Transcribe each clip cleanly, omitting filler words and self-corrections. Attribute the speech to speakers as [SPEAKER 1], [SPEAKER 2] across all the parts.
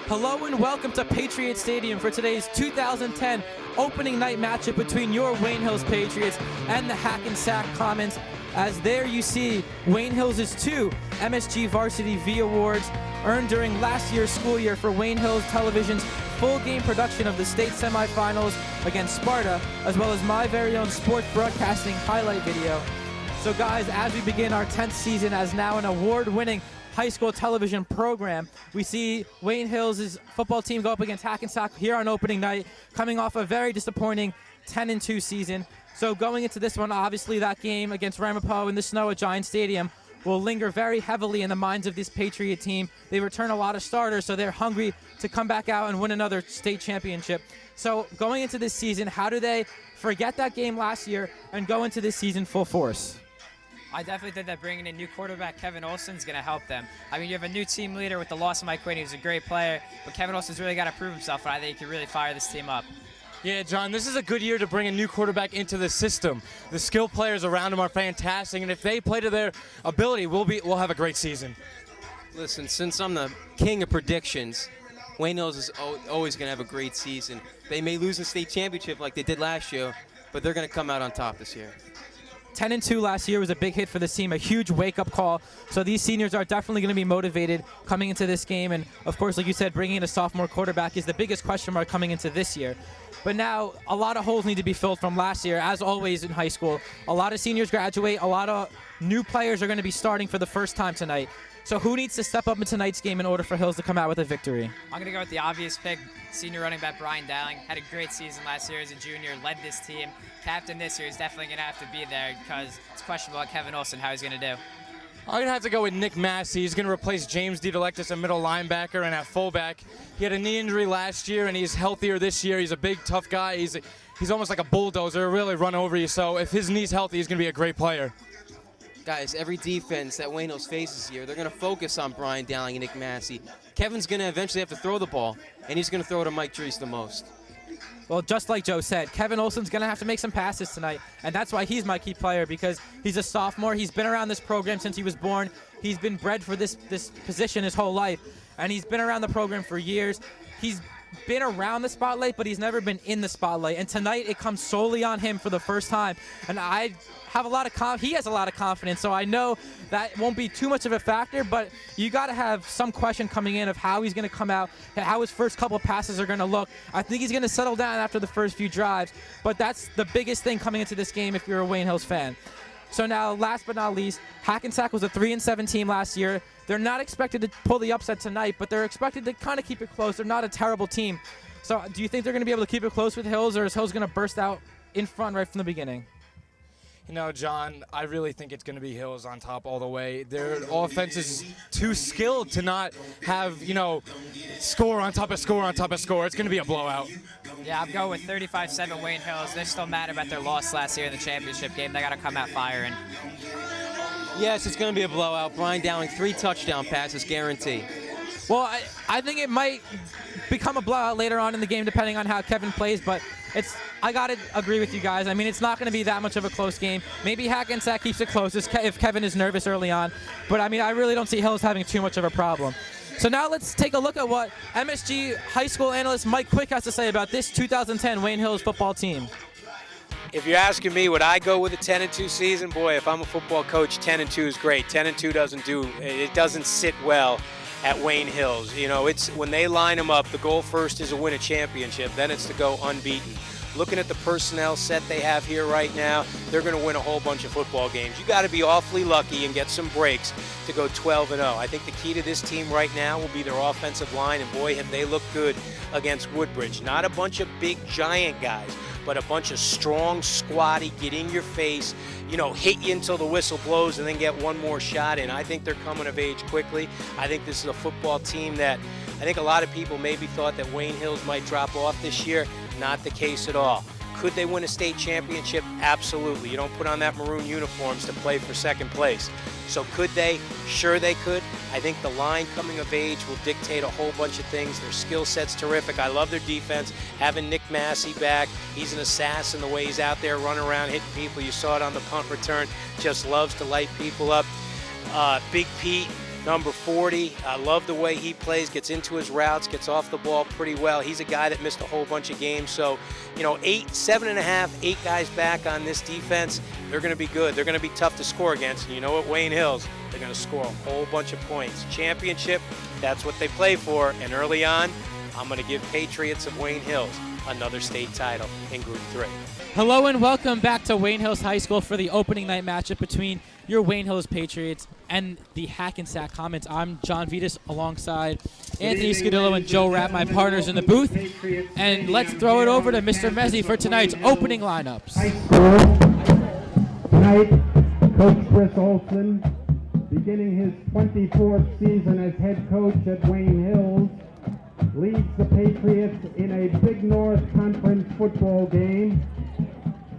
[SPEAKER 1] Hello and welcome to Patriot Stadium for today's 2010 opening night matchup between your Wayne Hills Patriots and the Hackensack Commons. As there you see Wayne Hills' 2 MSG Varsity V Awards earned during last year's school year for Wayne Hills Television's full game production of the state semifinals against Sparta, as well as my very own sports broadcasting highlight video. So guys, as we begin our 10th season as now an award-winning high school television program, we see Wayne Hills' football team go up against Hackensack here on opening night, coming off a very disappointing 10-2 season. So going into this one, obviously that game against Ramapo in the snow at Giant Stadium will linger very heavily in the minds of this Patriot team. They return a lot of starters, so they're hungry to come back out and win another state championship. So going into this season, how do they forget that game last year and go into this season full force?
[SPEAKER 2] I definitely think that bringing in new quarterback Kevin Olson is going to help them. I mean, you have a new team leader with the loss of Mike Quinn, who's a great player, but Kevin Olson's really got to prove himself, and I think he can really fire this team up.
[SPEAKER 3] Yeah, John, this is a good year to bring a new quarterback into the system. The skill players around him are fantastic, and if they play to their ability, we'll have a great season.
[SPEAKER 4] Listen, since I'm the king of predictions, Wayne Hills is always going to have a great season. They may lose the state championship like they did last year, but they're going to come out on top this year.
[SPEAKER 1] 10-2 last year was a big hit for this team, a huge wake-up call. So these seniors are definitely going to be motivated coming into this game. And, of course, like you said, bringing in a sophomore quarterback is the biggest question mark coming into this year. But now a lot of holes need to be filled from last year, as always in high school. A lot of seniors graduate. A lot of new players are going to be starting for the first time tonight. So who needs to step up in tonight's game in order for Hills to come out with a victory?
[SPEAKER 2] I'm going to go with the obvious pick, senior running back Brian Dowling. Had a great season last year as a junior, led this team. Captain this year is definitely going to have to be there because it's questionable about Kevin Olson, how he's going to do.
[SPEAKER 3] I'm going to have to go with Nick Massey. He's going to replace James DeDelectus, a middle linebacker, and at fullback. He had a knee injury last year, and he's healthier this year. He's a big, tough guy. He's almost like a bulldozer, really run over you. So if his knee's healthy, he's going to be a great player.
[SPEAKER 4] Guys, every defense that Wayne Hills faces here, they're going to focus on Brian Dowling and Nick Massey. Kevin's going to eventually have to throw the ball, and he's going to throw it to Mike Drees the most.
[SPEAKER 1] Well, just like Joe said, Kevin Olson's going to have to make some passes tonight, and that's why he's my key player, because he's a sophomore. He's been around this program since he was born. He's been bred for this position his whole life, and he's been around the program for years. He's been around the spotlight, but he's never been in the spotlight, and tonight it comes solely on him for the first time, and I have a lot of he has a lot of confidence, so I know that won't be too much of a factor, but you got to have some question coming in of how he's going to come out, how his first couple of passes are going to look. I think he's going to settle down after the first few drives, but that's the biggest thing coming into this game if you're a Wayne Hills fan. So now, last but not least, Hackensack was a 3-7 team last year. They're not expected to pull the upset tonight, but they're expected to kind of keep it close. They're not a terrible team. So do you think they're going to be able to keep it close with Hills, or is Hills going to burst out in front right from the beginning?
[SPEAKER 3] You know, John, I really think it's going to be Hills on top all the way. Their offense is too skilled to not have, score on top of score on top of score. It's going to be a blowout.
[SPEAKER 2] Yeah, I'm going with 35-7 Wayne Hills. They're still mad about their loss last year in the championship game. They got to come out firing.
[SPEAKER 4] Yes, it's going to be a blowout. Brian Dowling, 3 touchdown passes, guarantee.
[SPEAKER 1] Well, I think it might become a blowout later on in the game depending on how Kevin plays, but I got to agree with you guys. I mean, it's not going to be that much of a close game. Maybe Hackensack keeps it close if Kevin is nervous early on, but I mean, I really don't see Hills having too much of a problem. So now let's take a look at what MSG high school analyst Mike Quick has to say about this 2010 Wayne Hills football team.
[SPEAKER 5] If you're asking me, would I go with a 10-2 season? Boy, if I'm a football coach, 10-2 is great. 10-2 doesn't sit well at Wayne Hills. It's when they line them up, the goal first is to win a championship, then it's to go unbeaten. Looking at the personnel set they have here right now, they're going to win a whole bunch of football games. You got to be awfully lucky and get some breaks to go 12-0. I think the key to this team right now will be their offensive line, and boy, have they looked good against Woodbridge. Not a bunch of big giant guys, but a bunch of strong, squatty, get in your face, hit you until the whistle blows and then get one more shot in. I think they're coming of age quickly. I think this is a football team that I think a lot of people maybe thought that Wayne Hills might drop off this year. Not the case at all. Could they win a state championship? Absolutely. You don't put on that maroon uniforms to play for second place. So could they? Sure they could. I think the line coming of age will dictate a whole bunch of things. Their skill set's terrific. I love their defense. Having Nick Massey back, he's an assassin the way he's out there running around hitting people. You saw it on the punt return. Just loves to light people up. Big Pete, number 40. I love the way he plays, gets into his routes, gets off the ball pretty well. He's a guy that missed a whole bunch of games. So, 8 guys back on this defense, they're going to be good. They're going to be tough to score against. And you know what, Wayne Hills, they're going to score a whole bunch of points. Championship, that's what they play for. And early on, I'm going to give Patriots of Wayne Hills another state title in Group 3.
[SPEAKER 1] Hello and welcome back to Wayne Hills High School for the opening night matchup between your Wayne Hills Patriots and the Hackensack Comets. I'm John Vittas alongside Anthony Scudillo and Joe Rapp, my partners in the booth. And let's throw it over to Mr. Mezzi for tonight's opening lineups.
[SPEAKER 6] High school. Tonight, Coach Chris Olson, beginning his 24th season as head coach at Wayne Hills, leads the Patriots in a Big North Conference football game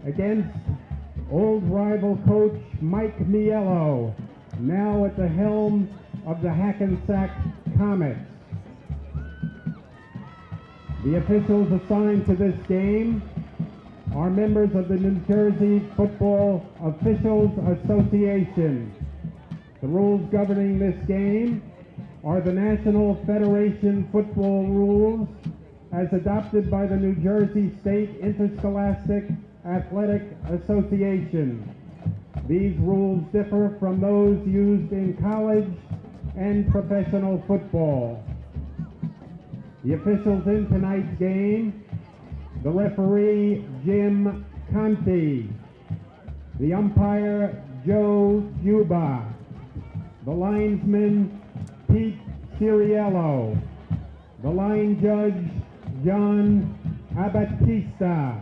[SPEAKER 6] against old rival coach Mike Mielo, now at the helm of the Hackensack Comets. The officials assigned to this game are members of the New Jersey Football Officials Association. The rules governing this game are the National Federation Football Rules as adopted by the New Jersey State Interscholastic Athletic Association. These rules differ from those used in college and professional football. The officials in tonight's game: the referee Jim Conti, the umpire Joe Cuba, the linesman Pete Ciriello, the line judge John Abatista,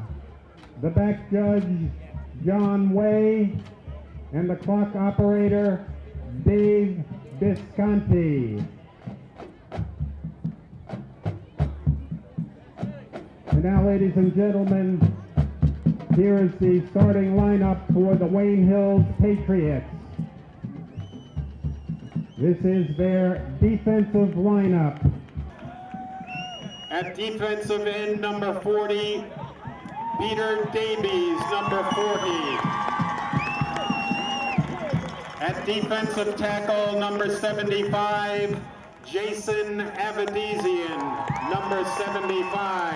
[SPEAKER 6] the back judge John Way, and the clock operator Dave Visconti. And now, ladies and gentlemen, here is the starting lineup for the Wayne Hills Patriots. This is their defensive lineup. At defensive end, number 40, Peter Davies, number 40. At defensive tackle, number 75, Jason Avedizian, number 75.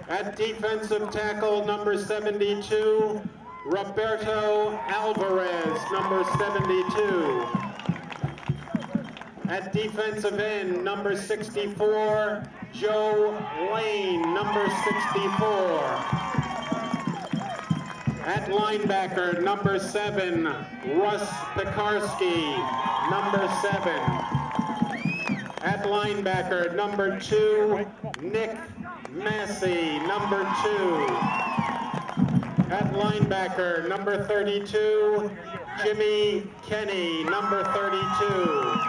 [SPEAKER 6] At defensive tackle, number 72, Roberto Alvarez, number 72. At defensive end, number 64, Joe Lane, number 64. At linebacker, number 7, Russ Pekarsky, number 7. At linebacker, number 2, Nick Massey, number 2. At linebacker, number 32, Jimmy Kenny, number 32.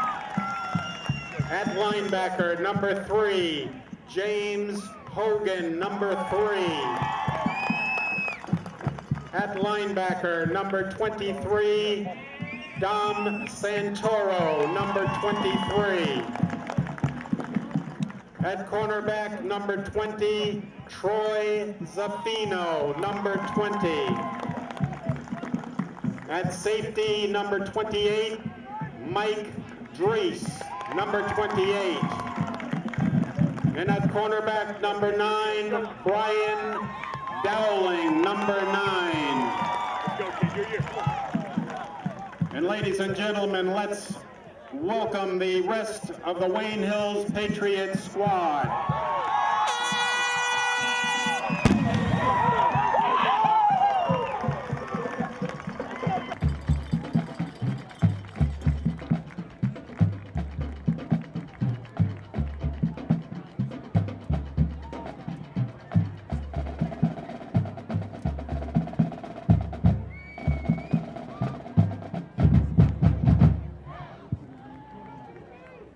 [SPEAKER 6] At linebacker, number 3, James Hogan, number 3. At linebacker, number 23, Dom Santoro, number 23. At cornerback, number 20, Troy Zaffino, number 20. At safety, number 28, Mike Drees, number 28. And at cornerback, number 9, Brian Dowling, number 9. And ladies and gentlemen, let's welcome the rest of the Wayne Hills Patriots squad.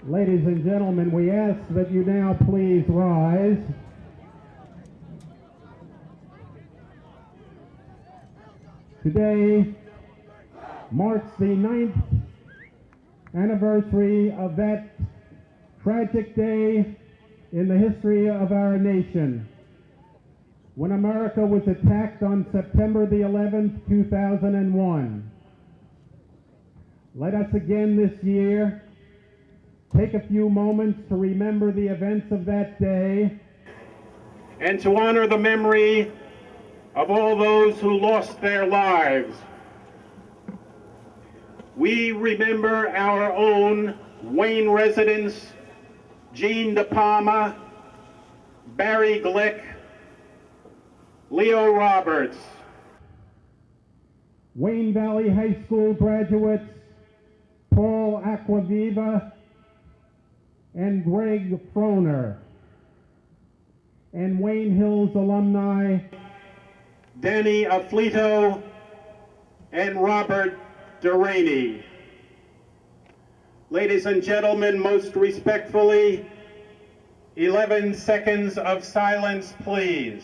[SPEAKER 6] Ladies and gentlemen, we ask that you now please rise. Today marks the 9th anniversary of that tragic day in the history of our nation, when America was attacked on September the 11th, 2001. Let us again this year take a few moments to remember the events of that day and to honor the memory of all those who lost their lives. We remember our own Wayne residents, Gene De Palma, Barry Glick, Leo Roberts, Wayne Valley High School graduates, Paul Acquaviva and Greg Froner, and Wayne Hills alumni, Danny Afflito and Robert Duraney. Ladies and gentlemen, most respectfully, 11 seconds of silence, please.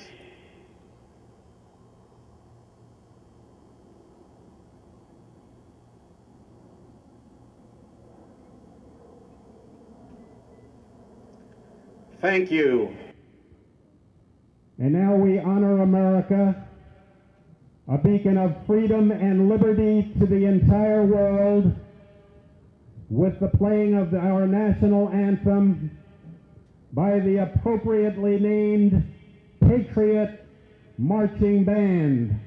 [SPEAKER 6] Thank you. And now we honor America, a beacon of freedom and liberty to the entire world, with the playing of our national anthem by the appropriately named Patriot Marching Band.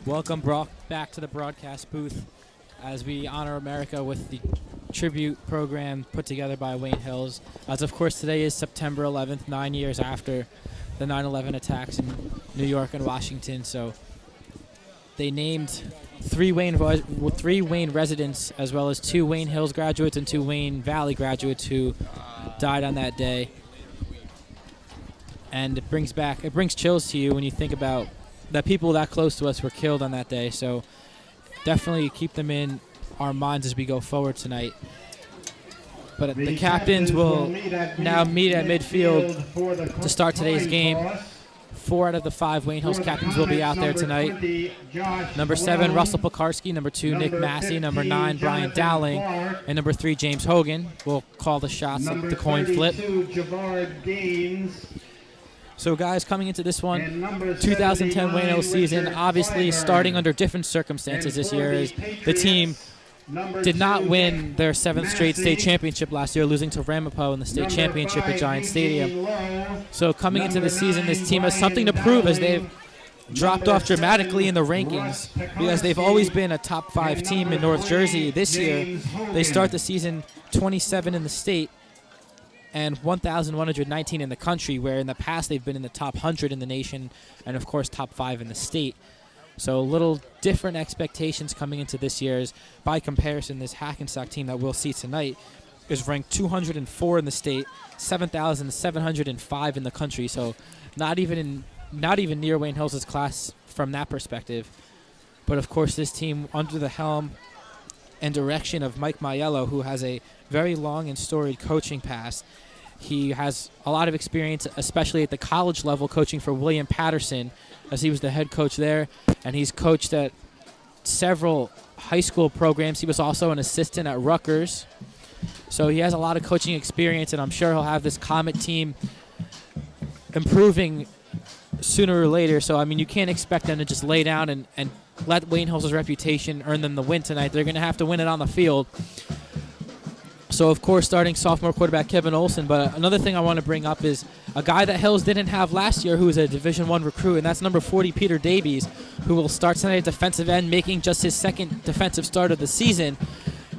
[SPEAKER 1] Welcome back to the broadcast booth as we honor America with the tribute program put together by Wayne Hills. As of course today is September 11th, 9 years after the 9/11 attacks in New York and Washington. So they named three Wayne residents as well as 2 Wayne Hills graduates and 2 Wayne Valley graduates who died on that day. And it brings chills to you when you think about that people that close to us were killed on that day. So definitely keep them in our minds as we go forward tonight. But the captains will now meet at midfield to start today's game. 4 out of the 5 Wayne Hills captains will be out there tonight. Number 7, Russell Pekarski. Number 2, Nick Massey. Number 9, Brian Dowling. And number 3, James Hogan will call the shots at the coin flip. So guys, coming into this one, 2010 Wayne Hills season, obviously starting under different circumstances this year, as the team did not win their 7th straight state championship last year, losing to Ramapo in the state championship at Giant Stadium. So coming into the season, this team has something to prove as they've dropped off dramatically in the rankings, because they've always been a top 5 team in North Jersey. This year, they start the season 27 in the state and 1,119 in the country, where in the past they've been in the top 100 in the nation and, of course, top 5 in the state. So a little different expectations coming into this year's. By comparison, this Hackensack team that we'll see tonight is ranked 204 in the state, 7,705 in the country. So not even near Wayne Hills' class from that perspective. But, of course, this team under the helm and direction of Mike Maiello, who has a very long and storied coaching past. He has a lot of experience, especially at the college level, coaching for William Patterson, as he was the head coach there, and he's coached at several high school programs. He was also an assistant at Rutgers. So he has a lot of coaching experience, and I'm sure he'll have this Comet team improving sooner or later. So, I mean, you can't expect them to just lay down and let Wayne Hills' reputation earn them the win tonight. They're going to have to win it on the field. So, of course, starting sophomore quarterback Kevin Olson. But another thing I want to bring up is a guy that Hills didn't have last year who was a Division I recruit, and that's number 40, Peter Davies, who will start tonight at defensive end, making just his second defensive start of the season.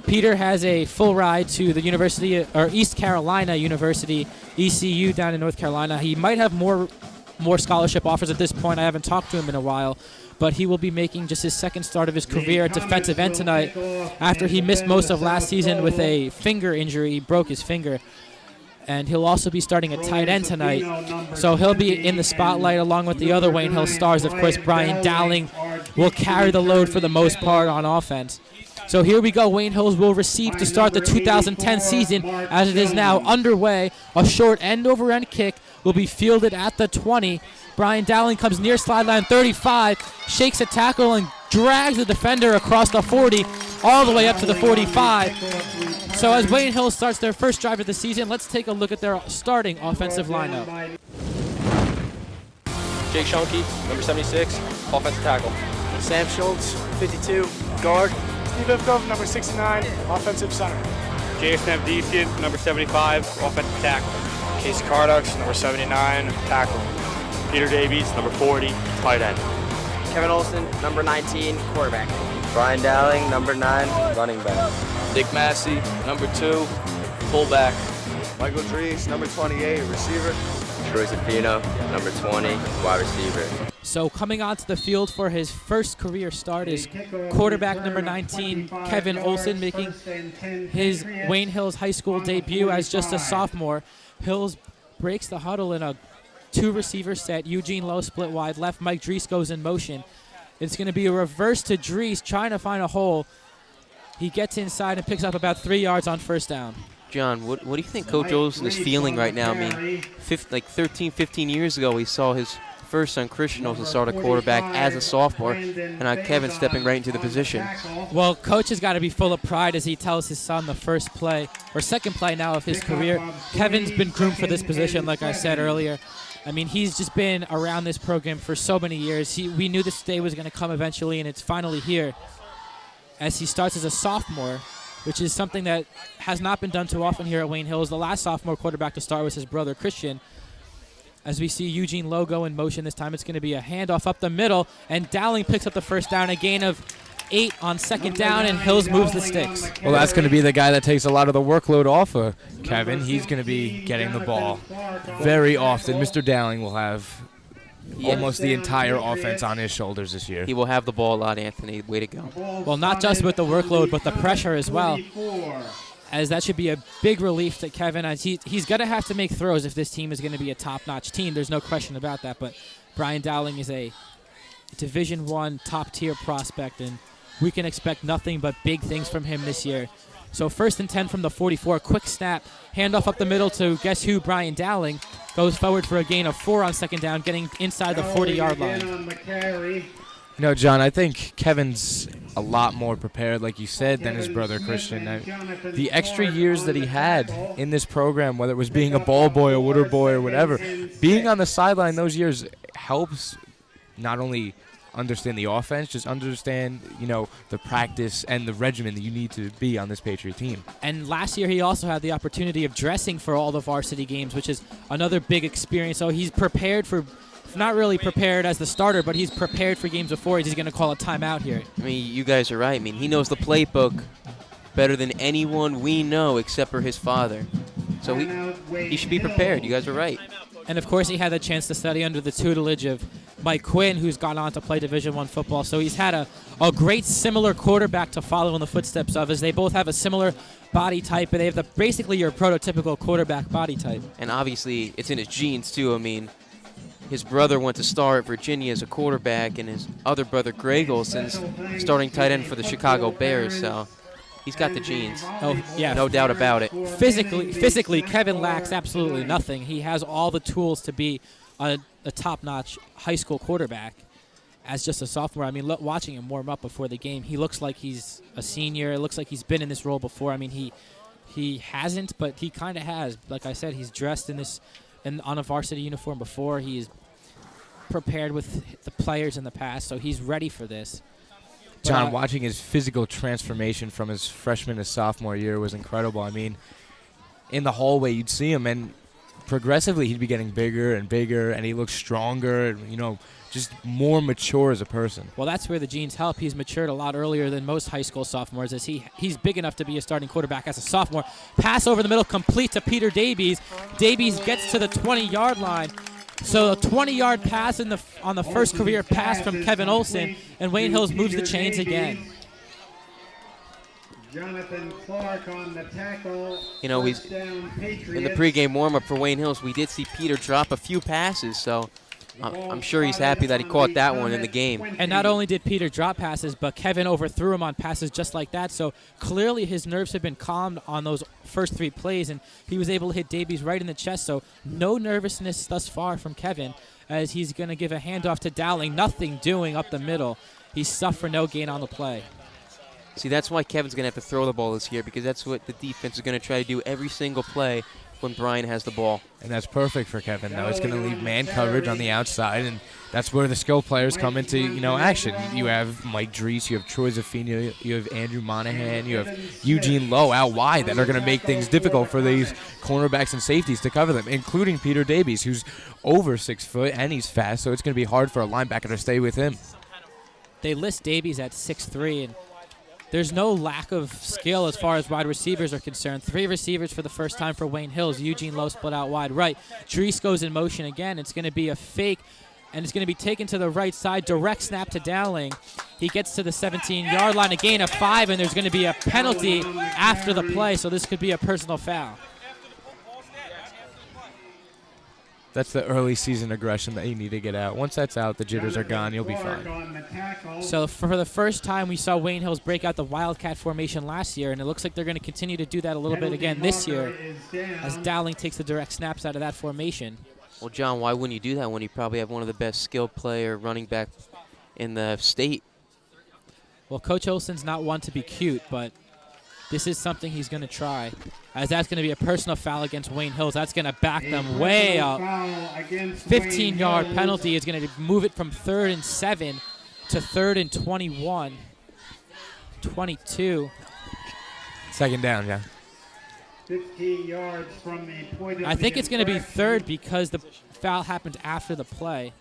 [SPEAKER 1] Peter has a full ride to the University or East Carolina University, ECU, down in North Carolina. He might have more scholarship offers at this point. I haven't talked to him in a while. But he will be making just his second start of his career at defensive end tonight after he missed most of last season with a finger injury. He broke his finger. And he'll also be starting at tight end tonight. So he'll be in the spotlight along with the other Wayne Hill stars. Of course, Brian Dowling will carry the load for the most part on offense. So here we go. Wayne Hills will receive to start the 2010 season as it is now underway. A short end-over-end kick will be fielded at the 20. Brian Dowling comes near sideline 35, shakes a tackle and drags the defender across the 40 all the way up to the 45. So as Wayne Hills starts their first drive of the season, let's take a look at their starting offensive lineup.
[SPEAKER 7] Jake Shonke, number 76, offensive tackle.
[SPEAKER 8] Sam Schultz, 52, guard. Steve Ivkov, number 69, offensive center.
[SPEAKER 9] Jason Avdisian, number 75, offensive tackle.
[SPEAKER 8] Casey Cardux, number 79, tackle.
[SPEAKER 9] Peter Davies, number 40, tight end.
[SPEAKER 10] Kevin Olson, number 19, quarterback.
[SPEAKER 11] Brian Dowling, number 9, running back.
[SPEAKER 12] Nick Massey, number 2, fullback.
[SPEAKER 13] Michael Dries, number 28, receiver.
[SPEAKER 11] Troy Zappino, number 20, wide receiver.
[SPEAKER 1] So coming onto the field for his first career start is quarterback number 19, Kevin Olson, making his Wayne Hills High School debut as just a sophomore. Hills breaks the huddle in a two-receiver set. Eugene Lowe split wide left. Mike Dries goes in motion. It's going to be a reverse to Dries, trying to find a hole. He gets inside and picks up about 3 yards on first down.
[SPEAKER 4] John, what do you think Coach Olson is feeling right now? I mean, 13, 15 years ago, he saw his first son, Christian Olson, start a quarterback as a sophomore, and now Kevin stepping right into the position.
[SPEAKER 1] Well, Coach has got to be full of pride as he tells his son the first play, or second play now of his career. Kevin's been groomed for this position, like I said earlier. I mean, he's just been around this program for so many years. We knew this day was going to come eventually, and it's finally here as he starts as a sophomore, which is something that has not been done too often here at Wayne Hills. The last sophomore quarterback to start was his brother, Christian. As we see Eugene Lowe go in motion, this time it's going to be a handoff up the middle, and Dowling picks up the first down, a gain of 8 on second down, and Hills moves the sticks.
[SPEAKER 3] Well, that's going to be the guy that takes a lot of the workload off of Kevin. He's going to be getting the ball very often. Mr. Dowling will have almost the entire offense on his shoulders this year.
[SPEAKER 4] He will have the ball a lot, Anthony. Way to go.
[SPEAKER 1] Well, not just with the workload, but the pressure as well, as that should be a big relief to Kevin, as he's going to have to make throws if this team is going to be a top-notch team. There's no question about that, but Brian Dowling is a Division I top-tier prospect, and we can expect nothing but big things from him this year. So 1st and 10 from the 44, quick snap, handoff up the middle to guess who, Brian Dowling, goes forward for a gain of 4 on second down, getting inside the 40-yard line.
[SPEAKER 3] You know, John, I think Kevin's a lot more prepared, like you said, than his brother Christian. The extra years that he had in this program, whether it was being a ball boy or water boy or whatever, being on the sideline those years helps not only understand the offense, just understand, you know, the practice and the regimen that you need to be on this Patriot team.
[SPEAKER 1] And last year he also had the opportunity of dressing for all the varsity games, which is another big experience. So he's prepared for, not really prepared as the starter, but he's prepared for games before. He's going to call a timeout here.
[SPEAKER 4] I mean, you guys are right. I mean, he knows the playbook better than anyone we know except for his father. So he should be prepared. You guys are right.
[SPEAKER 1] And, of course, he had the chance to study under the tutelage of Mike Quinn, who's gone on to play Division I football. So he's had a great similar quarterback to follow in the footsteps of, as they both have a similar body type, and they have basically your prototypical quarterback body type.
[SPEAKER 4] And obviously it's in his genes, too. I mean, his brother went to star at Virginia as a quarterback, and his other brother, Greg Olson's starting tight end for the Chicago Bears. So he's got the genes.
[SPEAKER 1] Oh, yeah.
[SPEAKER 4] No doubt about it.
[SPEAKER 1] Physically, Kevin lacks absolutely nothing. He has all the tools to be a top-notch high school quarterback as just a sophomore. I mean, watching him warm up before the game, he looks like he's a senior. It looks like he's been in this role before. I mean, he hasn't, but he kind of has. Like I said, he's dressed on a varsity uniform before. He's prepared with the players in the past, so he's ready for this.
[SPEAKER 3] John, watching his physical transformation from his freshman to sophomore year was incredible. I mean, in the hallway, you'd see him, and progressively he'd be getting bigger and bigger, and he looked stronger, and, you know, just more mature as a person.
[SPEAKER 1] Well, that's where the genes help. He's matured a lot earlier than most high school sophomores, as he's big enough to be a starting quarterback as a sophomore. Pass over the middle, complete to Peter Davies. Davies gets to the 20-yard line. So a 20-yard pass on the first career pass from Kevin Olson, and Wayne Hills moves the chains again.
[SPEAKER 6] Jonathan Clark on the tackle.
[SPEAKER 4] You know, in the pregame warm-up for Wayne Hills, we did see Peter drop a few passes, so I'm sure he's happy that he caught that one in the game.
[SPEAKER 1] And not only did Peter drop passes, but Kevin overthrew him on passes just like that. So clearly his nerves have been calmed on those first 3 plays, and he was able to hit Davies right in the chest. So no nervousness thus far from Kevin, as he's going to give a handoff to Dowling. Nothing doing up the middle. He's stuffed for no gain on the play.
[SPEAKER 4] See, that's why Kevin's going to have to throw the ball this year, because that's what the defense is going to try to do every single play when Brian has the ball.
[SPEAKER 3] And that's perfect for Kevin, though. It's going to leave man coverage on the outside, and that's where the skill players come into, you know, action. You have Mike Drees, you have Troy Zaffino, you have Andrew Monahan, you have Eugene Lowe out wide that are going to make things difficult for these cornerbacks and safeties to cover them, including Peter Davies, who's over 6 foot, and he's fast, so it's going to be hard for a linebacker to stay with him.
[SPEAKER 1] They list Davies at 6'3", and there's no lack of skill as far as wide receivers are concerned. 3 receivers for the first time for Wayne Hills. Eugene Lowe split out wide right. Drees goes in motion again. It's going to be a fake, and it's going to be taken to the right side. Direct snap to Dowling. He gets to the 17-yard line, a gain of 5, and there's going to be a penalty after the play, so this could be a personal foul.
[SPEAKER 3] That's the early season aggression that you need to get out. Once that's out, the jitters are gone. You'll be fine.
[SPEAKER 1] So for the first time, we saw Wayne Hills break out the Wildcat formation last year, and it looks like they're going to continue to do that a little bit again this year as Dowling takes the direct snaps out of that formation.
[SPEAKER 4] Well, John, why wouldn't you do that when you probably have one of the best skill player running back in the state?
[SPEAKER 1] Well, Coach Olson's not one to be cute, but this is something he's going to try, as that's going to be a personal foul against Wayne Hills. That's going to back them way up. 15-yard penalty is going to move it from 3rd and 7 to 3rd and 21. 22.
[SPEAKER 3] Second down, yeah.
[SPEAKER 6] 15 yards from the point of
[SPEAKER 1] I think it's going to be 3rd because the foul happened after the play.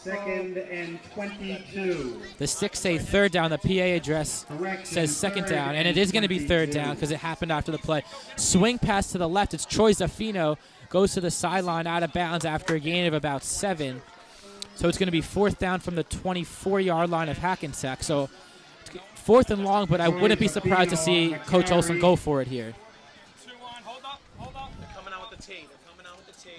[SPEAKER 6] 2nd and 22.
[SPEAKER 1] The sticks say 3rd down. The PA address says 2nd down, and it is going to be 3rd down because it happened after the play. Swing pass to the left. It's Troy Zaffino. Goes to the sideline out of bounds after a gain of about 7. So it's going to be 4th down from the 24-yard line of Hackensack. So 4th and long, but I wouldn't be surprised to see Coach Olson go for it here.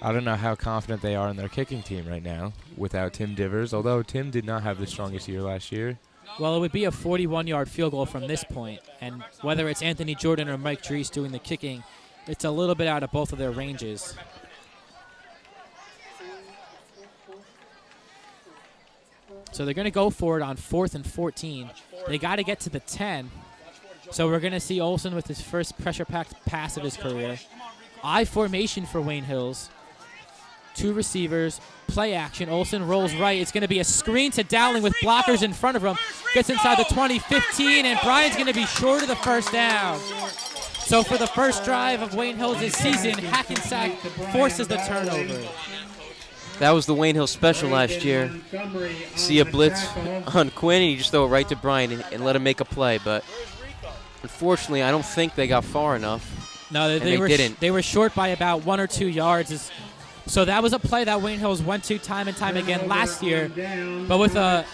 [SPEAKER 3] I don't know how confident they are in their kicking team right now without Tim Divers, although Tim did not have the strongest year last year.
[SPEAKER 1] Well, it would be a 41-yard field goal from this point, and whether it's Anthony Jordan or Mike Drees doing the kicking, it's a little bit out of both of their ranges. So they're going to go for it on 4th and 14. They got to get to the 10. So we're going to see Olson with his first pressure-packed pass of his career. I formation for Wayne Hills. 2 receivers, play action. Olson rolls right. It's going to be a screen to Dowling with blockers in front of him. Gets inside the 20, 15, and Brian's going to be short of the first down. So for the first drive of Wayne Hills this season, Hackensack forces the turnover.
[SPEAKER 4] That was the Wayne Hills special last year. See a blitz on Quinn, and you just throw it right to Brian and let him make a play. But unfortunately, I don't think they got far enough.
[SPEAKER 1] No, they didn't. They were short by about 1 or 2 yards. So that was a play that Wayne Hills went to time and time again last year. But with an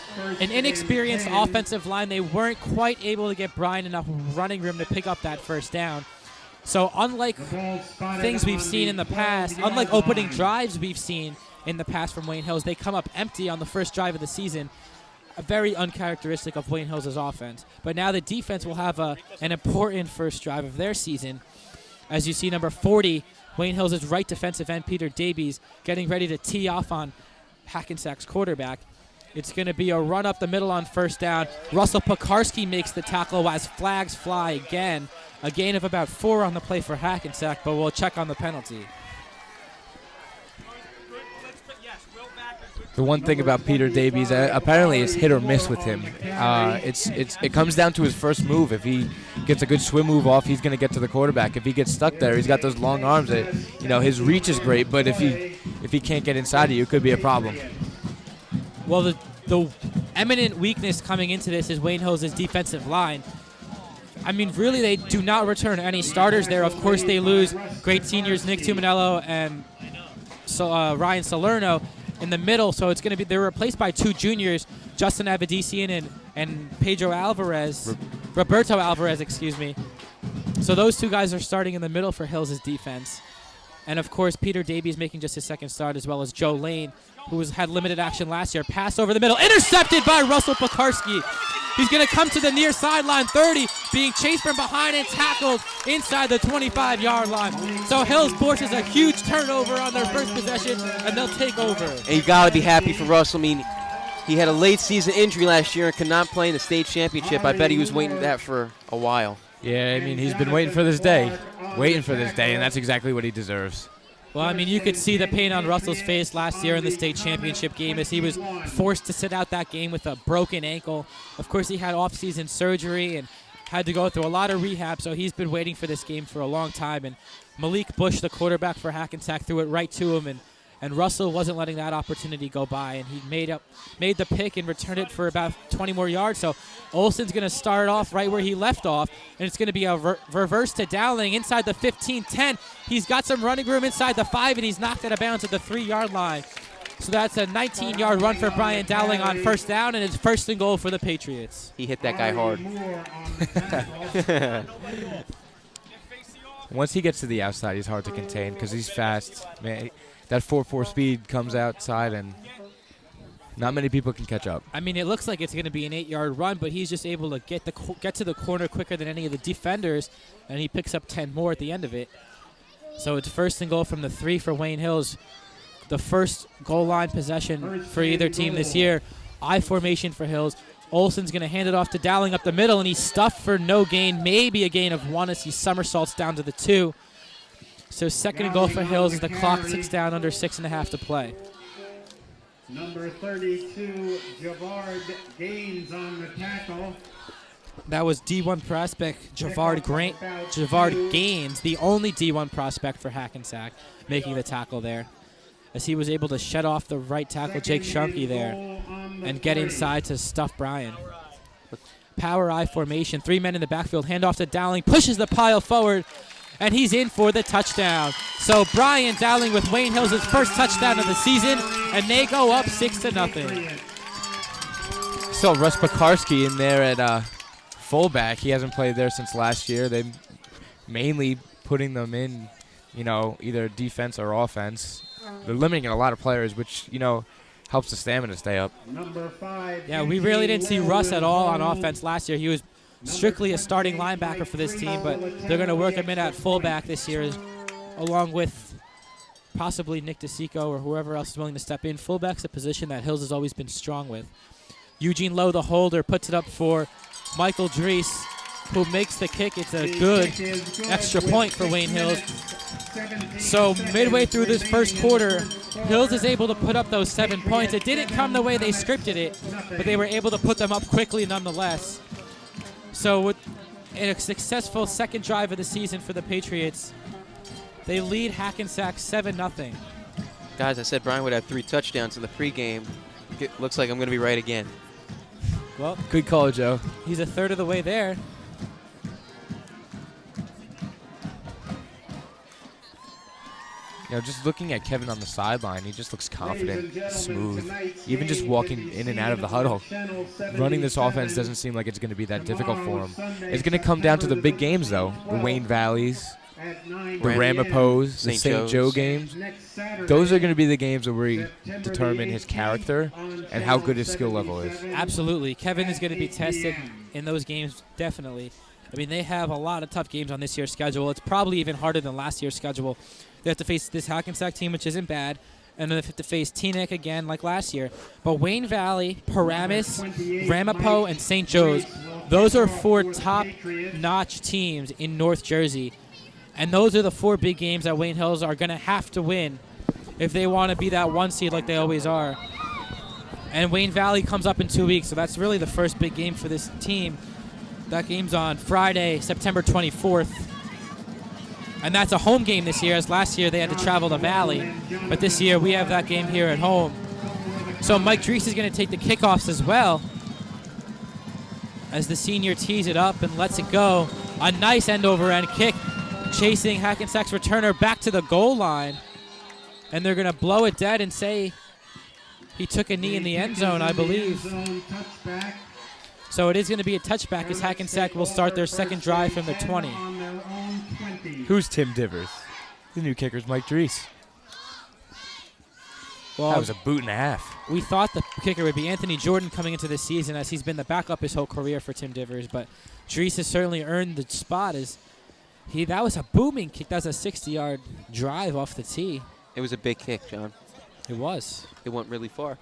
[SPEAKER 1] inexperienced offensive line, they weren't quite able to get Brian enough running room to pick up that first down. So unlike things we've seen in the past, unlike opening drives we've seen in the past from Wayne Hills, they come up empty on the first drive of the season. Very uncharacteristic of Wayne Hills' offense. But now the defense will have an important first drive of their season. As you see, number 40, Wayne Hills' right defensive end, Peter Davies, getting ready to tee off on Hackensack's quarterback. It's going to be a run up the middle on first down. Russell Pekarski makes the tackle as flags fly again. A gain of about 4 on the play for Hackensack, but we'll check on the penalty.
[SPEAKER 3] The one thing about Peter Davies, apparently it's hit or miss with him. It comes down to his first move. If he gets a good swim move off, he's going to get to the quarterback. If he gets stuck there, he's got those long arms. His reach is great, but if he can't get inside of you, it could be a problem.
[SPEAKER 1] Well, the eminent weakness coming into this is Wayne Hills' defensive line. I mean, really, they do not return any starters there. Of course, they lose great seniors Nick Tuminello and Ryan Salerno in the middle, so it's going to be they're replaced by 2 juniors, Justin Abedisian and Roberto Alvarez, excuse me. So those 2 guys are starting in the middle for Hills' defense. And of course, Peter Davies making just his second start, as well as Joe Lane, who had limited action last year. Pass over the middle, intercepted by Russell Pekarski. He's going to come to the near sideline 30, being chased from behind and tackled inside the 25-yard line. So Hills forces a huge turnover on their first possession, and they'll take over.
[SPEAKER 4] And you got to be happy for Russell. I mean, he had a late season injury last year and could not play in the state championship. I bet he was waiting for that for a while.
[SPEAKER 3] Yeah, I mean, he's been waiting for this day, and that's exactly what he deserves.
[SPEAKER 1] Well, I mean, you could see the pain on Russell's face last year in the state championship game as he was forced to sit out that game with a broken ankle. Of course, he had off-season surgery and had to go through a lot of rehab, so he's been waiting for this game for a long time. And Malik Bush, the quarterback for Hackensack, threw it right to him, and Russell wasn't letting that opportunity go by, and he made the pick and returned it for about 20 more yards. So Olsen's going to start off right where he left off, and it's going to be a reverse to Dowling inside the 15-10. He's got some running room inside the 5, and he's knocked out of bounds at the 3-yard line. So that's a 19-yard run for Brian Dowling on first down, and it's 1st and goal for the Patriots.
[SPEAKER 4] He hit that guy hard.
[SPEAKER 3] Once he gets to the outside, he's hard to contain because he's fast. Man, that 4.4 speed comes outside, and not many people can catch up.
[SPEAKER 1] I mean, it looks like it's going to be an 8-yard run, but he's just able to get to the corner quicker than any of the defenders, and he picks up 10 more at the end of it. So it's 1st and goal from the 3 for Wayne Hills. The first goal line possession for either team this year. I formation for Hills. Olsen's going to hand it off to Dowling up the middle, and he's stuffed for no gain, maybe a gain of 1 as he somersaults down to the 2. So 2nd and goal for Hills as the clock ticks down under 6.5 to play.
[SPEAKER 6] Number 32, Javard Gaines on the tackle.
[SPEAKER 1] That was D1 prospect Javard Gaines, the only D1 prospect for Hackensack, making the tackle there, as he was able to shed off the right tackle Jake Shunky there and get inside to stuff Brian. Power I formation, 3 men in the backfield, handoff to Dowling, pushes the pile forward, and he's in for the touchdown. So Brian Dowling with Wayne Hills' first touchdown of the season, and they go up 6-0.
[SPEAKER 3] Saw Russ Pekarski in there at fullback. He hasn't played there since last year. They mainly putting them in, either defense or offense. They're limiting a lot of players, which, helps the stamina stay up.
[SPEAKER 6] Number 5.
[SPEAKER 1] Yeah, we really didn't see Russ at all on offense last year. He was strictly a starting linebacker for this team, but they're going to work him in at fullback this year, along with possibly Nick DeSico or whoever else is willing to step in. Fullback's a position that Hills has always been strong with. Eugene Lowe, the holder, puts it up for Michael Drees, who makes the kick. It's a good extra point for Wayne Hills. So midway through this first quarter, Hills is able to put up those 7 points. It didn't come the way they scripted it, but they were able to put them up quickly nonetheless. So with a successful second drive of the season for the Patriots, they lead Hackensack 7-0.
[SPEAKER 4] Guys, I said Brian would have 3 touchdowns in the pregame. It looks like I'm going to be right again.
[SPEAKER 1] Well,
[SPEAKER 3] good call, Joe.
[SPEAKER 1] He's a third of the way there.
[SPEAKER 3] Just looking at Kevin on the sideline, he just looks confident, smooth, even just walking in and out of the huddle. Running this offense doesn't seem like it's going to be that difficult for him. It's going to come down to the big games, though. The Wayne Valleys, the Ramapos, the St. Joe games. Those are going to be the games where we determine his character and how good his skill level is.
[SPEAKER 1] Absolutely. Kevin is going to be tested in those games, definitely. I mean, they have a lot of tough games on this year's schedule. It's probably even harder than last year's schedule. They have to face this Hackensack team, which isn't bad, and then they have to face Teaneck again like last year. But Wayne Valley, Paramus, Ramapo, and St. Joe's, those are 4 top-notch teams in North Jersey. And those are the 4 big games that Wayne Hills are going to have to win if they want to be that 1 seed like they always are. And Wayne Valley comes up in 2 weeks, so that's really the first big game for this team. That game's on Friday, September 24th. And that's a home game this year, as last year they had to travel to Valley. But this year we have that game here at home. So Mike Drees is going to take the kickoffs as well, as the senior tees it up and lets it go. A nice end-over-end kick, chasing Hackensack's returner back to the goal line. And they're going to blow it dead and say he took a knee in the end zone, I believe. So it is going to be a touchback, as Hackensack will start their second drive from the 20.
[SPEAKER 14] Who's Tim Divers? The new kicker's Mike Drees.
[SPEAKER 1] Well,
[SPEAKER 14] that was a boot and a half.
[SPEAKER 1] We thought the kicker would be Anthony Jordan coming into this season, as he's been the backup his whole career for Tim Divers. But Drees has certainly earned the spot, as that was a booming kick. That was a 60-yard drive off the tee.
[SPEAKER 4] It was a big kick, John.
[SPEAKER 1] It was.
[SPEAKER 4] It went really far.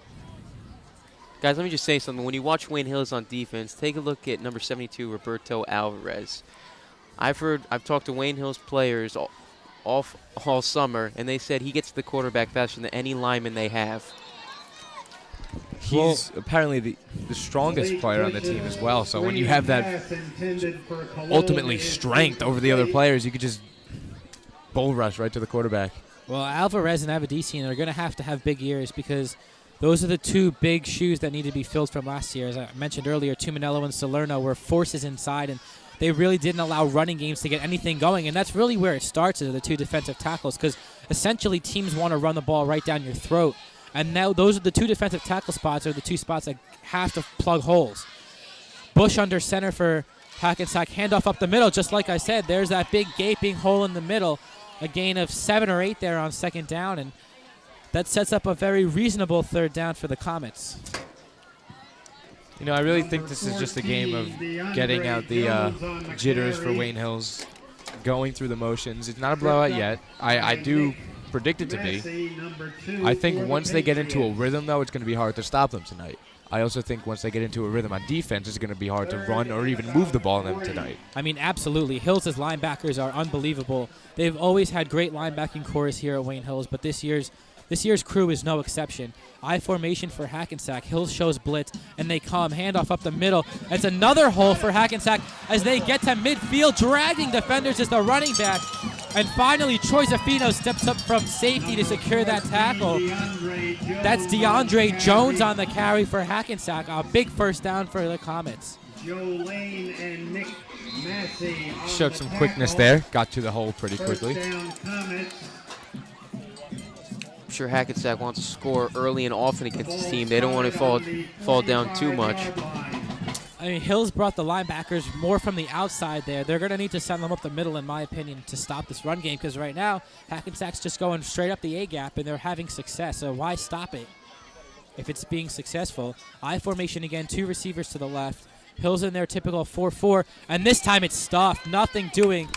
[SPEAKER 4] Guys, let me just say something. When you watch Wayne Hills on defense, take a look at number 72, Roberto Alvarez. I've talked to Wayne Hills players all summer, and they said he gets to the quarterback faster than any lineman they have.
[SPEAKER 14] He's apparently the strongest player on the team as well, so when you have that ultimately strength over the other players, you could just bull rush right to the quarterback.
[SPEAKER 1] Well, Alvarez and Avedisian are going to have big years, because those are the two big shoes that need to be filled from last year. As I mentioned earlier, Tuminello and Salerno were forces inside, and they really didn't allow running games to get anything going. And that's really where it starts, is the two defensive tackles, because essentially teams want to run the ball right down your throat. And now those are the two defensive tackle spots, are the two spots that have to plug holes. Bush under center for Hackensack, handoff up the middle. Just like I said, there's that big gaping hole in the middle. A gain of 7 or 8 there on second down, and that sets up a very reasonable third down for the Comets.
[SPEAKER 14] You know, I really think this is just a game of getting out the jitters for Wayne Hills, going through the motions. It's not a blowout yet. I do predict it to be. I think once they get into a rhythm, though, it's going to be hard to stop them tonight. I also think once they get into a rhythm on defense, it's going to be hard to run or even move the ball on them tonight.
[SPEAKER 1] I mean, absolutely. Hills' linebackers are unbelievable. They've always had great linebacking cores here at Wayne Hills, but this year's crew is no exception. I formation for Hackensack. Hills shows blitz, and they come. Handoff up the middle. It's another hole for Hackensack as they get to midfield, dragging defenders as the running back. And finally, Troy Zaffino steps up from safety to secure that tackle. That's DeAndre Jones on the carry for Hackensack. A big first down for the Comets.
[SPEAKER 6] Joe Lane and Nick Massey
[SPEAKER 14] showed some quickness there. Got to the hole pretty quickly.
[SPEAKER 4] I'm sure Hackensack wants to score early and often against this team. They don't want to fall down too much.
[SPEAKER 1] I mean, Hills brought the linebackers more from the outside there. They're going to need to send them up the middle, in my opinion, to stop this run game, because right now Hackensack's just going straight up the A-gap, and they're having success. So why stop it if it's being successful? I formation again, 2 receivers to the left. Hills in their typical 4-4, and this time it's stuffed. Nothing doing.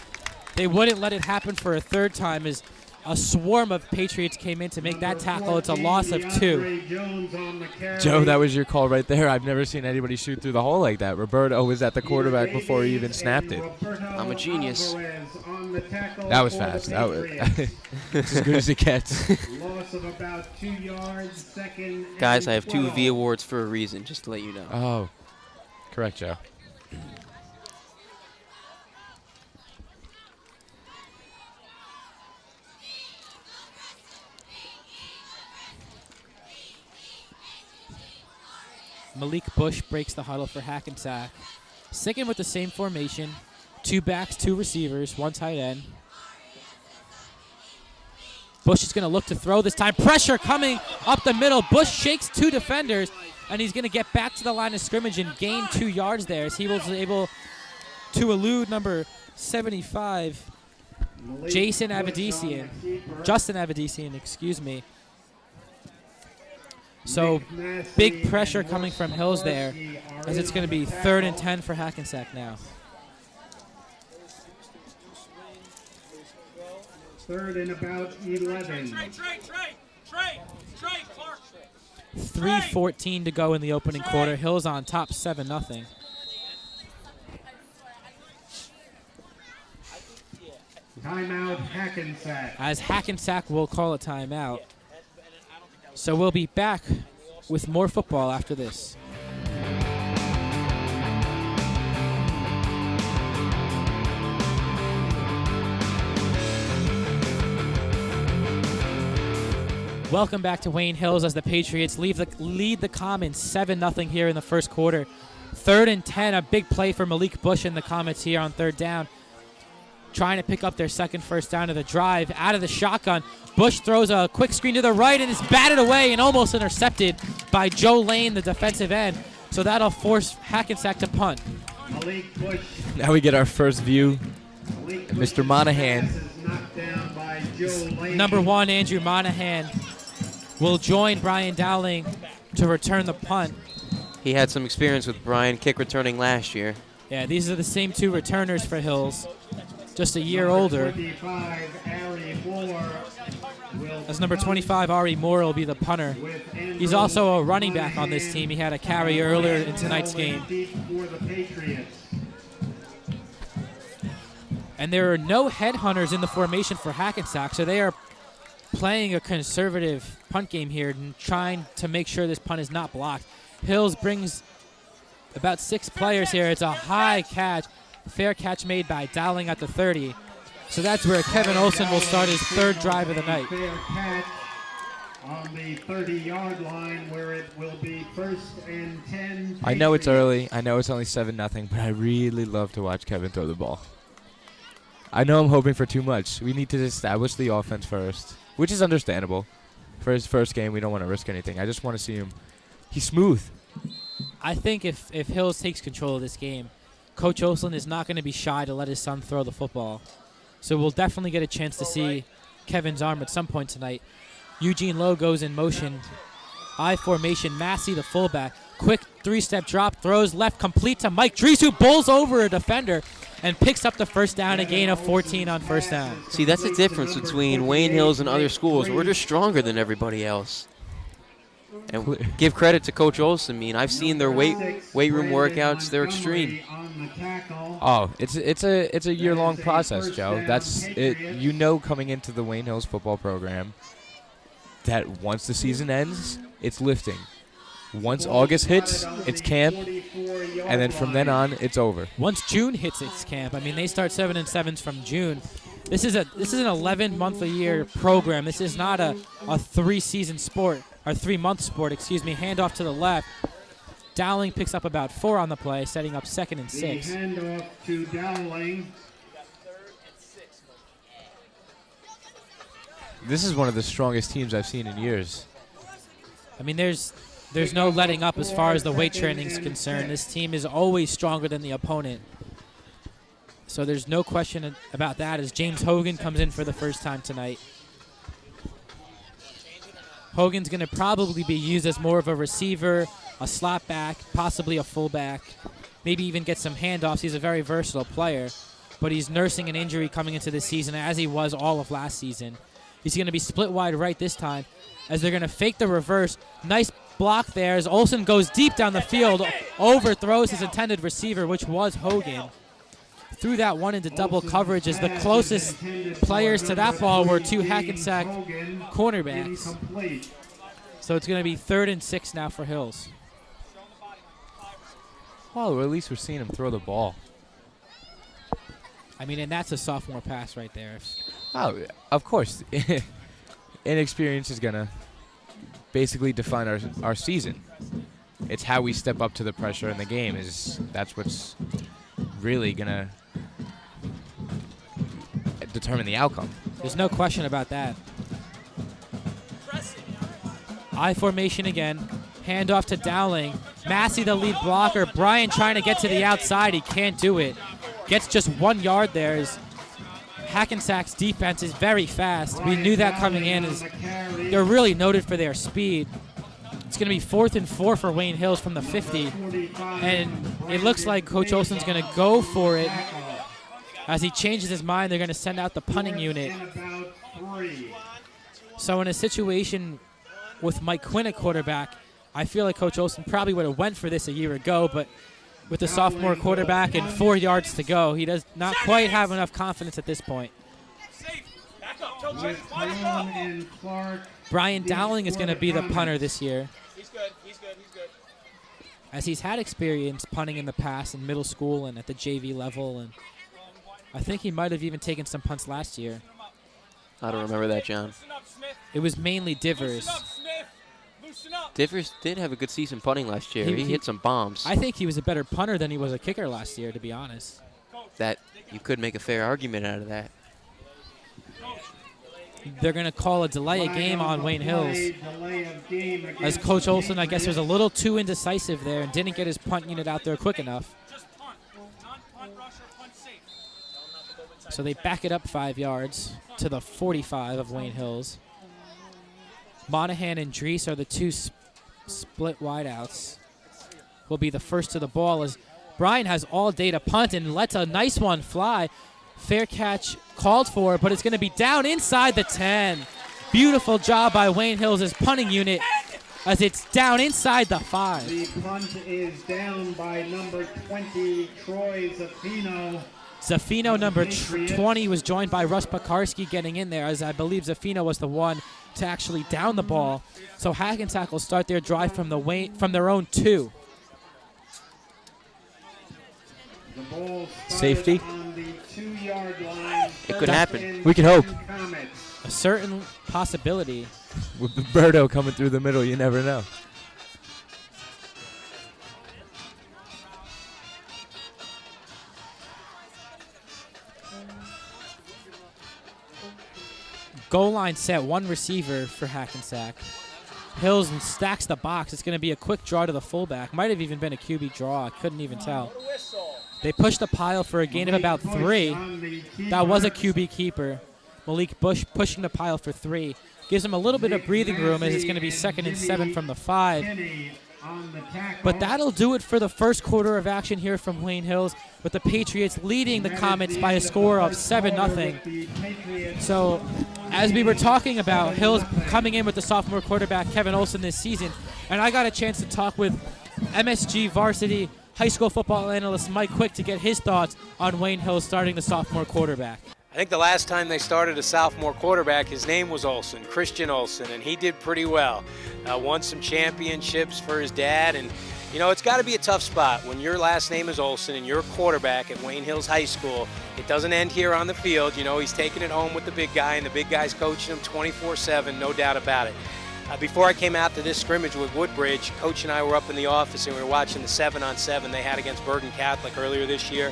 [SPEAKER 1] They wouldn't let it happen for a third time, as a swarm of Patriots came in to make that tackle. It's a loss of 2.
[SPEAKER 14] Joe, that was your call right there. I've never seen anybody shoot through the hole like that. Roberto was at the quarterback before he even snapped it.
[SPEAKER 4] I'm a genius.
[SPEAKER 14] That was fast. That was as good as it gets.
[SPEAKER 6] Loss of about 2 yards, second.
[SPEAKER 4] Guys, I have 2 V awards for a reason, just to let you know.
[SPEAKER 14] Oh, correct, Joe.
[SPEAKER 1] Malik Bush breaks the huddle for Hackensack. Sticking with the same formation. 2 backs, 2 receivers, 1 tight end. Bush is going to look to throw this time. Pressure coming up the middle. Bush shakes 2 defenders, and he's going to get back to the line of scrimmage and gain 2 yards there, as he was able to elude number 75, Justin Avedisian, excuse me. So big pressure coming from Hills there, as it's going to be 3rd and 10 for Hackensack now.
[SPEAKER 6] 3rd and about 11.
[SPEAKER 1] 3:14 to go in the opening quarter. Hills on top 7-0.
[SPEAKER 6] Timeout Hackensack.
[SPEAKER 1] As Hackensack will call a timeout. So we'll be back with more football after this. Welcome back to Wayne Hills as the Patriots lead the Comets 7-0 here in the first quarter. 3rd and 10, a big play for Malik Bush and the Comets here on 3rd down. Trying to pick up their second first down of the drive. Out of the shotgun, Bush throws a quick screen to the right and is batted away and almost intercepted by Joe Lane, the defensive end. So that'll force Hackensack to punt.
[SPEAKER 14] Now we get our first view of Mr. Monahan.
[SPEAKER 1] Number 1, Andrew Monahan, will join Brian Dowling to return the punt.
[SPEAKER 4] He had some experience with Brian kick returning last year.
[SPEAKER 1] Yeah, these are the same 2 returners for Hills, just a year older. As number 25, Ari Moore will be the punter. He's also a running back on this team. He had a carry earlier in tonight's game. And there are no headhunters in the formation for Hackensack, so they are playing a conservative punt game here and trying to make sure this punt is not blocked. Hills brings about 6 players here. It's a high catch, fair catch made by Dowling at the 30. So that's where Kevin Olson will start his 3rd drive of the night.
[SPEAKER 6] Fair catch on the 30-yard line where it will be 1st and 10.
[SPEAKER 14] I know it's early. I know it's only 7-0, but I really love to watch Kevin throw the ball. I know I'm hoping for too much. We need to establish the offense first, which is understandable. For his first game, we don't want to risk anything. I just want to see him. He's smooth.
[SPEAKER 1] I think if Hills takes control of this game, Coach Olson is not going to be shy to let his son throw the football. So we'll definitely get a chance to see Kevin's arm at some point tonight. Eugene Lowe goes in motion. I formation, Massey the fullback. Quick 3-step drop, throws left, complete to Mike Dries, who bowls over a defender and picks up the first down, a gain of 14 on first down.
[SPEAKER 4] See, that's the difference between Wayne Hills and other schools. We're just stronger than everybody else. And give credit to Coach Olson. I mean, I've seen their weight room workouts. They're extreme.
[SPEAKER 14] Oh, it's a year-long process, Joe. That's it. You know, coming into the Wayne Hills football program, that once the season ends, it's lifting. Once August hits, it's camp, and then from then on, it's over.
[SPEAKER 1] Once June hits, it's camp. I mean, they start 7-7s from June. This is an 11-month-a-year program. This is not a 3-season sport, or 3-month sport, excuse me. Handoff to the left. Dowling picks up about 4 on the play, setting up 2nd and 6.
[SPEAKER 6] The handoff to Dowling.
[SPEAKER 14] This is one of the strongest teams I've seen in years.
[SPEAKER 1] I mean, there's no letting up as far as the weight training is concerned. This team is always stronger than the opponent. So there's no question about that as James Hogan comes in for the first time tonight. Hogan's going to probably be used as more of a receiver, a slot back, possibly a fullback, maybe even get some handoffs. He's a very versatile player, but he's nursing an injury coming into this season as he was all of last season. He's going to be split wide right this time as they're going to fake the reverse. Nice block there as Olson goes deep down the field, overthrows his intended receiver, which was Hogan. Threw that one into double coverage as the closest players to that ball were 2 Hackensack cornerbacks. So it's going to be 3rd and 6 now for Hills.
[SPEAKER 14] Well, at least we're seeing him throw the ball.
[SPEAKER 1] I mean, and that's a sophomore pass right there.
[SPEAKER 14] Oh, of course. Inexperience is going to basically define our season. It's how we step up to the pressure in the game. That's what's really going to determine the outcome.
[SPEAKER 1] There's no question about that. I formation again. Handoff to Dowling. Massey, the lead blocker. Brian trying to get to the outside. He can't do it. Gets just 1 yard there. Hackensack's defense is very fast. We knew that coming in. They're really noted for their speed. It's going to be 4th and 4 for Wayne Hills from the 50. And it looks like Coach Olson's going to go for it. As he changes his mind, they're going to send out the punting unit. So in a situation with Mike Quinn at quarterback, I feel like Coach Olson probably would have went for this a year ago, but with the sophomore quarterback and 4 yards to go, he does not quite have enough confidence at this point.
[SPEAKER 6] with Cologne and Clark.
[SPEAKER 1] Brian Dowling is going to be the punter this year,
[SPEAKER 9] He's good. He's good. He's good.
[SPEAKER 1] as he's had experience punting in the past in middle school and at the JV level, and I think he might have even taken some punts last year.
[SPEAKER 4] I don't remember that, John.
[SPEAKER 1] It was mainly Divers.
[SPEAKER 4] Divers did have a good season punting last year.
[SPEAKER 1] He
[SPEAKER 4] He hit some bombs
[SPEAKER 1] I think he was a better punter than he was a kicker last year, to be honest.
[SPEAKER 4] that you could make a fair argument out of that.
[SPEAKER 1] They're going to call a delay of game on Wayne Hills, as Coach Olson, I guess, was a little too indecisive there and didn't get his punt unit out there quick enough. So they back it up 5 yards to the 45 of Wayne Hills. Monahan and Drees are the two split wideouts. Will be the first to the ball as Brian has all day to punt and lets a nice one fly. Fair catch called for, but it's going to be down inside the 10. Beautiful job by Wayne Hills' punting unit as it's down inside the 5.
[SPEAKER 6] The punt is down by number 20, Troy Zaffino.
[SPEAKER 1] Zaffino, number 20, was joined by Russ Pekarski getting in there, as I believe Zaffino was the one to actually down the ball. So Hackensack will start their drive from their own 2.
[SPEAKER 6] The ball
[SPEAKER 14] Safety.
[SPEAKER 6] on the 2-yard line.
[SPEAKER 4] It could happen.
[SPEAKER 14] We can hope.
[SPEAKER 1] A certain possibility.
[SPEAKER 14] With Birdo coming through the middle, you never know.
[SPEAKER 1] Goal line set, 1 receiver for Hackensack. Hills and stacks the box. It's going to be a quick draw to the fullback. Might have even been a QB draw. I couldn't even tell. They pushed the pile for a gain of about 3. That was a QB keeper. Malik Bush pushing the pile for 3. Gives him a little bit of breathing room as it's going to be 2nd and 7 from the 5. But that'll do it for the first quarter of action here from Wayne Hills, with the Patriots leading the Comets by a score of 7-0. So, as we were talking about, Hills coming in with the sophomore quarterback, Kevin Olson, this season, and I got a chance to talk with MSG varsity high school football analyst Mike Quick to get his thoughts on Wayne Hills starting the sophomore quarterback.
[SPEAKER 5] I think the last time they started a sophomore quarterback, his name was Olson, Christian Olson, and he did pretty well. Won some championships for his dad, and you know, it's got to be a tough spot when your last name is Olson and you're a quarterback at Wayne Hills High School. It doesn't end here on the field. You know, he's taking it home with the big guy, and the big guy's coaching him 24/7, no doubt about it. Before I came out to this scrimmage with Woodbridge, Coach and I were up in the office and we were watching the 7-on-7 they had against Bergen Catholic earlier this year.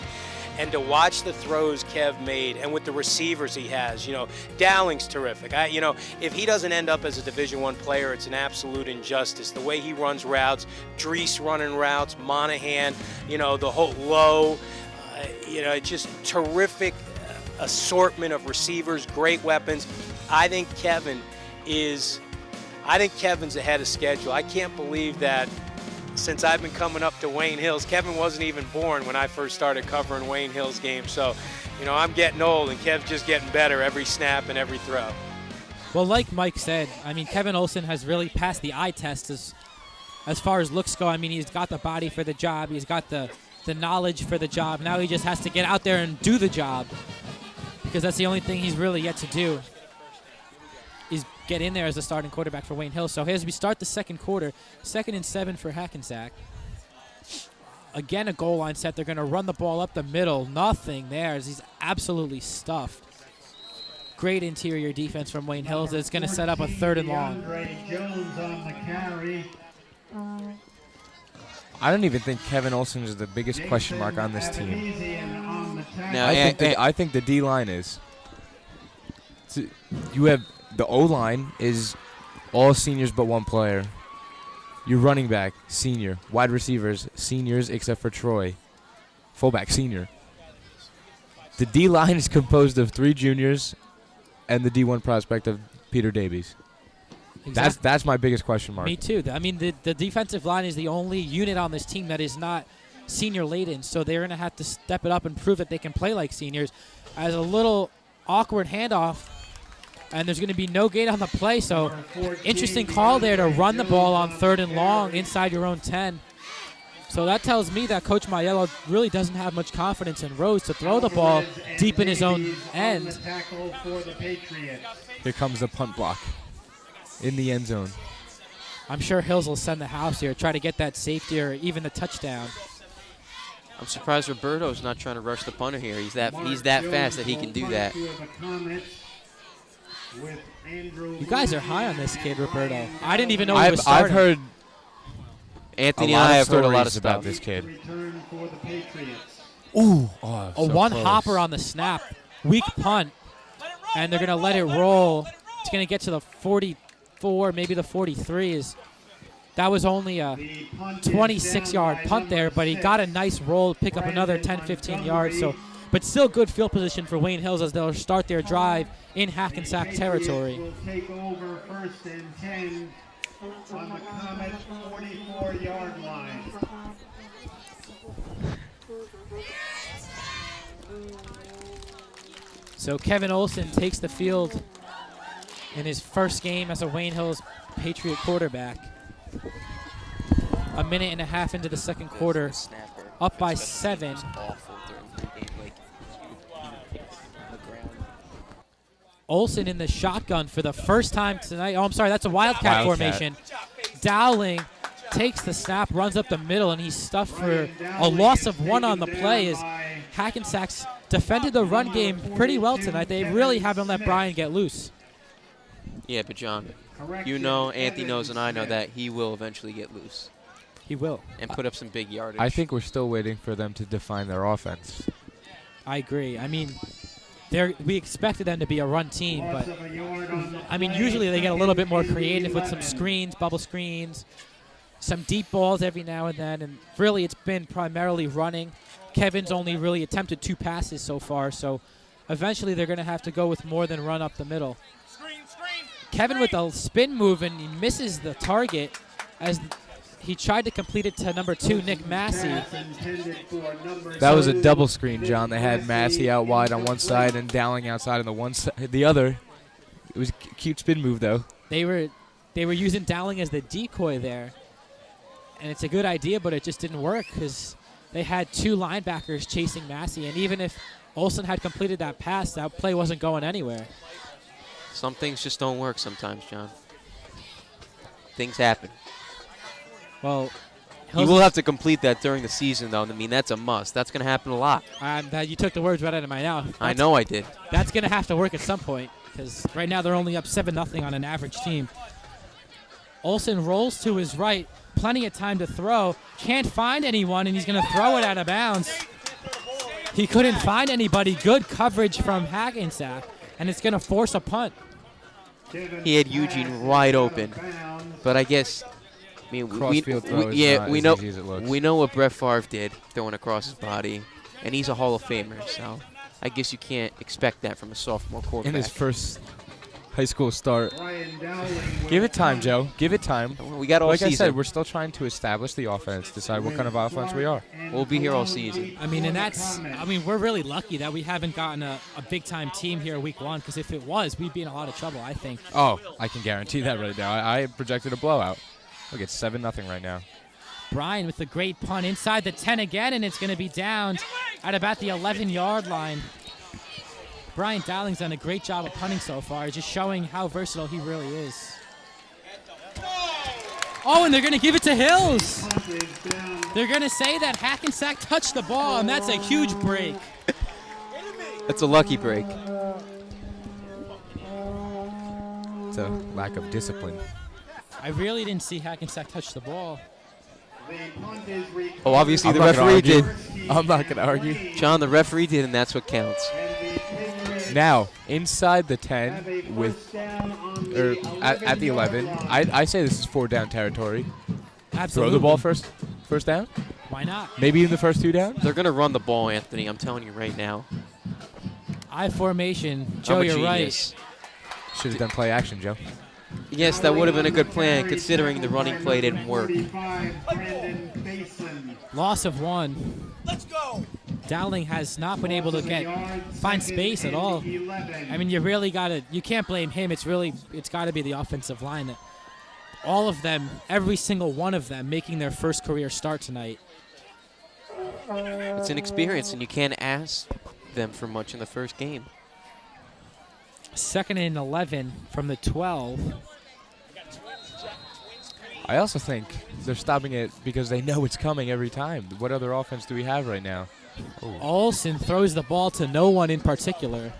[SPEAKER 5] And to watch the throws Kev made, and with the receivers he has, you know, Dowling's terrific. You know, if he doesn't end up as a Division I player, it's an absolute injustice. The way he runs routes, Drees running routes, Monahan, you know, the whole low, you know, just terrific assortment of receivers, great weapons. I think Kevin's ahead of schedule. I can't believe that. Since I've been coming up to Wayne Hills, Kevin wasn't even born when I first started covering Wayne Hills games. So, you know, I'm getting old, and Kev's just getting better every snap and every throw.
[SPEAKER 1] Well, like Mike said, I mean, Kevin Olson has really passed the eye test as far as looks go. I mean, he's got the body for the job. He's got the knowledge for the job. Now he just has to get out there and do the job, because that's the only thing he's really yet to do, is get in there as the starting quarterback for Wayne Hills. So as we start the second quarter, 2nd and 7 for Hackensack. Again, a goal line set. They're going to run the ball up the middle. Nothing there as he's absolutely stuffed. Great interior defense from Wayne Hills. It's going to set up a 3rd and long.
[SPEAKER 6] Jones on the carry.
[SPEAKER 14] I don't even think Kevin Olson is the biggest question mark on this team.
[SPEAKER 4] No,
[SPEAKER 14] I think the D-line is. You have the O-line is all seniors but one player. Your running back, senior. Wide receivers, seniors except for Troy. Fullback, senior. The D-line is composed of 3 juniors and the D1 prospect of Peter Davies. Exactly. That's my biggest question mark.
[SPEAKER 1] Me too. I mean, the defensive line is the only unit on this team that is not senior laden, so they're going to have to step it up and prove that they can play like seniors. As a little awkward handoff, and there's going to be no gate on the play, so interesting call there to run the ball on 3rd and long inside your own 10. So that tells me that Coach Maiello really doesn't have much confidence in Rose to throw the ball deep in his own end.
[SPEAKER 14] Here comes the punt block in the end zone.
[SPEAKER 1] I'm sure Hills will send the house here, try to get that safety or even the touchdown.
[SPEAKER 4] I'm surprised Roberto's not trying to rush the punter here. He's that fast that he can do that.
[SPEAKER 1] You guys are high on this kid, Roberto. I didn't even know he was starting.
[SPEAKER 14] I've heard
[SPEAKER 4] Anthony and I have heard a lot of stuff
[SPEAKER 14] about this kid.
[SPEAKER 1] Ooh,
[SPEAKER 14] oh,
[SPEAKER 1] a one-hopper on the snap. Weak punt, and they're going to let it roll. It's going to get to the 44, maybe the 43. That was only a 26-yard punt there, but he got a nice roll, pick up another 10, 15 yards. But still good field position for Wayne Hills as they'll start their drive in Hackensack territory.
[SPEAKER 6] Will take over 1st and 10 on the Comet 44-yard line.
[SPEAKER 1] So Kevin Olson takes the field in his first game as a Wayne Hills Patriot quarterback. A minute and a half into the second quarter, up by 7. Olson in the shotgun for the first time tonight. Oh, I'm sorry, that's a Wildcat formation. Dowling takes the snap, runs up the middle, and he's stuffed for a loss of 1 on the play as Hackensack's defended the run game pretty well tonight. They really haven't let Brian get loose.
[SPEAKER 4] Yeah, but John, you know, Anthony knows, and I know that he will eventually get loose.
[SPEAKER 1] He will.
[SPEAKER 4] And put up some big yardage.
[SPEAKER 14] I think we're still waiting for them to define their offense.
[SPEAKER 1] I agree. I mean, we expected them to be a run team, but I mean, usually they get a little bit more creative with some screens, bubble screens, some deep balls every now and then, and really it's been primarily running. Kevin's only really attempted 2 passes so far, so eventually they're going to have to go with more than run up the middle. Kevin with a spin move, and he misses the target as he tried to complete it to number 2, Nick Massey.
[SPEAKER 14] That was a double screen, John. They had Massey out wide on one side and Dowling outside on the other. It was a cute spin move, though.
[SPEAKER 1] They were using Dowling as the decoy there, and it's a good idea, but it just didn't work because they had 2 linebackers chasing Massey, and even if Olson had completed that pass, that play wasn't going anywhere.
[SPEAKER 4] Some things just don't work sometimes, John. Things happen.
[SPEAKER 1] Well,
[SPEAKER 4] you will have to complete that during the season, though. I mean, that's a must. That's going to happen a lot.
[SPEAKER 1] You took the words right out of my mouth.
[SPEAKER 4] I know I did.
[SPEAKER 1] That's going to have to work at some point because right now they're only up 7-0 on an average team. Olson rolls to his right. Plenty of time to throw. Can't find anyone, and he's going to throw it out of bounds. He couldn't find anybody. Good coverage from Hackensack, and it's going to force a punt.
[SPEAKER 4] He had Eugene wide open, but I guess... I mean, we know what Brett Favre did throwing across his body, and he's a Hall of Famer, so I guess you can't expect that from a sophomore quarterback.
[SPEAKER 14] In his first high school start. Give it time, Joe. Give it time.
[SPEAKER 4] We got all season.
[SPEAKER 14] Like I said, we're still trying to establish the offense, decide what kind of offense we are.
[SPEAKER 4] We'll be here all season.
[SPEAKER 1] I mean, we're really lucky that we haven't gotten a big-time team here week 1, because if it was, we'd be in a lot of trouble, I think.
[SPEAKER 14] Oh, I can guarantee that right now. I projected a blowout. Look, it's 7-0 right now.
[SPEAKER 1] Brian with the great punt inside the 10 again, and it's going to be down at about the 11-yard line. Brian Dowling's done a great job of punting so far, just showing how versatile he really is. Oh, and they're going to give it to Hills. They're going to say that Hackensack touched the ball, and that's a huge break.
[SPEAKER 4] That's a lucky break.
[SPEAKER 14] It's a lack of discipline.
[SPEAKER 1] I really didn't see Hackensack touch the ball.
[SPEAKER 4] Oh, obviously the referee did.
[SPEAKER 14] I'm not going to argue.
[SPEAKER 4] John, the referee did, and that's what counts.
[SPEAKER 14] Now, inside the 10 at the 11, I say this is 4-down territory.
[SPEAKER 1] Absolutely.
[SPEAKER 14] Throw the ball first down?
[SPEAKER 1] Why not?
[SPEAKER 14] Maybe in the first 2 downs?
[SPEAKER 4] They're going to run the ball, Anthony. I'm telling you right now.
[SPEAKER 1] I formation. Joe, you're right.
[SPEAKER 14] Should have done play action, Joe.
[SPEAKER 4] Yes, that would have been a good plan, considering the running play didn't work.
[SPEAKER 1] Loss of 1. Let's go. Dowling has not been able to find space at all. I mean, you can't blame him. It's got to be the offensive line. All of them, every single one of them, making their first career start tonight.
[SPEAKER 4] It's inexperienced, and you can't ask them for much in the first game.
[SPEAKER 1] 2nd and 11 from the 12.
[SPEAKER 14] I also think they're stopping it because they know it's coming every time. What other offense do we have right now? Oh.
[SPEAKER 1] Olsen throws the ball to no one in particular.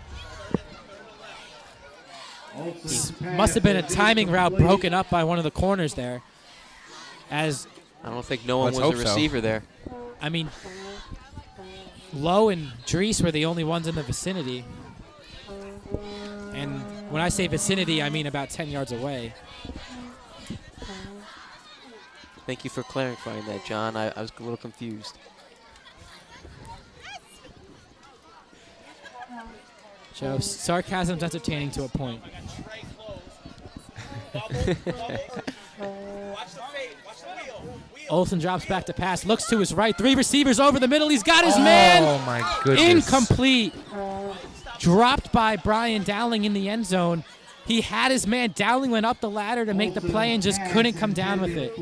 [SPEAKER 1] Must have been a timing route broken up by one of the corners there. As
[SPEAKER 4] I don't think no one was a receiver there.
[SPEAKER 1] I mean, Lowe and Dries were the only ones in the vicinity. And when I say vicinity, I mean about 10 yards away.
[SPEAKER 4] Thank you for clarifying that, John. I was a little confused.
[SPEAKER 1] Joe, sarcasm's entertaining to a point. Olsen drops back to pass, looks to his right, 3 receivers over the middle. He's got his man.
[SPEAKER 14] Oh, my goodness.
[SPEAKER 1] Incomplete. Dropped by Brian Dowling in the end zone. He had his man. Dowling went up the ladder to make the play and just couldn't come down with it.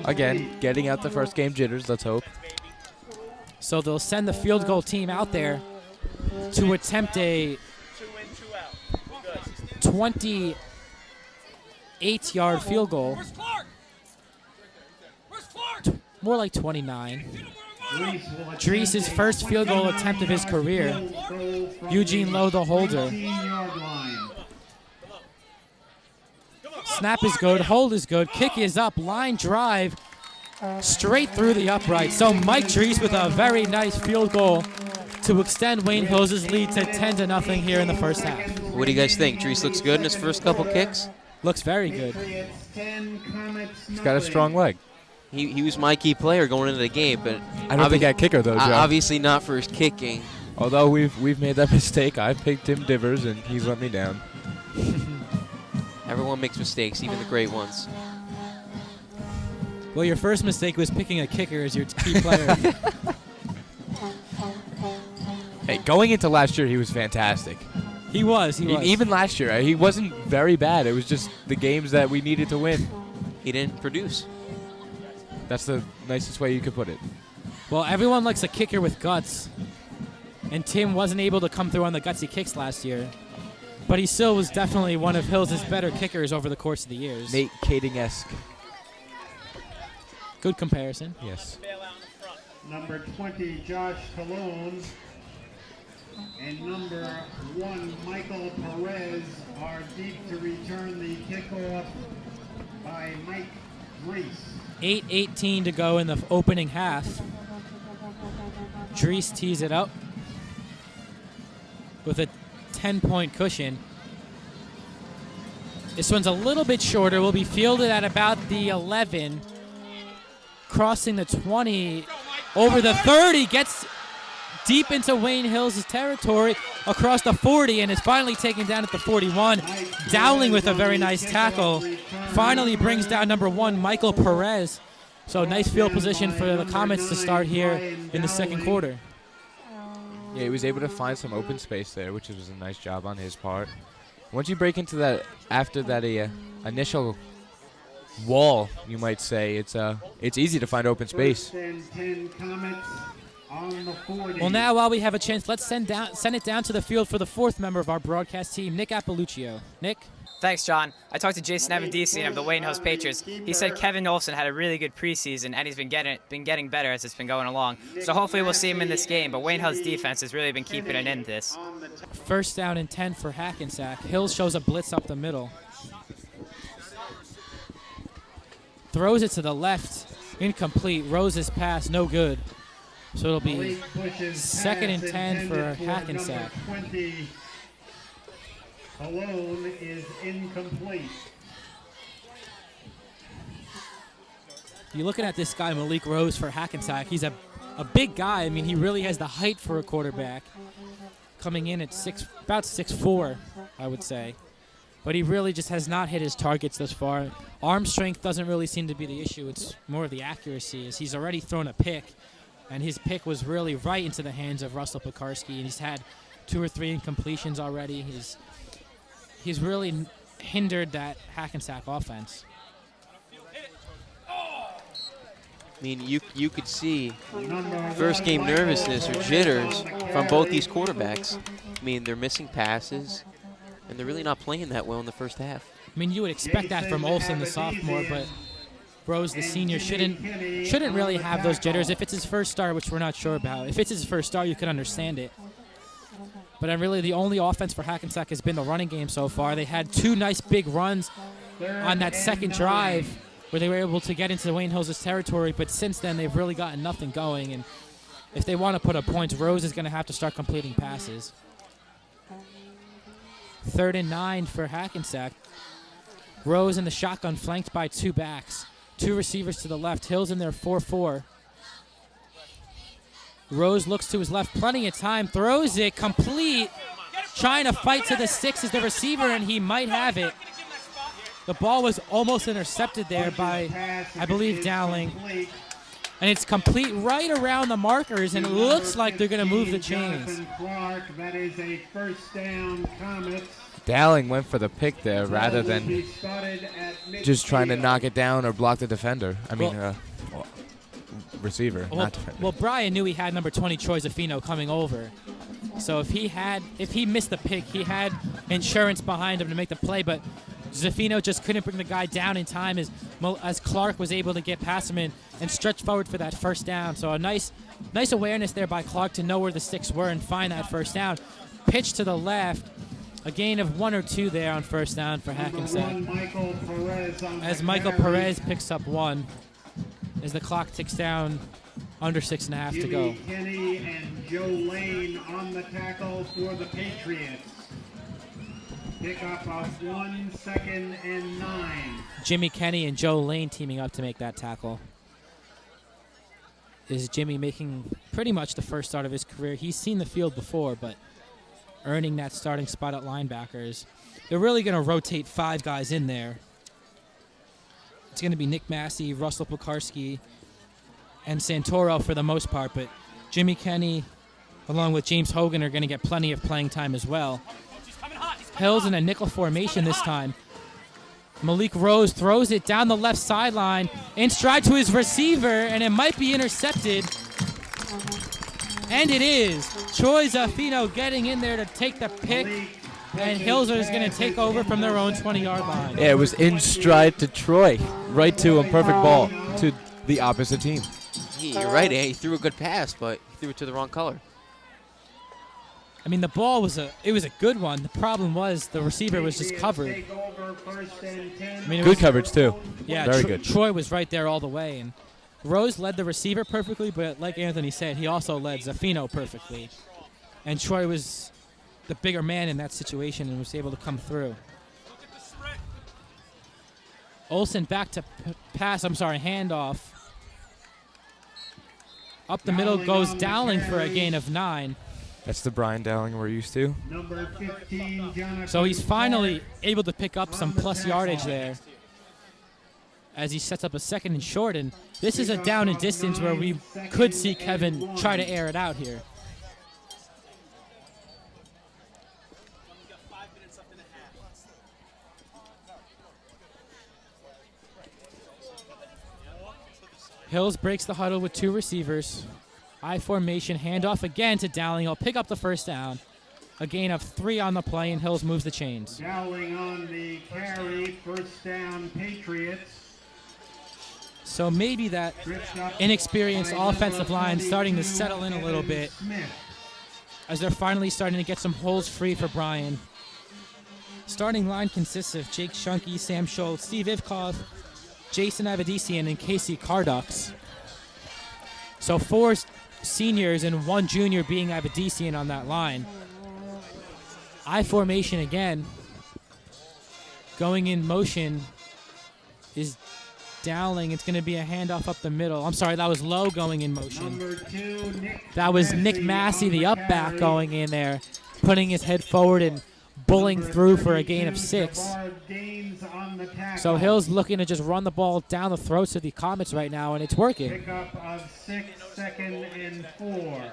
[SPEAKER 14] Again, getting out the first game jitters, let's hope.
[SPEAKER 1] So they'll send the field goal team out there to attempt a 28-yard field goal. More like 29. Dries' first field goal attempt of his career. Eugene Lowe, the holder. Snap is good, hold is good, kick is up, line drive, straight through the upright. So Mike Dries with a very nice field goal to extend Wayne Hills' lead to 10-0 here in the first half.
[SPEAKER 4] What do you guys think? Dries looks good in his first couple kicks?
[SPEAKER 1] Looks very good.
[SPEAKER 14] He's got a strong leg.
[SPEAKER 4] He was my key player going into the game, but
[SPEAKER 14] I don't think that kicker though, Joe.
[SPEAKER 4] Obviously not for his kicking.
[SPEAKER 14] Although we've made that mistake, I picked Tim Divers and he's let me down.
[SPEAKER 4] Everyone makes mistakes, even the great ones.
[SPEAKER 1] Well, your first mistake was picking a kicker as your key player.
[SPEAKER 14] Hey, going into last year, he was fantastic.
[SPEAKER 1] He was.
[SPEAKER 14] Even last year, he wasn't very bad. It was just the games that we needed to win.
[SPEAKER 4] He didn't produce.
[SPEAKER 14] That's the nicest way you could put it.
[SPEAKER 1] Well, everyone likes a kicker with guts. And Tim wasn't able to come through on the gutsy kicks last year. But he still was definitely one of Hills' better kickers over the course of the years.
[SPEAKER 14] Nate Kading-esque.
[SPEAKER 1] Good comparison.
[SPEAKER 14] Yes.
[SPEAKER 6] Number 20, Josh Colon, and number 1, Michael Perez are deep to return the kickoff by Mike Dries.
[SPEAKER 1] 8:18 to go in the opening half. Dries tees it up with a 10-point cushion. This one's a little bit shorter. Will be fielded at about the 11. Crossing the 20, over the 30, gets deep into Wayne Hills' territory, across the 40, and is finally taken down at the 41. Dowling with a very nice tackle. Finally brings down number 1, Michael Perez. So nice field position for the Comets to start here in the second quarter.
[SPEAKER 14] Yeah, he was able to find some open space there, which was a nice job on his part. Once you break into that, after that initial wall, you might say, it's easy to find open space.
[SPEAKER 1] Well, now while we have a chance, let's send it down to the field for the 4th member of our broadcast team, Nick Appaluccio. Nick?
[SPEAKER 2] Thanks, John. I talked to Jason Avendisian of the Wayne Hills Patriots. He said Kevin Olsen had a really good preseason, and he's been getting better as it's been going along. So hopefully we'll see him in this game, but Wayne Hills' defense has really been keeping it in this.
[SPEAKER 1] First down and 10 for Hackensack. Hills shows a blitz up the middle. Throws it to the left. Incomplete. Rose's pass, no good. So it'll be 2nd and 10 for Hackensack.
[SPEAKER 6] Alone is incomplete.
[SPEAKER 1] You're looking at this guy, Malik Rose, for Hackensack. He's a big guy. I mean, he really has the height for a quarterback. Coming in at about 6'4", I would say. But he really just has not hit his targets thus far. Arm strength doesn't really seem to be the issue. It's more of the accuracy, as he's already thrown a pick. And his pick was really right into the hands of Russell Pekarsky. And he's had 2 or 3 incompletions already. He's really hindered that Hackensack offense.
[SPEAKER 4] I mean, you could see first game nervousness or jitters from both these quarterbacks. I mean, they're missing passes, and they're really not playing that well in the first half.
[SPEAKER 1] I mean, you would expect that from Olsen, the sophomore, but Rose, the senior, shouldn't really have those jitters. If it's his first start, which we're not sure about. If it's his first start, you could understand it. But really, the only offense for Hackensack has been the running game so far. They had 2 nice big runs on that second drive where they were able to get into Wayne Hills' territory, but since then, they've really gotten nothing going. And if they want to put up points, Rose is going to have to start completing passes. 3rd and 9 for Hackensack. Rose in the shotgun, flanked by 2 backs. 2 receivers to the left. Hills in there 4-4. Rose looks to his left, plenty of time, throws it complete, trying to fight to the 6 as the receiver, and he might have it. The ball was almost intercepted there by, I believe, Dowling. And it's complete right around the markers, and it looks like they're going to move the chains.
[SPEAKER 6] That is a first down, Comets.
[SPEAKER 14] Dowling went for the pick there rather than just trying to knock it down or block the defender. I mean, receiver, not defender.
[SPEAKER 1] Well, Brian knew he had number 20 Troy Zaffino coming over. So if he missed the pick, he had insurance behind him to make the play, but Zaffino just couldn't bring the guy down in time as Clark was able to get past him and stretch forward for that first down. So a nice awareness there by Clark to know where the sticks were and find that first down. Pitch to the left. A gain of 1 or 2 there on first down for Hackensack. As Michael Perez picks up 1 as the clock ticks down under 6.5 to go.
[SPEAKER 6] Kenny and Joe Lane on the tackle for the Patriots. Pick up of 1, 2nd and 9.
[SPEAKER 1] Jimmy Kenny and Joe Lane teaming up to make that tackle. Is Jimmy making pretty much the first start of his career? He's seen the field before, but earning that starting spot at linebackers. They're really going to rotate 5 guys in there. It's going to be Nick Massey, Russell Pekarski, and Santoro for the most part, but Jimmy Kenny, along with James Hogan, are going to get plenty of playing time as well. Hills in a nickel formation this time. Malik Rose throws it down the left sideline, in stride to his receiver, and it might be intercepted. And it is. Troy Zaffino getting in there to take the pick, and Hills is going to take over from their own 20-yard line.
[SPEAKER 14] Yeah, it was in stride to Troy, right to a perfect ball to the opposite team.
[SPEAKER 4] Yeah, you're right. He threw a good pass, but he threw it to the wrong color.
[SPEAKER 1] I mean, the ball was a good one. The problem was the receiver was just covered. I mean,
[SPEAKER 14] good coverage too.
[SPEAKER 1] Yeah,
[SPEAKER 14] very good.
[SPEAKER 1] Troy was right there all the way, and Rose led the receiver perfectly, but like Anthony said, he also led Zaffino perfectly. And Troy was the bigger man in that situation and was able to come through. Olsen back to handoff. Up the middle goes Dowling for a gain of 9.
[SPEAKER 14] That's the Brian Dowling we're used to.
[SPEAKER 6] Number 15,
[SPEAKER 1] so he's finally able to pick up some plus yardage there as he sets up a 2nd and short. And this is a down and distance where we could see Kevin try to air it out here. Hills breaks the huddle with 2 receivers. I formation, handoff again to Dowling. He'll pick up the first down. A gain of 3 on the play, and Hills moves the chains.
[SPEAKER 6] Dowling on the carry, first down, Patriots.
[SPEAKER 1] So maybe that inexperienced offensive line starting to settle in a little bit as they're finally starting to get some holes free for Brian. Starting line consists of Jake Shunke, Sam Schultz, Steve Ivkov, Jason Avedisian, and Casey Cardux. So 4 seniors and 1 junior being Avedisian on that line. I formation again. Going in motion is Dowling. It's going to be a handoff up the middle. I'm sorry, that was Lowe going in motion. That was Nick Massey, the up back, going in there, putting his head forward and bulling through for a gain of 6. So Hill's looking to just run the ball down the throats of the Comets right now, and it's working.
[SPEAKER 6] Pickup of 6, 2nd and 4.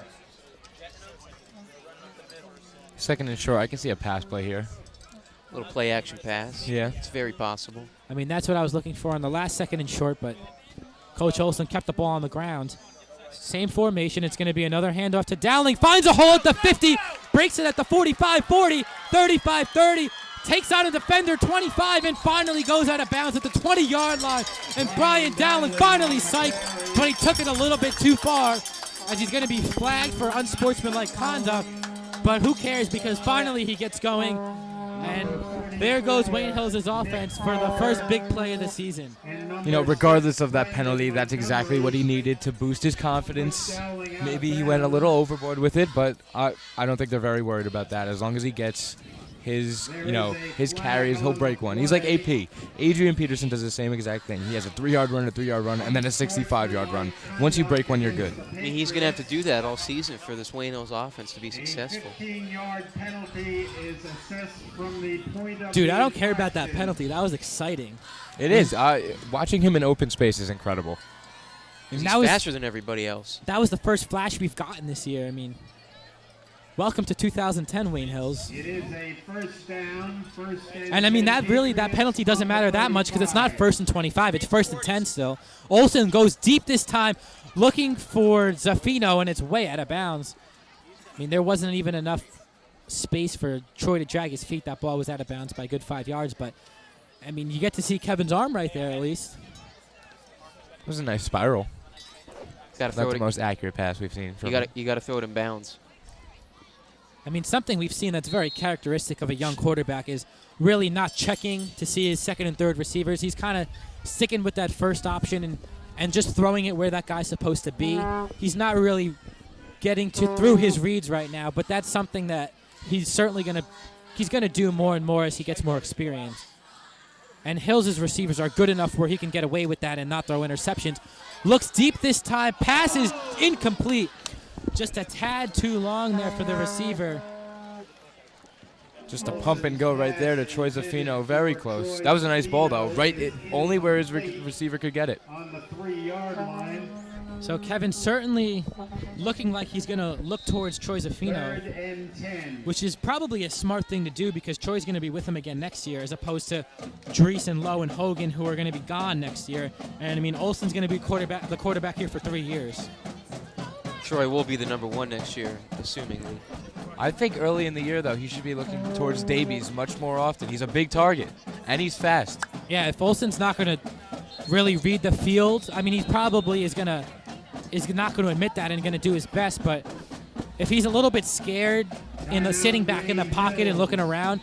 [SPEAKER 14] 2nd and short. I can see a pass play here.
[SPEAKER 4] A little play action pass.
[SPEAKER 14] Yeah.
[SPEAKER 4] It's very possible.
[SPEAKER 1] I mean, that's what I was looking for on the last 2nd and short, but Coach Olsen kept the ball on the ground. Same formation. It's going to be another handoff to Dowling. Finds a hole at the 50. Breaks it at the 45-40, 35-30. Takes out a defender, 25, and finally goes out of bounds at the 20-yard line. And Brian Dowling finally psyched, but he took it a little bit too far, as he's going to be flagged for unsportsmanlike conduct. But who cares, because finally he gets going. And there goes Wayne Hills' offense for the first big play of the season.
[SPEAKER 14] You know, regardless of that penalty, that's exactly what he needed to boost his confidence. Maybe he went a little overboard with it, but I don't think they're very worried about that. As long as he gets his carries, he'll break one. He's like AP. Adrian Peterson does the same exact thing. He has a 3-yard run, a 3-yard run, and then a 65-yard run. Once you break one, you're good.
[SPEAKER 4] I mean, he's going to have to do that all season for this Wayne Hills offense to be successful.
[SPEAKER 1] Dude, I don't care about that penalty. That was exciting.
[SPEAKER 14] It is. Watching him in open space is incredible.
[SPEAKER 4] He's faster than everybody else.
[SPEAKER 1] That was the first flash we've gotten this year. I mean, welcome to 2010, Wayne Hills.
[SPEAKER 6] It is a first down.
[SPEAKER 1] And I mean, that penalty doesn't matter that much because it's not 1st and 25. It's 1st and 10 still. Olsen goes deep this time, looking for Zaffino, and it's way out of bounds. I mean, there wasn't even enough space for Troy to drag his feet. That ball was out of bounds by a good 5 yards. But, I mean, you get to see Kevin's arm right there at least.
[SPEAKER 14] It was a nice spiral.
[SPEAKER 4] That's
[SPEAKER 14] not the most accurate pass we've seen.
[SPEAKER 4] You got to throw it in bounds.
[SPEAKER 1] I mean, something we've seen that's very characteristic of a young quarterback is really not checking to see his second and third receivers. He's kind of sticking with that first option and just throwing it where that guy's supposed to be. He's not really getting through his reads right now, but that's something that he's certainly going to do more and more as he gets more experience. And Hills' receivers are good enough where he can get away with that and not throw interceptions. Looks deep this time. Pass is incomplete. Just a tad too long there for the receiver.
[SPEAKER 14] Just a pump and go right there to Troy Zaffino. Very close. That was a nice ball, though. Only where his receiver could get it.
[SPEAKER 6] On the 3-yard line.
[SPEAKER 1] So Kevin certainly looking like he's going to look towards Troy Zaffino,
[SPEAKER 6] 3rd and 10.
[SPEAKER 1] which is probably a smart thing to do because Troy's going to be with him again next year as opposed to Dries and Lowe and Hogan, who are going to be gone next year. And, I mean, Olsen's going to be the quarterback here for 3 years.
[SPEAKER 4] Troy will be the number 1 next year, assumingly.
[SPEAKER 14] I think early in the year, though, he should be looking towards Davies much more often. He's a big target, and he's fast.
[SPEAKER 1] Yeah, if Olsen's not going to really read the field, I mean, he probably is not going to admit that and going to do his best. But if he's a little bit scared sitting back in the pocket and looking around,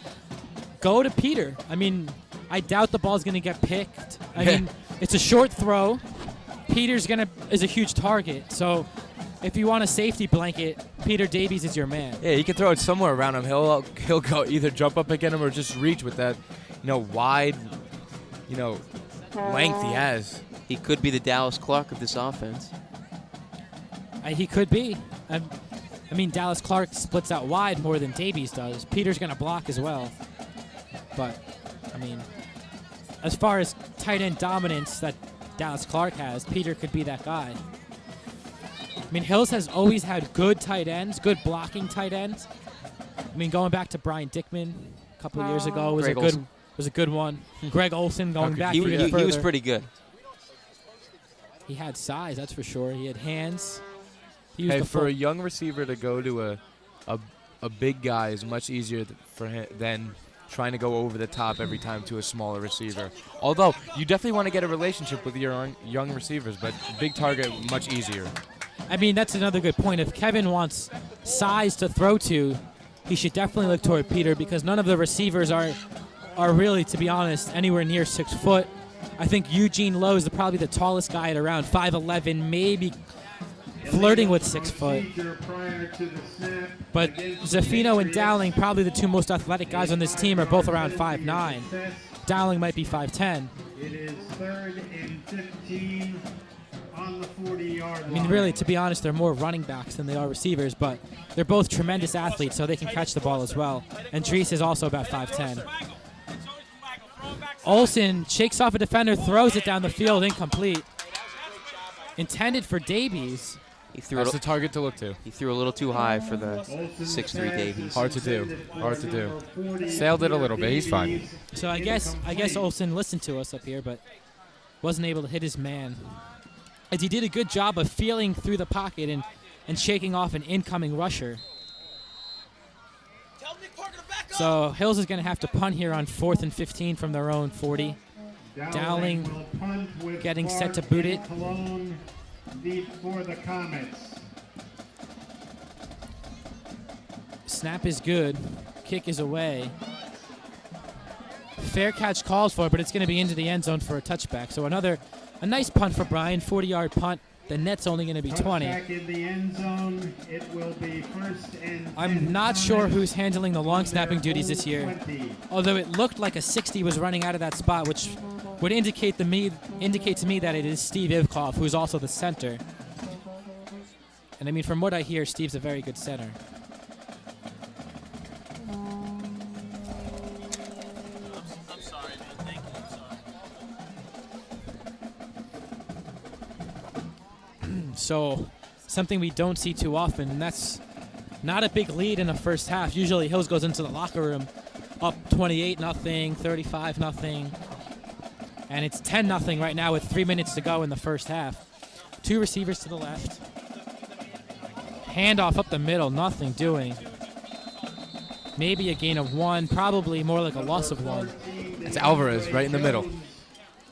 [SPEAKER 1] go to Peter. I mean, I doubt the ball's going to get picked. I mean, it's a short throw. Peter's is a huge target, so if you want a safety blanket, Peter Davies is your man.
[SPEAKER 14] Yeah, you can throw it somewhere around him. He'll go either jump up against him or just reach with that, wide, length he has.
[SPEAKER 4] He could be the Dallas Clark of this offense.
[SPEAKER 1] He could be. I mean, Dallas Clark splits out wide more than Davies does. Peter's going to block as well. But, I mean, as far as tight end dominance that Dallas Clark has, Peter could be that guy. I mean, Hills has always had good tight ends, good blocking tight ends. I mean, going back to Brian Dickman a couple of years ago was a good one. Greg Olsen going back even further.
[SPEAKER 4] He was pretty good.
[SPEAKER 1] He had size, that's for sure. He had hands.
[SPEAKER 14] For a young receiver to go to a big guy is much easier for him than trying to go over the top every time to a smaller receiver. Although, you definitely want to get a relationship with your young receivers, but big target, much easier.
[SPEAKER 1] I mean, that's another good point. If Kevin wants size to throw to, he should definitely look toward Peter because none of the receivers are really, to be honest, anywhere near 6 foot. I think Eugene Lowe is probably the tallest guy at around 5'11", maybe flirting with 6 foot. But Zaffino and Dowling, probably the two most athletic guys on this team, are both around 5'9". Dowling might be 5'10".
[SPEAKER 6] It is 3rd and 15 on the 40-yard line.
[SPEAKER 1] I mean, really, to be honest, they're more running backs than they are receivers, but they're both tremendous athletes, so they can catch the ball as well. And Dries is also about 5'10". Olsen shakes off a defender, throws it down the field, incomplete. Intended for Davies.
[SPEAKER 14] That's the target to look to.
[SPEAKER 4] He threw a little too high for the 6'3" Davies.
[SPEAKER 14] Hard to do. Sailed it a little bit. He's fine.
[SPEAKER 1] So I guess Olsen listened to us up here, but wasn't able to hit his man. as he did a good job of feeling through the pocket and shaking off an incoming rusher. So Hills is going to have to punt here on 4th and 15 from their own 40. Dowling getting set to boot it.
[SPEAKER 6] Deep for the Comets.
[SPEAKER 1] Snap is good. Kick is away. Fair catch called for, but it's going to be into the end zone for a touchback. So a nice punt for Brian, 40-yard punt. The net's only going to be 20.
[SPEAKER 6] Back in the end zone, it will be 1st and 10.
[SPEAKER 1] I'm not sure who's handling the long snapping duties this year, although it looked like a 60 was running out of that spot, which would indicate to me that it is Steve Ivkov, who's also the center. And I mean, from what I hear, Steve's a very good center. So something we don't see too often, and that's not a big lead in the first half. Usually Hills goes into the locker room up 28-0, 35-0, and it's 10-0 right now with 3 minutes to go in the first half. 2 receivers to the left. Handoff up the middle, nothing doing. Maybe a gain of 1, probably more like a loss of 1.
[SPEAKER 14] It's Alvarez right in the middle.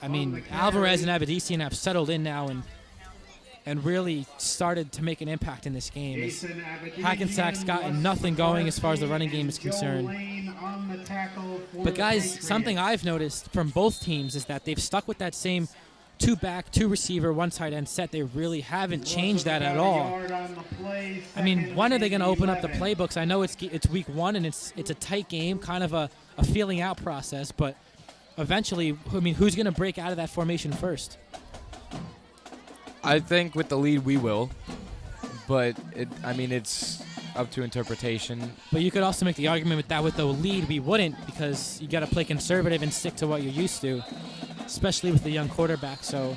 [SPEAKER 1] I mean, Alvarez and Abedisian have settled in now and really started to make an impact in this game. Hackensack's gotten nothing going as far as the running game is concerned. But guys, something I've noticed from both teams is that they've stuck with that same 2-back, 2-receiver, 1 tight end set. They really haven't changed that at all. I mean, when are they going to open up the playbooks? I know it's week 1 and it's a tight game, kind of a feeling out process, but eventually, I mean, who's going to break out of that formation first?
[SPEAKER 14] I think with the lead we will, but it's up to interpretation.
[SPEAKER 1] But you could also make the argument with the lead we wouldn't, because you got to play conservative and stick to what you're used to, especially with the young quarterback. So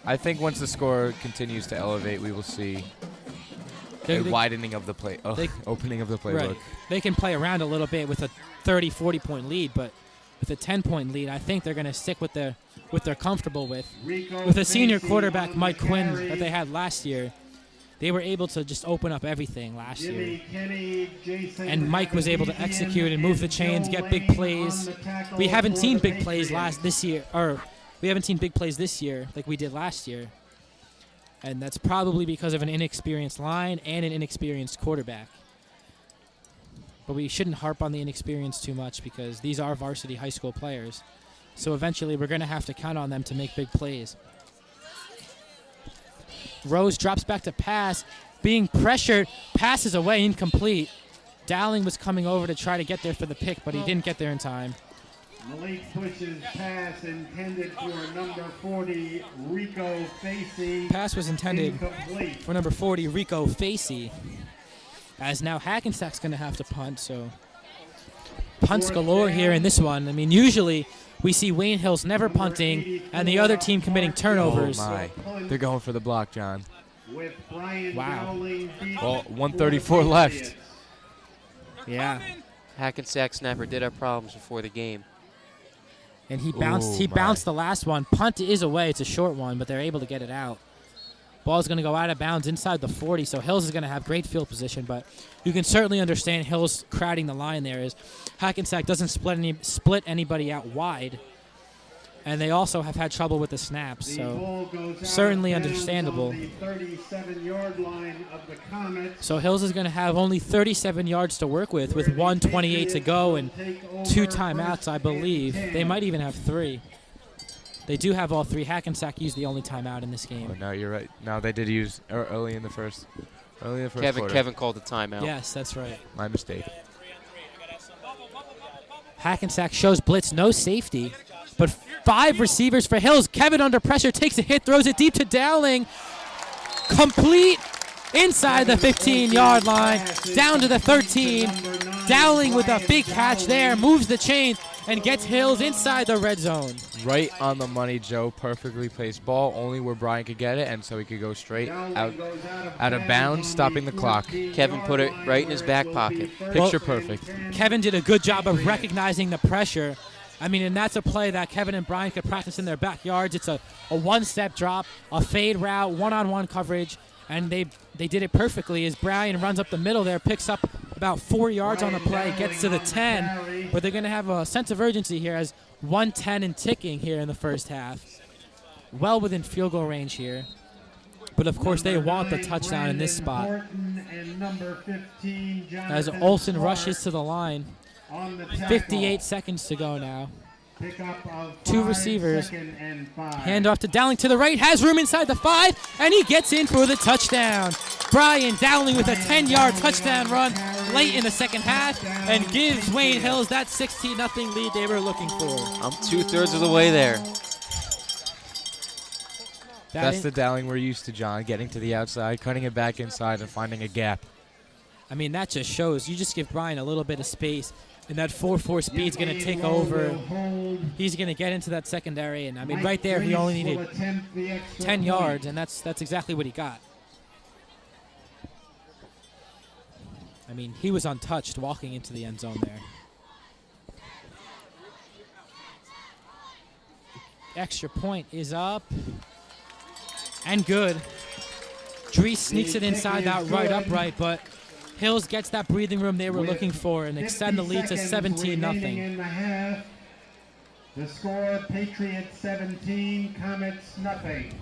[SPEAKER 14] I think once the score continues to elevate, we will see a widening of the opening of the playbook.
[SPEAKER 1] Right. They can play around a little bit with a 30, 40-point lead, but with a 10-point lead, I think they're going to stick with what they're comfortable with. With a senior quarterback, Mike Quinn, that they had last year, they were able to just open up everything last year. And Mike was able to execute and move the chains, get big plays. We haven't seen big plays this year like we did last year. And that's probably because of an inexperienced line and an inexperienced quarterback. But we shouldn't harp on the inexperience too much, because these are varsity high school players. So eventually we're going to have to count on them to make big plays. Rose drops back to pass, being pressured, passes away, incomplete. Dowling was coming over to try to get there for the pick, but he didn't get there in time.
[SPEAKER 6] Malik pushes pass intended for number 40, Rico Facey.
[SPEAKER 1] Pass was intended for number 40, Rico Facey. As now Hackensack's going to have to punt, so punts galore here in this one. I mean, usually we see Wayne Hills never punting and the other team committing turnovers.
[SPEAKER 14] Oh my, they're going for the block, John.
[SPEAKER 1] Wow.
[SPEAKER 14] Well, 134 left.
[SPEAKER 1] Yeah.
[SPEAKER 4] Hackensack snapper did have problems before the game.
[SPEAKER 1] And he bounced the last one. Punt is away. It's a short one, but they're able to get it out. Ball's going to go out of bounds inside the 40, so Hills is going to have great field position, but you can certainly understand Hills crowding the line there as Hackensack doesn't split anybody out wide, and they also have had trouble with the snaps, so certainly understandable. So Hills is going to have only 37 yards to work with 1:28 to go and 2 timeouts, I believe. They might even have 3. They do have all 3. Hackensack used the only timeout in this game.
[SPEAKER 14] Oh, no, you're right. No, they did use early in the first quarter.
[SPEAKER 4] Kevin called the timeout.
[SPEAKER 1] Yes, that's right.
[SPEAKER 14] My mistake.
[SPEAKER 1] Hackensack shows blitz, no safety, but 5 receivers for Hills. Kevin under pressure, takes a hit, throws it deep to Dowling. Complete inside the 15-yard line, down to the 13. Dowling with a big catch there, moves the chains, and gets Hills inside the red zone.
[SPEAKER 14] Right on the money, Joe. Perfectly placed ball, only where Brian could get it, and so he could go straight out of bounds, stopping the clock.
[SPEAKER 4] Kevin put it right in his back pocket.
[SPEAKER 14] Picture perfect.
[SPEAKER 1] Kevin did a good job of recognizing the pressure I mean, and that's a play that Kevin and Brian could practice in their backyards. It's a one-step drop, a fade route, one-on-one coverage, and they did it perfectly as Brian runs up the middle there, picks up about 4 yards on the play, gets to the 10, but they're going to have a sense of urgency here as 1:10 and ticking here in the first half. Well within field goal range here. But, of course, they want the touchdown in this spot. As Olsen rushes to the line, 58 seconds to go now. Two receivers. Hand off to Dowling to the right. Has room inside the 5, and he gets in for the touchdown. Brian Dowling with a 10-yard touchdown run late in the second half and gives Wayne Hills that 16-0 lead they were looking for.
[SPEAKER 4] I'm 2/3 of the way there.
[SPEAKER 14] That's the Dowling we're used to, John, getting to the outside, cutting it back inside, and finding a gap.
[SPEAKER 1] I mean, that just shows. You just give Brian a little bit of space, and that 4-4 speed's going to take over. He's going to get into that secondary, and I mean, right there, he only needed 10 yards, and that's exactly what he got. I mean, he was untouched walking into the end zone there. Extra point is up. And good. Dries sneaks it inside that right upright, but Hills gets that breathing room they were looking for and extend the lead to 17-0.
[SPEAKER 6] The score, Patriots 17, Comets nothing.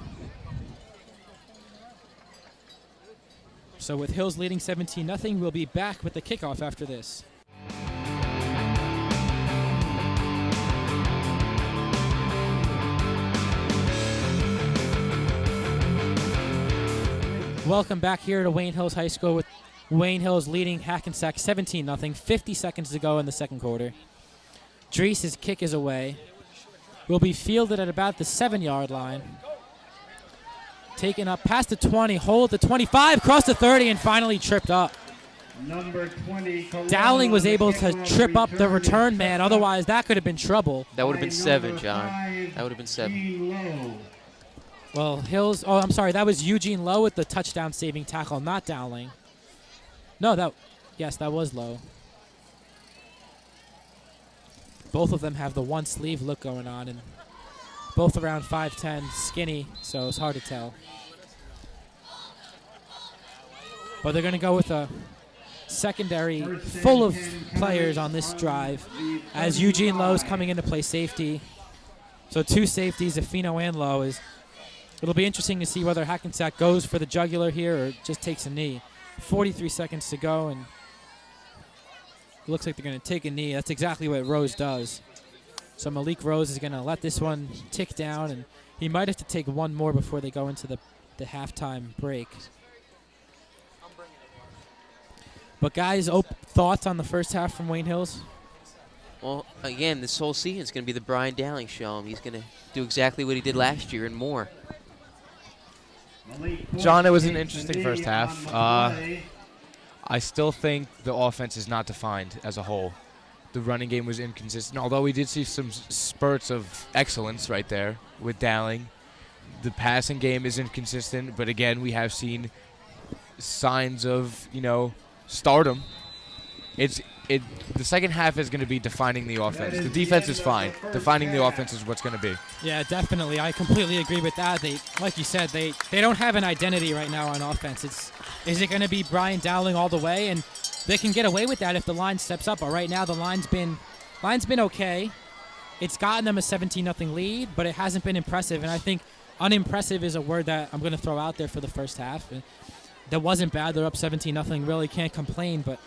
[SPEAKER 1] So with Hills leading 17-0, we'll be back with the kickoff after this. Welcome back here to Wayne Hills High School with Wayne Hills leading Hackensack 17-0. 50 seconds to go in the second quarter. Dries' kick is away. Will be fielded at about the 7-yard line. Taken up past the 20, hold the 25, cross the 30, and finally tripped up.
[SPEAKER 6] Number 20,
[SPEAKER 1] Dowling was able to trip up the return man. Otherwise, that could have been trouble.
[SPEAKER 4] That would have been 7, John. That would have been 7.
[SPEAKER 1] Well, Hills, oh, I'm sorry, that was Eugene Lowe with the touchdown saving tackle, not Dowling. No, yes, that was Lowe. Both of them have the one sleeve look going on, and both around 5'10", skinny, so it's hard to tell. But they're going to go with a secondary full of players on this drive as Eugene Lowe's coming in to play safety. So 2 safeties, Afino and Lowe. It'll be interesting to see whether Hackensack goes for the jugular here or just takes a knee. 43 seconds to go, and it looks like they're going to take a knee. That's exactly what Rose does. So Malik Rose is going to let this one tick down, and he might have to take one more before they go into the halftime break. But guys, thoughts on the first half from Wayne Hills?
[SPEAKER 4] Well, again, this whole season is going to be the Brian Dowling show. He's going to do exactly what he did last year and more.
[SPEAKER 14] John, it was an interesting first half. I still think the offense is not defined as a whole. The running game was inconsistent, although we did see some spurts of excellence right there with Dowling. The passing game is inconsistent, but again, we have seen signs of, stardom. The second half is going to be defining the offense. The defense is fine. Defining the offense is what's going to be.
[SPEAKER 1] Yeah, definitely. I completely agree with that. Like you said, they don't have an identity right now on offense. Is it going to be Brian Dowling all the way? And they can get away with that if the line steps up. But right now, the line's been okay. It's gotten them a 17-0 lead, but it hasn't been impressive. And I think unimpressive is a word that I'm going to throw out there for the first half. That wasn't bad. They're up 17-0. Really can't complain, but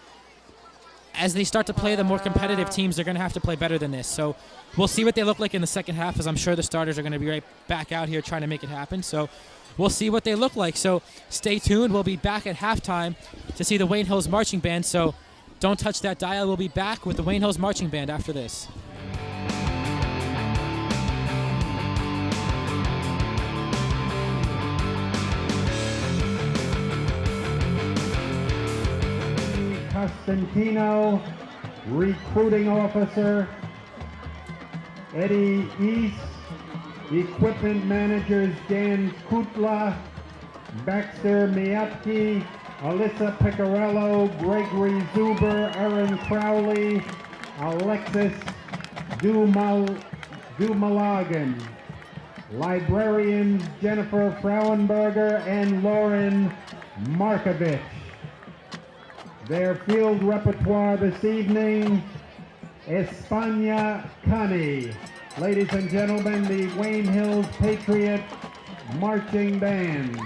[SPEAKER 1] as they start to play the more competitive teams, they're going to have to play better than this. So we'll see what they look like in the second half, as I'm sure the starters are going to be right back out here trying to make it happen. So we'll see what they look like. So stay tuned. We'll be back at halftime to see the Wayne Hills Marching Band. So don't touch that dial. We'll be back with the Wayne Hills Marching Band after this.
[SPEAKER 6] Costantino, recruiting officer, Eddie East, equipment managers Dan Kutla, Baxter Miatke, Alyssa Picarello, Gregory Zuber, Aaron Crowley, Alexis Dumalagan. Librarians Jennifer Frauenberger and Lauren Markovich. Their field repertoire this evening, España Cani. Ladies and gentlemen, the Wayne Hills Patriot Marching Band.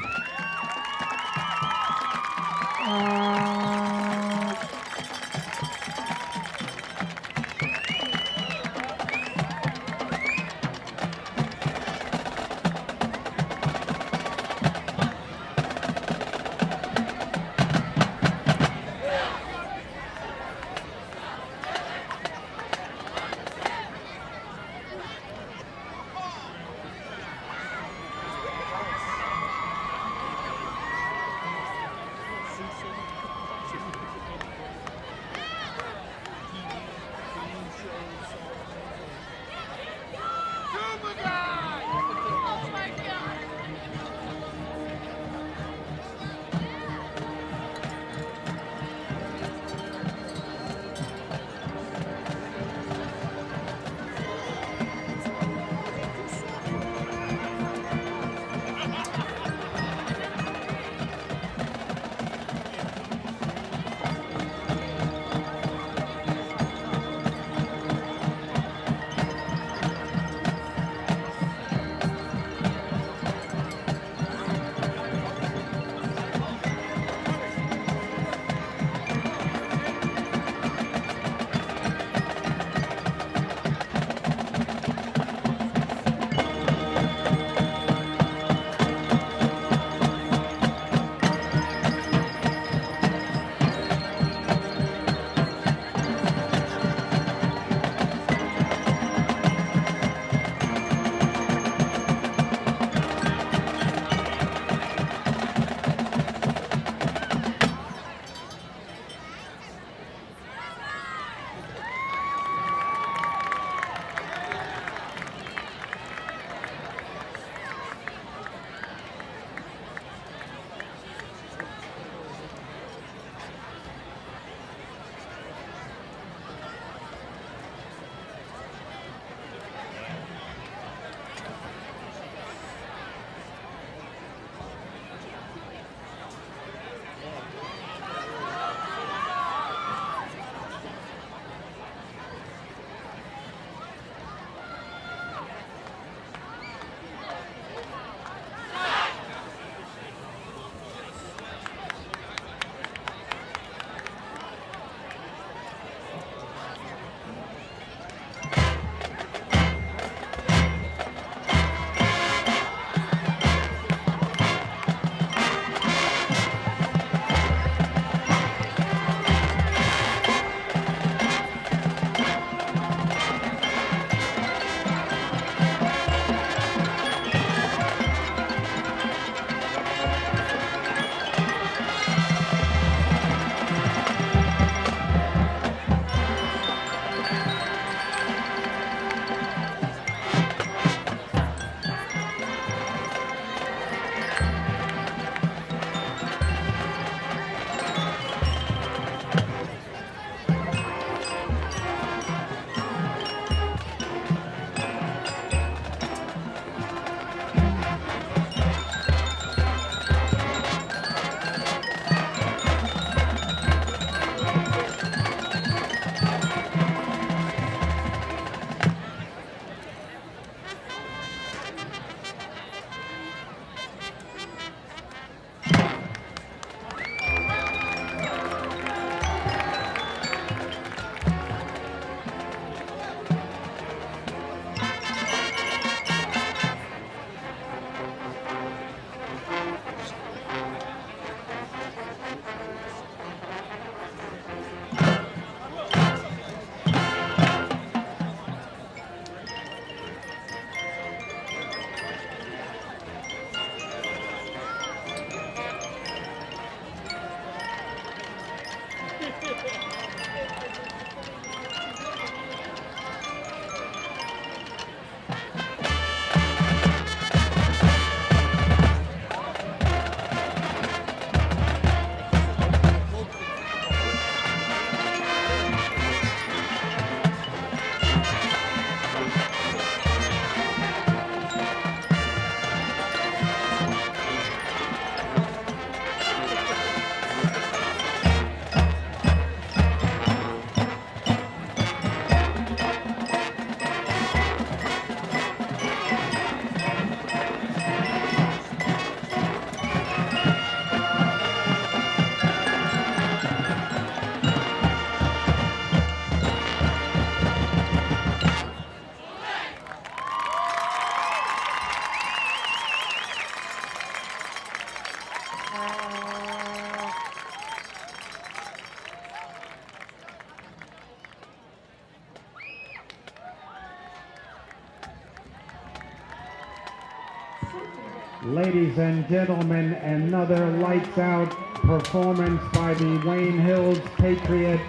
[SPEAKER 6] Ladies and gentlemen, another lights-out performance by the Wayne Hills Patriot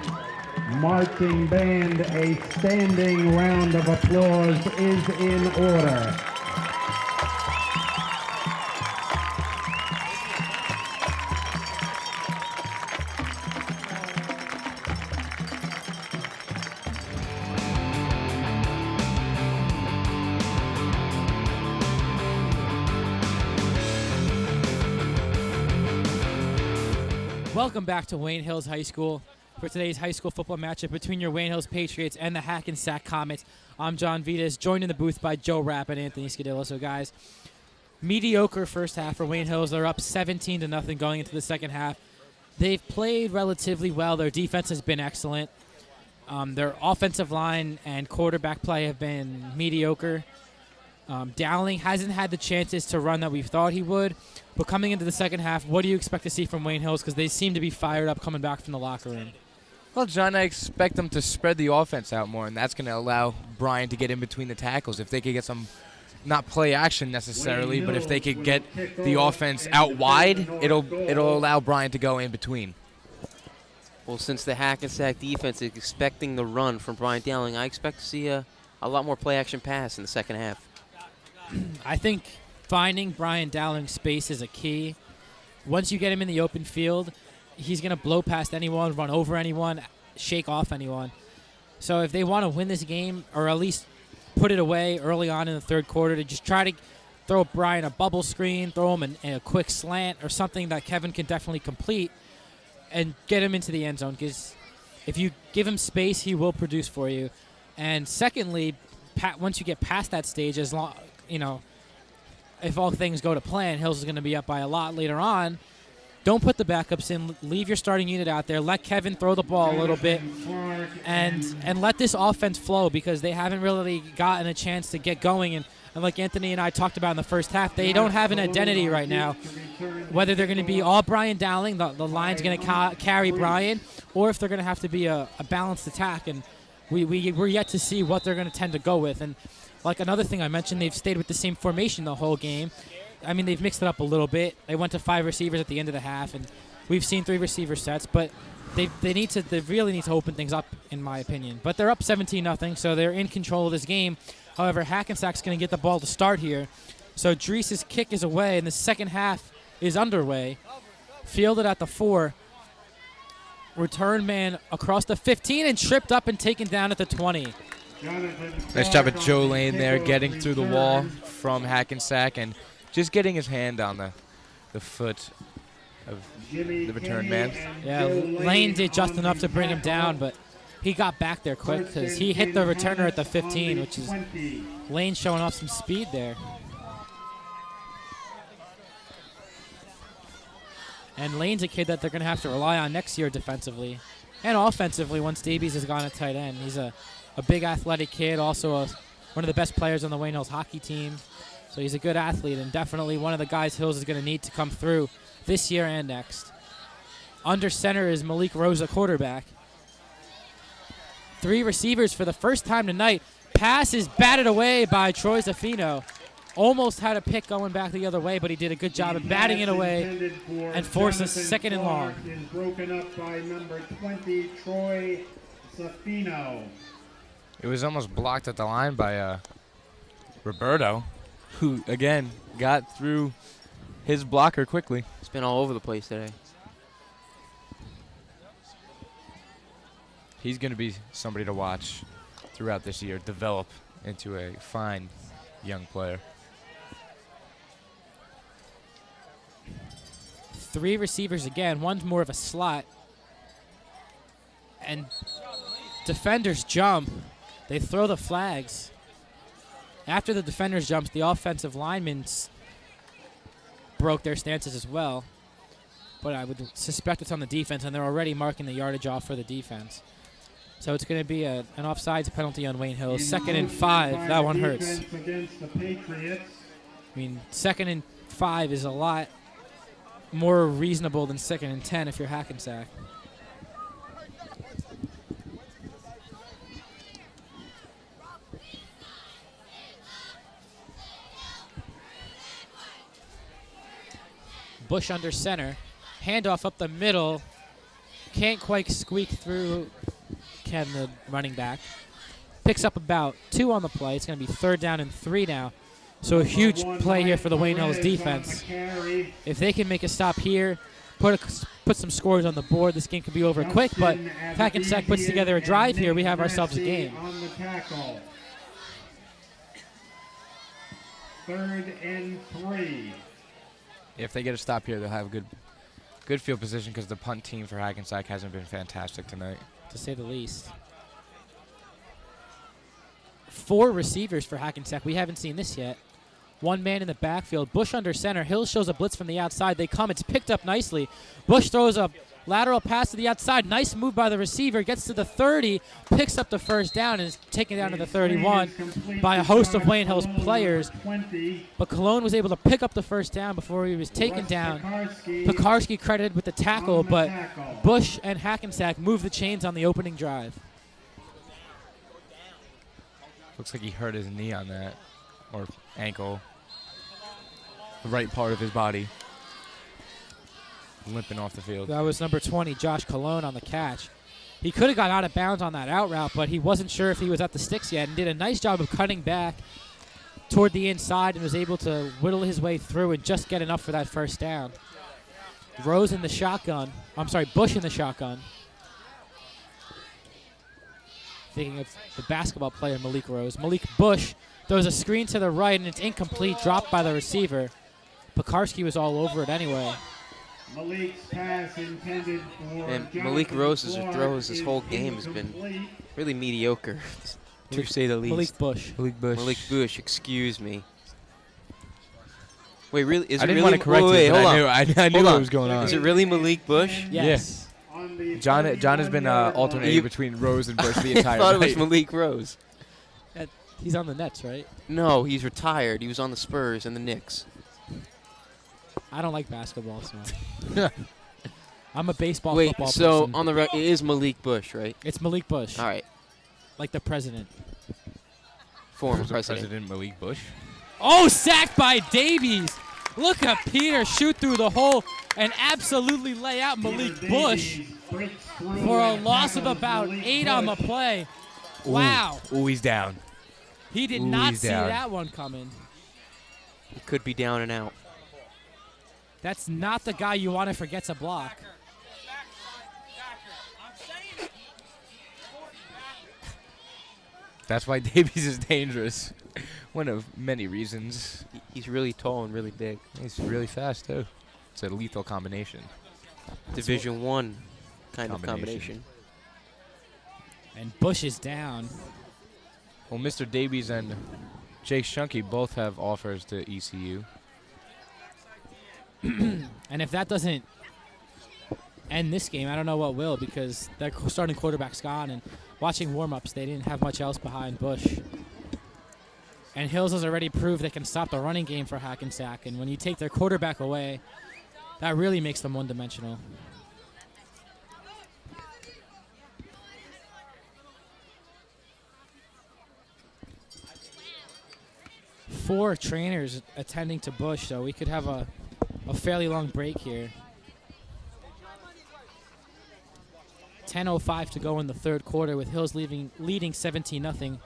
[SPEAKER 6] Marching Band. A standing round of applause is in order.
[SPEAKER 1] Welcome back to Wayne Hills High School for today's high school football matchup between your Wayne Hills Patriots and the Hackensack Comets. I'm John Vittas, joined in the booth by Joe Rapp and Anthony Scudillo. So, guys, mediocre first half for Wayne Hills. They're up 17-0 going into the second half. They've played relatively well. Their defense has been excellent. Their offensive line and quarterback play have been mediocre. Dowling hasn't had the chances to run that we thought he would. But coming into the second half, what do you expect to see from Wayne Hills? Because they seem to be fired up coming back from the locker room.
[SPEAKER 14] Well, John, I expect them to spread the offense out more, and that's going to allow Brian to get in between the tackles. If they could get some, not play action necessarily, but if they could get the offense out wide, it'll allow Brian to go in between.
[SPEAKER 4] Well, since the Hackensack defense is expecting the run from Brian Dowling, I expect to see a lot more play action pass in the second half.
[SPEAKER 1] I think finding Brian Dowling's space is a key. Once you get him in the open field, he's going to blow past anyone, run over anyone, shake off anyone. So if they want to win this game, or at least put it away early on in the third quarter, to just try to throw Brian a bubble screen, throw him a quick slant or something that Kevin can definitely complete and get him into the end zone. Because if you give him space, he will produce for you. And secondly, once you get past that stage, as long, if all things go to plan, Hills is going to be up by a lot later on. Don't put the backups in. Leave your starting unit out there. Let Kevin throw the ball a little bit, and let this offense flow, because they haven't really gotten a chance to get going. And like Anthony and I talked about in the first half, they don't have an identity right now. Whether they're going to be all Brian Dowling, the line's going to carry Brian, or if they're going to have to be a balanced attack. And we're yet to see what they're going to tend to go with. And like another thing I mentioned, they've stayed with the same formation the whole game. I mean, they've mixed it up a little bit. They went to 5 receivers at the end of the half, and we've seen 3 receiver sets. But they really need to open things up, in my opinion. But they're up 17-0, so they're in control of this game. However, Hackensack's going to get the ball to start here. So Drees's kick is away, and the second half is underway. Fielded at the 4. Return man across the 15 and tripped up and taken down at the 20.
[SPEAKER 14] Nice job of Joe Lane there, getting through the wall from Hackensack and just getting his hand on the foot of the return man.
[SPEAKER 1] Yeah, Lane did just enough to bring him down, but he got back there quick because he hit the returner at the 15, which is Lane showing off some speed there. And Lane's a kid that they're going to have to rely on next year defensively and offensively once Davies has gone at tight end. He's a big athletic kid, also one of the best players on the Wayne Hills hockey team. So he's a good athlete and definitely one of the guys Hills is going to need to come through this year and next. Under center is Malik Rosa, quarterback. 3 receivers for the first time tonight. Pass is batted away by Troy Zaffino. Almost had a pick going back the other way, but he did a good job of batting it away and forced a second and long.
[SPEAKER 6] Is broken up by number 20, Troy Zaffino.
[SPEAKER 14] It was almost blocked at the line by Roberto, who, again, got through his blocker quickly.
[SPEAKER 4] It's been all over the place today.
[SPEAKER 14] He's going to be somebody to watch throughout this year, develop into a fine young player.
[SPEAKER 1] 3 receivers again. One's more of a slot. And defenders jump. They throw the flags. After the defenders jumps, the offensive linemen broke their stances as well. But I would suspect it's on the defense, and they're already marking the yardage off for the defense. So it's going to be an offsides penalty on Wayne Hills. 2nd and 5. That one hurts.
[SPEAKER 6] Against the Patriots.
[SPEAKER 1] I mean, 2nd and 5 is a lot more reasonable than 2nd and 10 if you're Hackensack.
[SPEAKER 15] Bush under center. Handoff up the middle. Can't quite squeak through Ken, the running back. Picks up about 2 on the play. It's going to be 3rd down and 3 now. So a huge play here for the Wayne Hills defense. If they can make a stop here, put some scores on the board, this game could be over quick. But if Hackensack puts together a drive here, we have ourselves a game.
[SPEAKER 6] 3rd and 3.
[SPEAKER 14] If they get a stop here, they'll have good field position because the punt team for Hackensack hasn't been fantastic tonight,
[SPEAKER 15] to say the least. 4 receivers for Hackensack. We haven't seen this yet. 1 man in the backfield. Bush under center. Hill shows a blitz from the outside. They come. It's picked up nicely. Bush throws a lateral pass to the outside. Nice move by the receiver. Gets to the 30. Picks up the 1st down and is taken down to the 31 by a host of Wayne Hills players. But Cologne was able to pick up the 1st down before he was taken down. Pekarski credited with the tackle, but Bush and Hackensack move the chains on the opening drive.
[SPEAKER 14] Looks like he hurt his knee on that, or ankle. The right part of his body. Limping off the field.
[SPEAKER 15] That was number 20, Josh Cologne, on the catch. He could have got out of bounds on that out route, but he wasn't sure if he was at the sticks yet and did a nice job of cutting back toward the inside and was able to whittle his way through and just get enough for that 1st down. Bush in the shotgun. Thinking of the basketball player Malik Rose. Malik Bush throws a screen to the right, and it's incomplete, dropped by the receiver. Pekarski was all over it anyway.
[SPEAKER 6] Malik's pass intended for
[SPEAKER 4] And Malik Rose's throws this whole game has been really mediocre, to say the least.
[SPEAKER 15] Malik
[SPEAKER 4] Bush, excuse me. Wait, really? Is
[SPEAKER 14] I
[SPEAKER 4] it
[SPEAKER 14] didn't
[SPEAKER 4] really?
[SPEAKER 14] want to correct
[SPEAKER 4] wait,
[SPEAKER 14] you, but
[SPEAKER 4] hold on.
[SPEAKER 14] I knew what was going on.
[SPEAKER 4] Is it really Malik Bush?
[SPEAKER 15] Yes.
[SPEAKER 14] John has been alternating between Rose and Bush the entire
[SPEAKER 4] I thought
[SPEAKER 14] night.
[SPEAKER 4] it was Malik Rose.
[SPEAKER 15] He's on the Nets, right?
[SPEAKER 4] No, he's retired. He was on the Spurs and the Knicks.
[SPEAKER 15] I don't like basketball, so I'm a baseball
[SPEAKER 4] Wait,
[SPEAKER 15] football
[SPEAKER 4] so
[SPEAKER 15] person.
[SPEAKER 4] on the it is Malik Bush, right?
[SPEAKER 15] It's Malik Bush.
[SPEAKER 4] All right.
[SPEAKER 15] Like the president.
[SPEAKER 4] Former
[SPEAKER 14] President Malik Bush.
[SPEAKER 15] Oh, sacked by Davies. Look at Peter shoot through the hole and absolutely lay out Malik Bush for a loss of about 8 on the play. Wow.
[SPEAKER 14] Ooh, he's down.
[SPEAKER 15] He did not see that one coming.
[SPEAKER 4] He could be down and out.
[SPEAKER 15] That's not the guy you want if forgets a block.
[SPEAKER 14] That's why Davies is dangerous. One of many reasons.
[SPEAKER 4] He's really tall and really big.
[SPEAKER 14] He's really fast, too. It's a lethal combination.
[SPEAKER 4] Division I kind of combination.
[SPEAKER 15] And Bush is down.
[SPEAKER 14] Well, Mr. Davies and Jake Shunky both have offers to ECU.
[SPEAKER 15] And if that doesn't end this game, I don't know what will, because their starting quarterback's gone, and watching warm-ups, they didn't have much else behind Bush. And Hills has already proved they can stop the running game for Hackensack, and when you take their quarterback away, that really makes them one-dimensional. Four trainers attending to Bush, so we could have a fairly long break here. 10:05 to go in the 3rd quarter with Hills leading 17-0.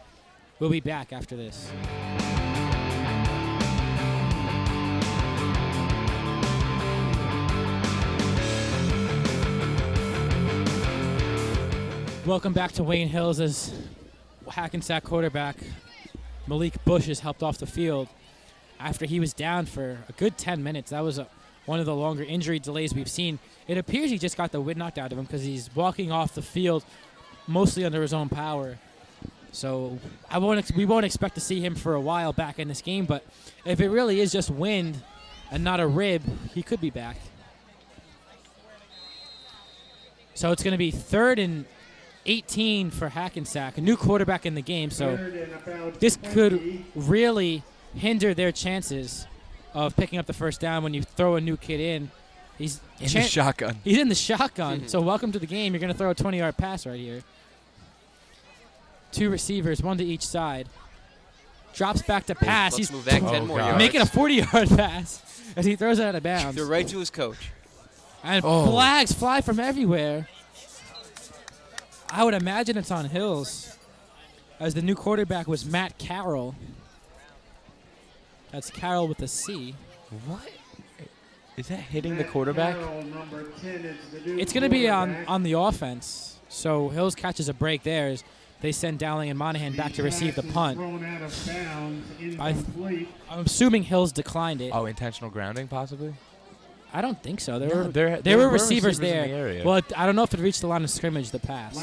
[SPEAKER 15] We'll be back after this. Welcome back to Wayne Hills as Hackensack quarterback Malik Bush is helped off the field after he was down for a good 10 minutes. That was one of the longer injury delays we've seen. It appears he just got the wind knocked out of him because he's walking off the field mostly under his own power. So we won't expect to see him for a while back in this game, but if it really is just wind and not a rib, he could be back. So it's going to be 3rd and 18 for Hackensack, a new quarterback in the game, so this could really hinder their chances of picking up the 1st down when you throw a new kid in. He's
[SPEAKER 14] in the shotgun.
[SPEAKER 15] He's in the shotgun, so welcome to the game. You're going to throw a 20-yard pass right here. 2 receivers, 1 to each side. Drops back to pass.
[SPEAKER 4] Let's
[SPEAKER 15] He's
[SPEAKER 4] move back 10 more yards.
[SPEAKER 15] making a 40-yard pass as he throws it out of bounds.
[SPEAKER 4] Threw right to his coach.
[SPEAKER 15] And flags fly from everywhere. I would imagine it's on Hills, as the new quarterback was Matt Carroll. That's Carroll with a C.
[SPEAKER 14] What? Is that hitting the quarterback?
[SPEAKER 15] It's going to be on the offense. So Hills catches a break there as they send Dowling and Monahan back to receive the punt. I'm assuming Hills declined it.
[SPEAKER 14] Oh, intentional grounding possibly?
[SPEAKER 15] I don't think so.
[SPEAKER 14] There
[SPEAKER 15] were receivers there.
[SPEAKER 14] in the area.
[SPEAKER 15] Well, I don't know if it reached the line of scrimmage, the pass.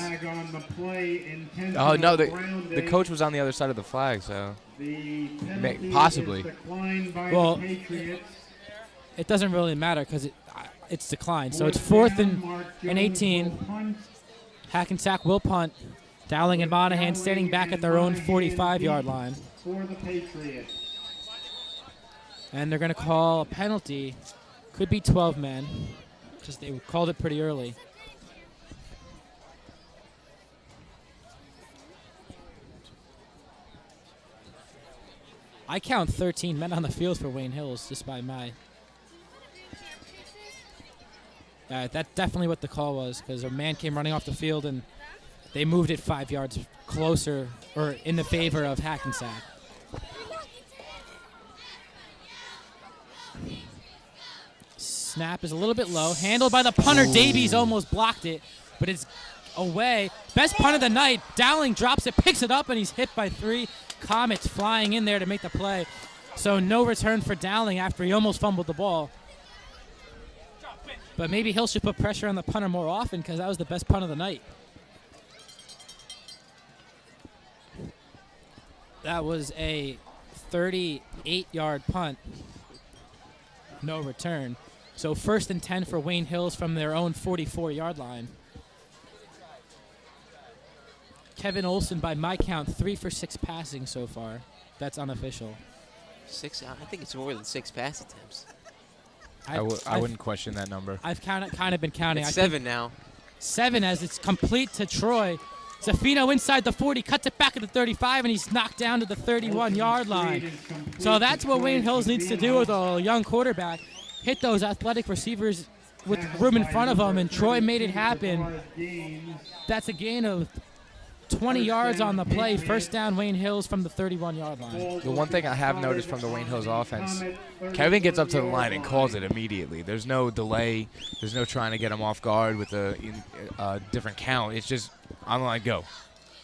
[SPEAKER 14] Oh, no, the coach was on the other side of the flag, so possibly.
[SPEAKER 15] Well, it doesn't really matter because it's declined. So it's 4th and 18. Hackensack will punt. Dowling and Monahan standing back at their own 45-yard line. And they're going to call a penalty. Could be 12 men because they called it pretty early. I count 13 men on the field for Wayne Hills just by my... that's definitely what the call was because a man came running off the field and they moved it 5 yards closer or in the favor of Hackensack. Snap is a little bit low. Handled by the punter. Davies almost blocked it, but it's away. Best punt of the night. Dowling drops it, picks it up, and he's hit by 3 Comets flying in there to make the play. So no return for Dowling after he almost fumbled the ball. But maybe Hill should put pressure on the punter more often because that was the best punt of the night. That was a 38-yard punt. No return. So 1st and 10 for Wayne Hills from their own 44-yard line. Kevin Olson, by my count, 3 for 6 passing so far. That's unofficial.
[SPEAKER 4] 6? I think it's more than 6 pass attempts.
[SPEAKER 14] I wouldn't question that number.
[SPEAKER 15] I've kind of been counting.
[SPEAKER 4] It's 7 now.
[SPEAKER 15] 7 as it's complete to Troy. Zafino inside the 40, cuts it back at the 35, and he's knocked down to the 31-yard line. So that's what Wayne Hills needs to do with a young quarterback. Hit those athletic receivers with room in front of them, and Troy made it happen. That's a gain of 20 yards on the play. First down, Wayne Hills from the 31-yard line.
[SPEAKER 14] The one thing I have noticed from the Wayne Hills offense, Kevin gets up to the line and calls it immediately. There's no delay. There's no trying to get him off guard with a different count. It's just on the line, go.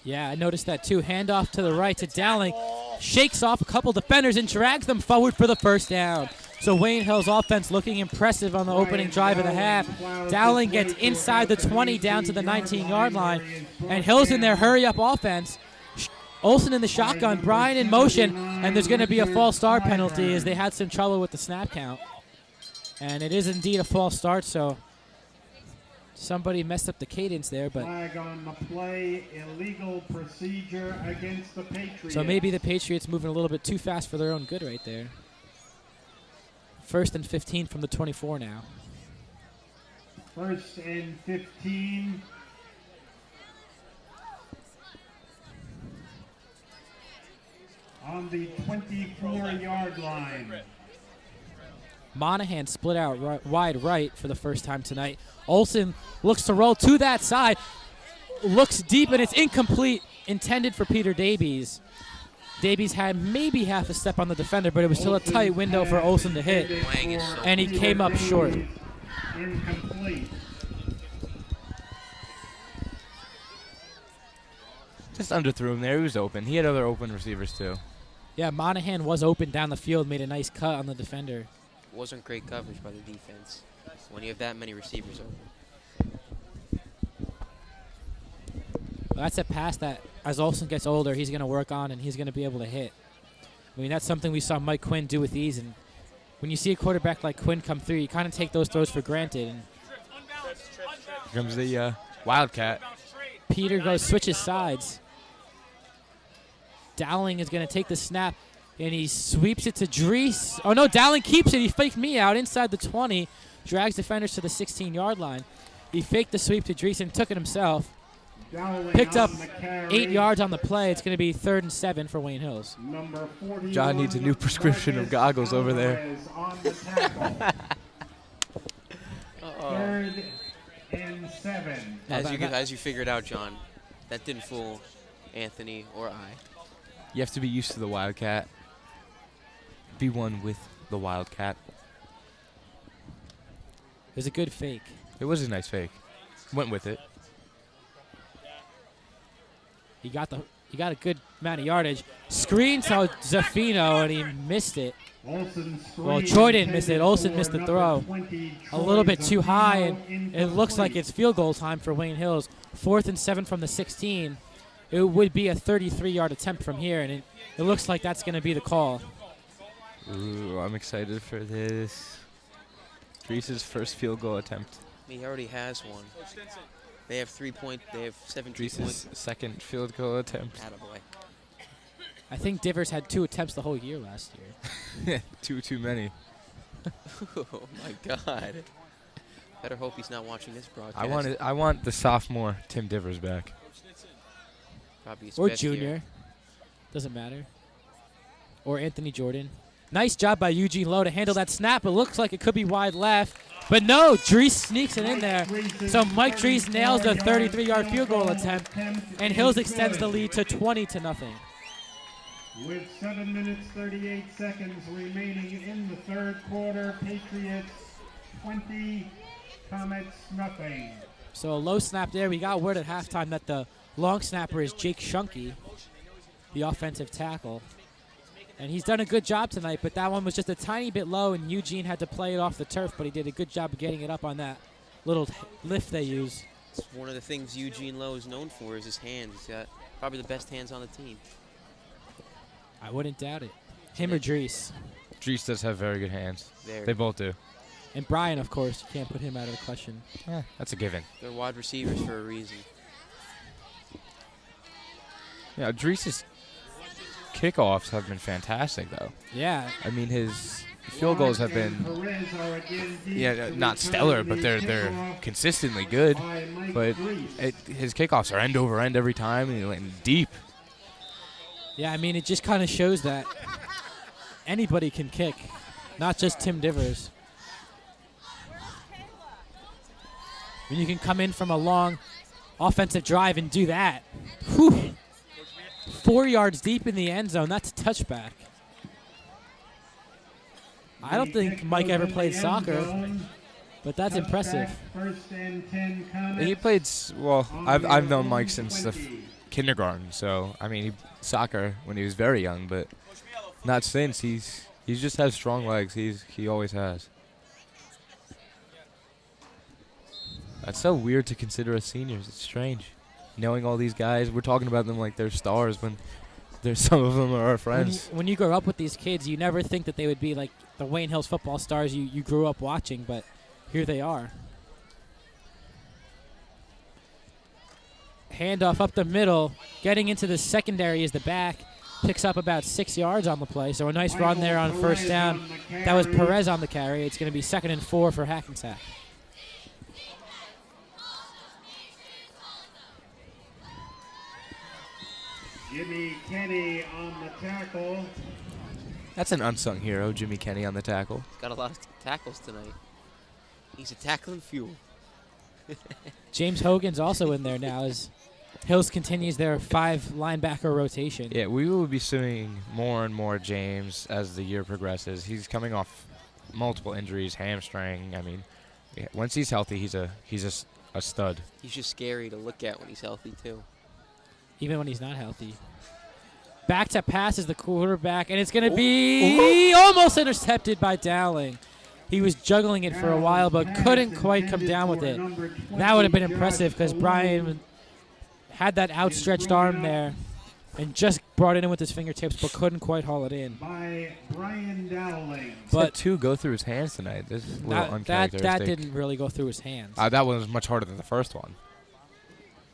[SPEAKER 15] Yeah, I noticed that too. Handoff to the right to Dowling. Shakes off a couple defenders and drags them forward for the first down. So Wayne Hills offense looking impressive on the opening drive of the half. Dowling gets inside the 20 down to the 19-yard line. And Hills in their hurry-up offense. Olsen in the shotgun, Bryan in motion, and there's going to be a false start penalty as they had some trouble with the snap count. And it is indeed a false start, so somebody messed up the cadence there. But
[SPEAKER 6] flag on the play, illegal procedure against the Patriots.
[SPEAKER 15] So maybe the Patriots moving a little bit too fast for their own good right there. 1st and 15 from the 24 now.
[SPEAKER 6] 1st and 15. On the 24-yard line.
[SPEAKER 15] Monahan split out wide right for the first time tonight. Olsen looks to roll to that side. Looks deep, and it's incomplete. Intended for Peter Davies. Davies had maybe half a step on the defender, but it was still a tight window for Olsen to hit. And he came up short.
[SPEAKER 6] Incomplete.
[SPEAKER 14] Just underthrew him there. He was open. He had other open receivers, too.
[SPEAKER 15] Yeah, Monahan was open down the field, made a nice cut on the defender.
[SPEAKER 4] Wasn't great coverage by the defense when you have that many receivers open.
[SPEAKER 15] Well, that's a pass that, as Olsen gets older, he's going to work on and he's going to be able to hit. I mean, that's something we saw Mike Quinn do with ease. And when you see a quarterback like Quinn come through, you kind of take those throws for granted. And
[SPEAKER 14] here comes the Wildcat.
[SPEAKER 15] Peter switches sides. Dowling is going to take the snap, and he sweeps it to Drees. Oh, no, Dowling keeps it. He faked me out inside the 20, drags defenders to the 16-yard line. He faked the sweep to Drees and took it himself. Picked up 8 yards on the play. It's going to be 3rd and 7 for Wayne Hills.
[SPEAKER 14] John needs a new prescription of goggles over there.
[SPEAKER 6] 3rd and 7.
[SPEAKER 4] As you figured out, John, that didn't fool Anthony or I.
[SPEAKER 14] You have to be used to the Wildcat. Be one with the Wildcat.
[SPEAKER 15] It was a good fake.
[SPEAKER 14] It was a nice fake. Went with it.
[SPEAKER 15] He got a good amount of yardage. Screen to Zaffino, and he missed it. Well, Troy didn't miss it. Olsen missed the throw. A little bit too high, and it looks like it's field goal time for Wayne Hills. 4th and 7 from the 16. It would be a 33-yard attempt from here, and it looks like that's going to be the call.
[SPEAKER 14] Ooh, I'm excited for this. Reese's first field goal attempt.
[SPEAKER 4] He already has one. They have 17
[SPEAKER 14] Reese's
[SPEAKER 4] points.
[SPEAKER 14] second field goal attempt.
[SPEAKER 4] Attaboy.
[SPEAKER 15] I think Divers had 2 attempts the whole year last year.
[SPEAKER 14] Too many.
[SPEAKER 4] Oh my God! Better hope he's not watching this broadcast.
[SPEAKER 14] I want the sophomore Tim Divers back.
[SPEAKER 4] Probably his
[SPEAKER 15] Or
[SPEAKER 4] best
[SPEAKER 15] junior.
[SPEAKER 4] year.
[SPEAKER 15] Doesn't matter. Or Anthony Jordan. Nice job by Eugene Lowe to handle that snap. It looks like it could be wide left. But no, Dries sneaks it in there. So Mike Dries nails the 33-yard field goal attempt. And Hills extends the lead to 20-0.
[SPEAKER 6] With 7 minutes 38 seconds remaining in the 3rd quarter, Patriots 20, Comets nothing.
[SPEAKER 15] So a low snap there. We got word at halftime that the long snapper is Jake Shunke, the offensive tackle. And he's done a good job tonight, but that one was just a tiny bit low, and Eugene had to play it off the turf, but he did a good job of getting it up on that little lift they use.
[SPEAKER 4] It's one of the things Eugene Lowe is known for is his hands. He's got probably the best hands on the team.
[SPEAKER 15] I wouldn't doubt it. Him or Dries.
[SPEAKER 14] Dries does have very good hands. They both do.
[SPEAKER 15] And Brian, of course. You can't put him out of the question.
[SPEAKER 14] That's a given.
[SPEAKER 4] They're wide receivers for a reason.
[SPEAKER 14] Yeah, Dries's kickoffs have been fantastic, though.
[SPEAKER 15] Yeah.
[SPEAKER 14] I mean, his field goals have been, not stellar, but they're consistently good. But his kickoffs are end over end every time, and he's landing deep.
[SPEAKER 15] Yeah, I mean, it just kind of shows that anybody can kick, not just Tim Divers. When you can come in from a long offensive drive and do that. Whew. 4 yards deep in the end zone. That's a touchback. I don't think Mike ever played soccer, but that's impressive.
[SPEAKER 14] He played, well, I've known Mike since the kindergarten, so, I mean, soccer when he was very young, but not since. He just has strong legs. He always has. That's so weird to consider as seniors. It's strange. Knowing all these guys, we're talking about them like they're stars when some of them are our friends.
[SPEAKER 15] When you grow up with these kids, you never think that they would be like the Wayne Hills football stars you grew up watching, but here they are. Handoff up the middle. Getting into the secondary is the back. Picks up about 6 yards on the play, so a nice run there on first down. That was Perez on the carry. It's going to be 2nd and 4 for Hackensack.
[SPEAKER 6] Jimmy Kenny on the tackle.
[SPEAKER 14] That's an unsung hero, Jimmy Kenny on the tackle.
[SPEAKER 4] He's got a lot of tackles tonight. He's a tackling fuel.
[SPEAKER 15] James Hogan's also in there now as Hills continues their 5 linebacker rotation.
[SPEAKER 14] Yeah, we will be seeing more and more James as the year progresses. He's coming off multiple injuries, hamstring. I mean, once he's healthy, he's a stud.
[SPEAKER 4] He's just scary to look at when he's healthy, too.
[SPEAKER 15] Even when he's not healthy. Back to pass is the quarterback, and it's going to be almost intercepted by Dowling. He was juggling it for a while, but couldn't quite come down with it. That would have been impressive because Brian had that outstretched arm there and just brought it in with his fingertips, but couldn't quite haul it in.
[SPEAKER 6] By Brian Dowling.
[SPEAKER 14] But 2 go through his hands tonight. This is a little uncharacteristic.
[SPEAKER 15] That didn't really go through his hands.
[SPEAKER 14] That one was much harder than the first one.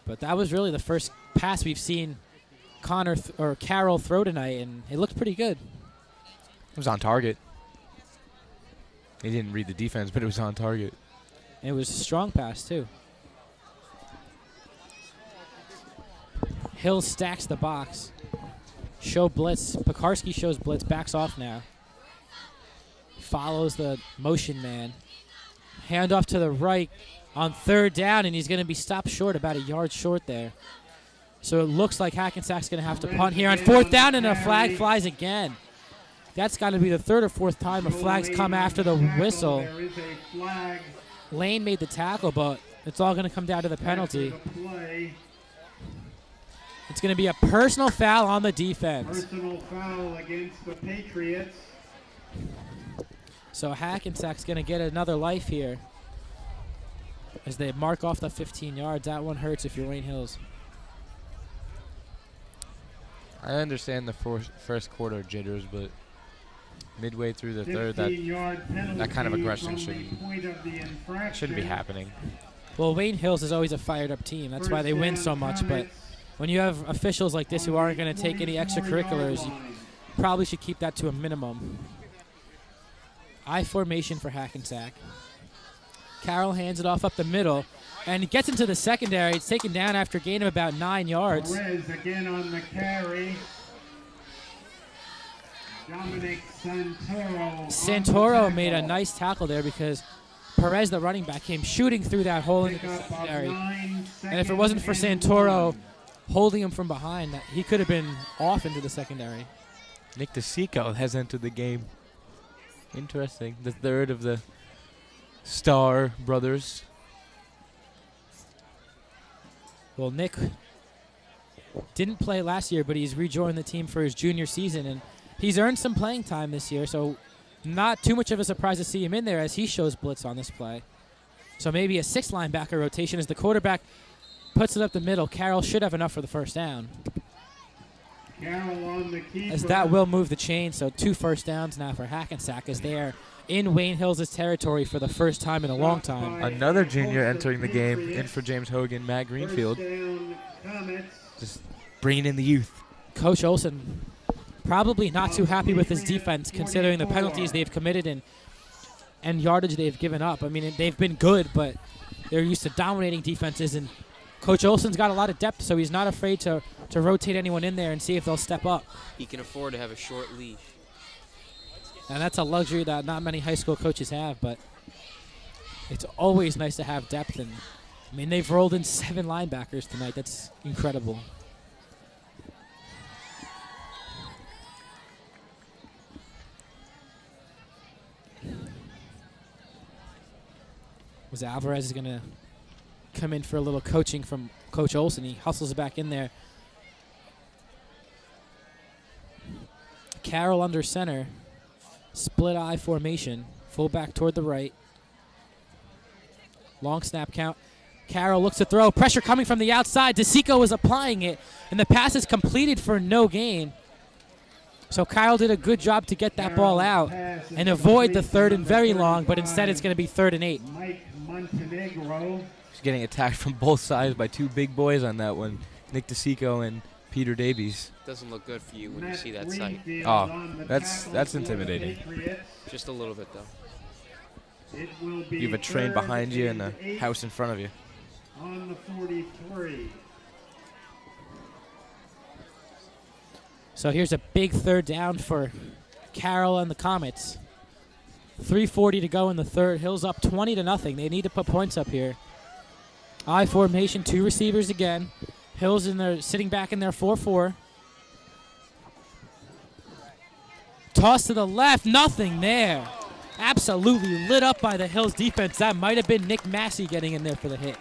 [SPEAKER 15] But that was really the first pass we've seen Carroll throw tonight, and it looked pretty good.
[SPEAKER 14] It was on target. He didn't read the defense, but it was on target.
[SPEAKER 15] And it was a strong pass, too. Hill stacks the box. Show blitz. Pekarski shows blitz. Backs off now. Follows the motion man. Handoff to the right on third down, and he's going to be stopped short, about a yard short there. So it looks like Hackensack's going to have to punt here on fourth down, and a flag flies again. That's got to be the third or fourth time a flag's come after the whistle. Lane made the tackle, but it's all going to come down to the penalty. It's going to be a personal foul on the defense.
[SPEAKER 6] Personal foul against the Patriots.
[SPEAKER 15] So Hackensack's going to get another life here as they mark off the 15 yards. That one hurts if you're Wayne Hills.
[SPEAKER 14] I understand the first quarter jitters, but midway through the third, that kind of aggression shouldn't be happening.
[SPEAKER 15] Well, Wayne Hills is always a fired-up team. That's why they win so much. But when you have officials like this who aren't going to take any extracurriculars, you probably should keep that to a minimum. I formation for Hackensack. Carroll hands it off up the middle, and he gets into the secondary. It's taken down after a gain of about 9 yards.
[SPEAKER 6] Perez again on the carry. Dominic
[SPEAKER 15] Santoro made a nice tackle there because Perez, the running back, came shooting through that hole into the secondary. And if it wasn't for Santoro holding him from behind, he could have been off into the secondary.
[SPEAKER 14] Nick DeSico has entered the game. Interesting. The third of the Star brothers.
[SPEAKER 15] Well, Nick didn't play last year, but he's rejoined the team for his junior season, and he's earned some playing time this year, so not too much of a surprise to see him in there as he shows blitz on this play. So maybe a 6 linebacker rotation as the quarterback puts it up the middle. Carroll should have enough for the first down.
[SPEAKER 6] Carroll on the keeper.
[SPEAKER 15] As that will move the chain, so 2 first downs now for Hackensack as they are in Wayne Hills' territory for the first time in a long time.
[SPEAKER 14] Another junior entering the game, in for James Hogan, Matt Greenfield. Just bringing in the youth.
[SPEAKER 15] Coach Olson probably not too happy with his defense considering the penalties they've committed and yardage they've given up. I mean, they've been good, but they're used to dominating defenses, and Coach Olson's got a lot of depth, so he's not afraid to rotate anyone in there and see if they'll step up.
[SPEAKER 4] He can afford to have a short leash.
[SPEAKER 15] And that's a luxury that not many high school coaches have, but it's always nice to have depth. And I mean, they've rolled in 7 linebackers tonight. That's incredible. Was Alvarez is going to come in for a little coaching from Coach Olson. He hustles back in there. Carroll under center. Split eye formation. Fullback toward the right. Long snap count. Carroll looks to throw. Pressure coming from the outside. DeSico is applying it, and the pass is completed for no gain. So Kyle did a good job to get that ball out and avoid the 3rd and very long, but instead it's going to be 3rd and 8.
[SPEAKER 14] He's getting attacked from both sides by 2 big boys on that one, Nick DeSico and Peter Davies.
[SPEAKER 4] Doesn't look good for you when you see that sight.
[SPEAKER 14] Oh, that's intimidating.
[SPEAKER 4] Just a little bit, though.
[SPEAKER 14] You have a train behind you and a house in front of you.
[SPEAKER 6] On the 43.
[SPEAKER 15] So here's a big 3rd down for Carroll and the Comets. 3:40 to go in the 3rd. Hills up 20-0. They need to put points up here. I formation, 2 receivers again. Hills in there, sitting back in their 4-4. Toss to the left, nothing there. Absolutely lit up by the Hills defense. That might have been Nick Massey getting in there for the hit.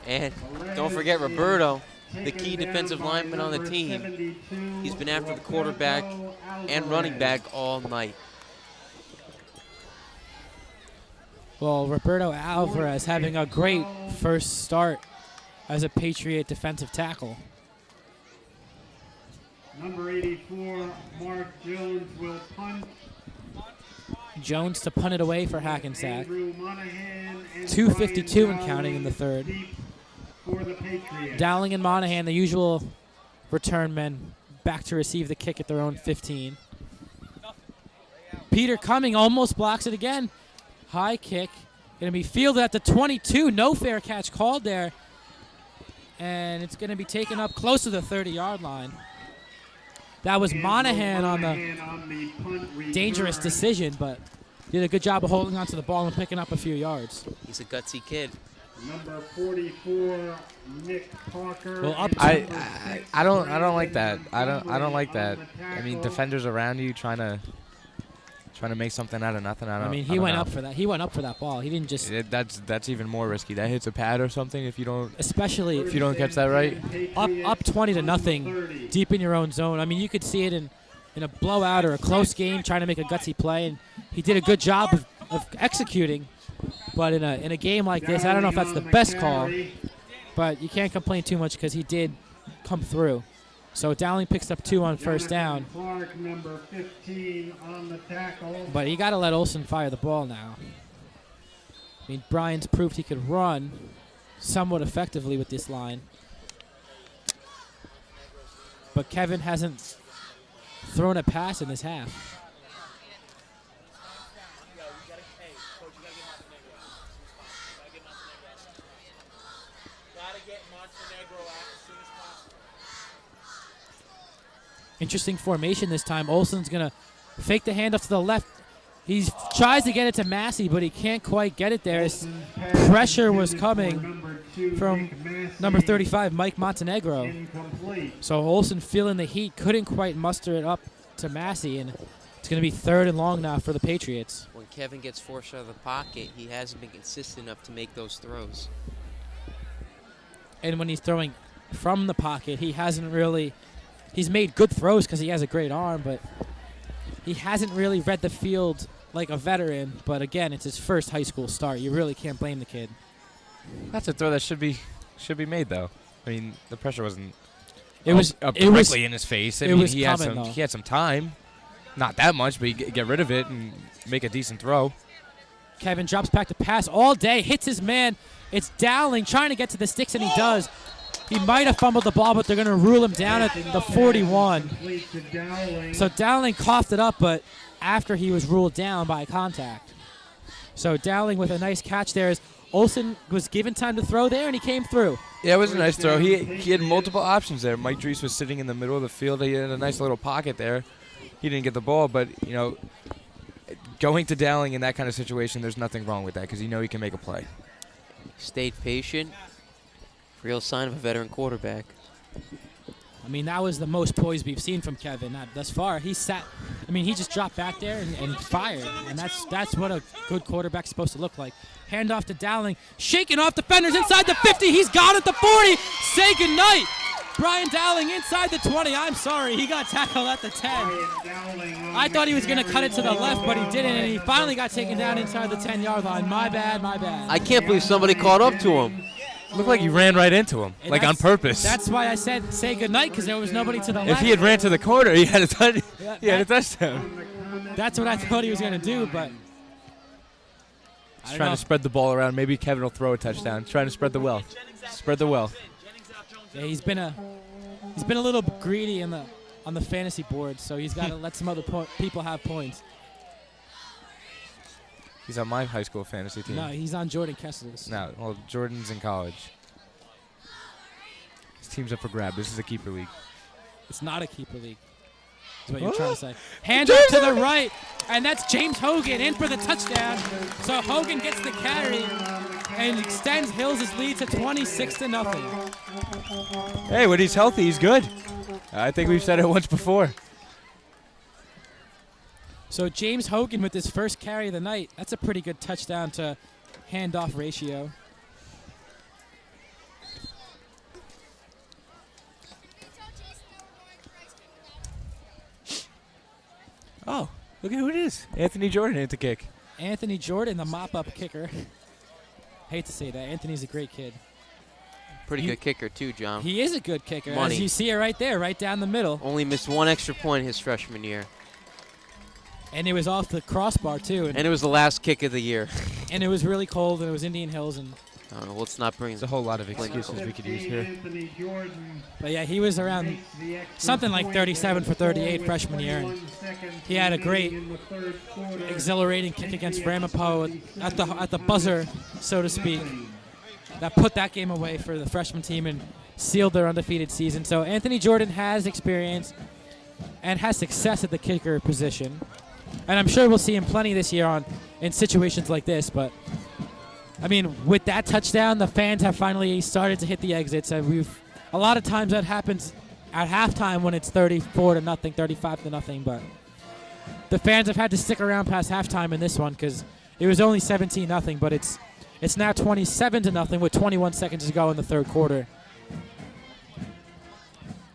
[SPEAKER 4] And don't forget Roberto, the key defensive lineman on the team. He's been after the quarterback and running back all night.
[SPEAKER 15] Well, Roberto Alvarez having a great first start as a Patriot defensive tackle.
[SPEAKER 6] Number 84, Mark Jones will punt.
[SPEAKER 15] Jones to punt it away for Hackensack. 2:52 and counting in the 3rd. Dowling and Monahan, the usual return men, back to receive the kick at their own 15. Peter Cumming almost blocks it again. High kick. Going to be fielded at the 22. No fair catch called there. and it's going to be taken up close to the 30-yard line. That was Monahan on the dangerous decision, but did a good job of holding onto the ball and picking up a few yards.
[SPEAKER 4] He's a gutsy kid.
[SPEAKER 6] Number 44, Nick Parker.
[SPEAKER 15] Well,
[SPEAKER 14] I don't like that. I don't like that. I mean, defenders around you trying to make something out of nothing.
[SPEAKER 15] I mean, he went up for that. He went up for that ball. He didn't just.
[SPEAKER 14] That's even more risky. That hits a pad or something if you don't.
[SPEAKER 15] Especially
[SPEAKER 14] if you don't catch that right.
[SPEAKER 15] Up 20-0, deep in your own zone. I mean, you could see it in a blowout or a close game, trying to make a gutsy play, and he did a good job of executing. But in a game like this, I don't know if that's the best call, but you can't complain too much because he did come through. So Dowling picks up 2 on first down.
[SPEAKER 6] Clark, number 15, on the tackle.
[SPEAKER 15] But you got to let Olsen fire the ball now. I mean, Brian's proved he could run somewhat effectively with this line. But Kevin hasn't thrown a pass in this half. Interesting formation this time. Olsen's going to fake the handoff to the left. He tries to get it to Massey, but he can't quite get it there. His pressure was coming from number 35, Mike Montenegro. So Olsen feeling the heat, couldn't quite muster it up to Massey, and it's going to be 3rd and long now for the Patriots.
[SPEAKER 4] When Kevin gets forced out of the pocket, he hasn't been consistent enough to make those throws.
[SPEAKER 15] And when he's throwing from the pocket, he hasn't really... He's made good throws because he has a great arm, but he hasn't really read the field like a veteran. But again, it's his first high school start. You really can't blame the kid.
[SPEAKER 14] That's a throw that should be made, though. I mean, the pressure wasn't
[SPEAKER 15] directly
[SPEAKER 14] in his face. I
[SPEAKER 15] it
[SPEAKER 14] mean,
[SPEAKER 15] was
[SPEAKER 14] he had some time. Not that much, but he get rid of it and make a decent throw.
[SPEAKER 15] Kevin drops back to pass all day, hits his man. It's Dowling trying to get to the sticks, and he does. He might have fumbled the ball, but they're going to rule him down at the 41. So Dowling coughed it up, but after he was ruled down by contact. So Dowling with a nice catch there. As Olsen was given time to throw there, and he came through.
[SPEAKER 14] Yeah, it was a nice throw. He had multiple options there. Mike Dries was sitting in the middle of the field. He had a nice little pocket there. He didn't get the ball, but, you know, going to Dowling in that kind of situation, there's nothing wrong with that because you know he can make a play.
[SPEAKER 4] Stayed patient. Real sign of a veteran quarterback.
[SPEAKER 15] I mean, that was the most poise we've seen from Kevin thus far. He just dropped back there and fired, and that's what a good quarterback's supposed to look like. Handoff to Dowling, shaking off defenders inside the 50. He's gone at the 40. Say goodnight. Brian Dowling inside the 20. I'm sorry, he got tackled at the 10. I thought he was going to cut it to the left, but he didn't, and he finally got taken down inside the 10-yard line. My bad.
[SPEAKER 4] I can't believe somebody caught up to him.
[SPEAKER 14] Looked like he ran right into him,
[SPEAKER 15] And
[SPEAKER 14] like on purpose.
[SPEAKER 15] That's why I said say goodnight, because there was nobody to the left.
[SPEAKER 14] If he had ran to the corner, he had a touchdown.
[SPEAKER 15] That's what I thought he was going to do, but...
[SPEAKER 14] He's trying to spread the ball around. Maybe Kevin will throw a touchdown. Trying to spread the wealth. Spread the wealth.
[SPEAKER 15] Yeah, he's been a little greedy on the fantasy board, so he's got to let some other people have points.
[SPEAKER 14] He's on my high school fantasy team.
[SPEAKER 15] No, he's on Jordan Kessel's.
[SPEAKER 14] No, well, Jordan's in college. His team's up for grab. This is a keeper league.
[SPEAKER 15] It's not a keeper league. That's what you're trying to say. Hand up to the right, and that's James Hogan in for the touchdown. So Hogan gets the carry and extends Hills' lead to 26-0.
[SPEAKER 14] Hey, when he's healthy, he's good. I think we've said it once before.
[SPEAKER 15] So James Hogan with his first carry of the night. That's a pretty good touchdown to handoff ratio.
[SPEAKER 14] Oh, look at who it is. Anthony Jordan hit the kick.
[SPEAKER 15] Anthony Jordan, the mop-up kicker. Hate to say that. Anthony's a great kid.
[SPEAKER 4] Pretty good kicker, too, John.
[SPEAKER 15] He is a good kicker.
[SPEAKER 4] Money.
[SPEAKER 15] As you see it right there, right down the middle.
[SPEAKER 4] Only missed one extra point his freshman year.
[SPEAKER 15] And it was off the crossbar, too.
[SPEAKER 4] And it was the last kick of the year.
[SPEAKER 15] And it was really cold, and it was Indian Hills. And
[SPEAKER 4] I don't know, let's not bring...
[SPEAKER 14] There's a whole lot of excuses we could use here.
[SPEAKER 15] But, yeah, he was around something like 37 for 38 freshman year. And he had a great, exhilarating kick against Ramapo at the buzzer, so to speak, that put that game away for the freshman team. And sealed their undefeated season. So Anthony Jordan has experience and has success at the kicker position. And I'm sure we'll see him plenty this year in situations like this. But, I mean, with that touchdown, the fans have finally started to hit the exits. And a lot of times that happens at halftime when it's 34-0, 35-0. But the fans have had to stick around past halftime in this one because it was only 17-0. But it's now 27-0 with 21 seconds to go in the third quarter,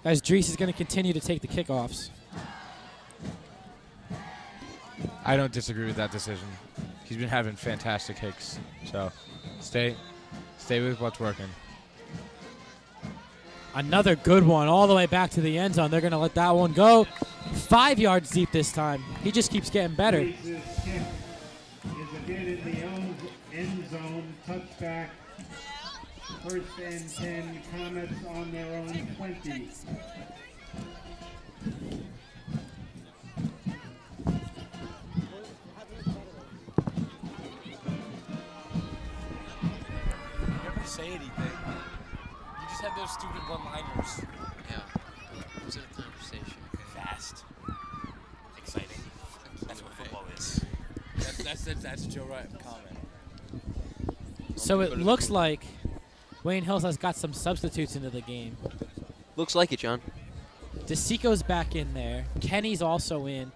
[SPEAKER 15] as Dries is going to continue to take the kickoffs.
[SPEAKER 14] I don't disagree with that decision. He's been having fantastic kicks. So stay with what's working.
[SPEAKER 15] Another good one all the way back to the end zone. They're going to let that one go 5 yards deep this time. He just keeps getting better.
[SPEAKER 6] Is again in the end zone, touchback. First and 10, Comets on their own 20.
[SPEAKER 3] Say anything. You just have those stupid one-liners.
[SPEAKER 4] Yeah. It's a conversation.
[SPEAKER 3] Fast. Exciting. That's what football is. That's Joe Wright comment.
[SPEAKER 15] So it looks like Wayne Hills has got some substitutes into the game.
[SPEAKER 4] Looks like it, John.
[SPEAKER 15] DeSico's back in there. Kenny's also in.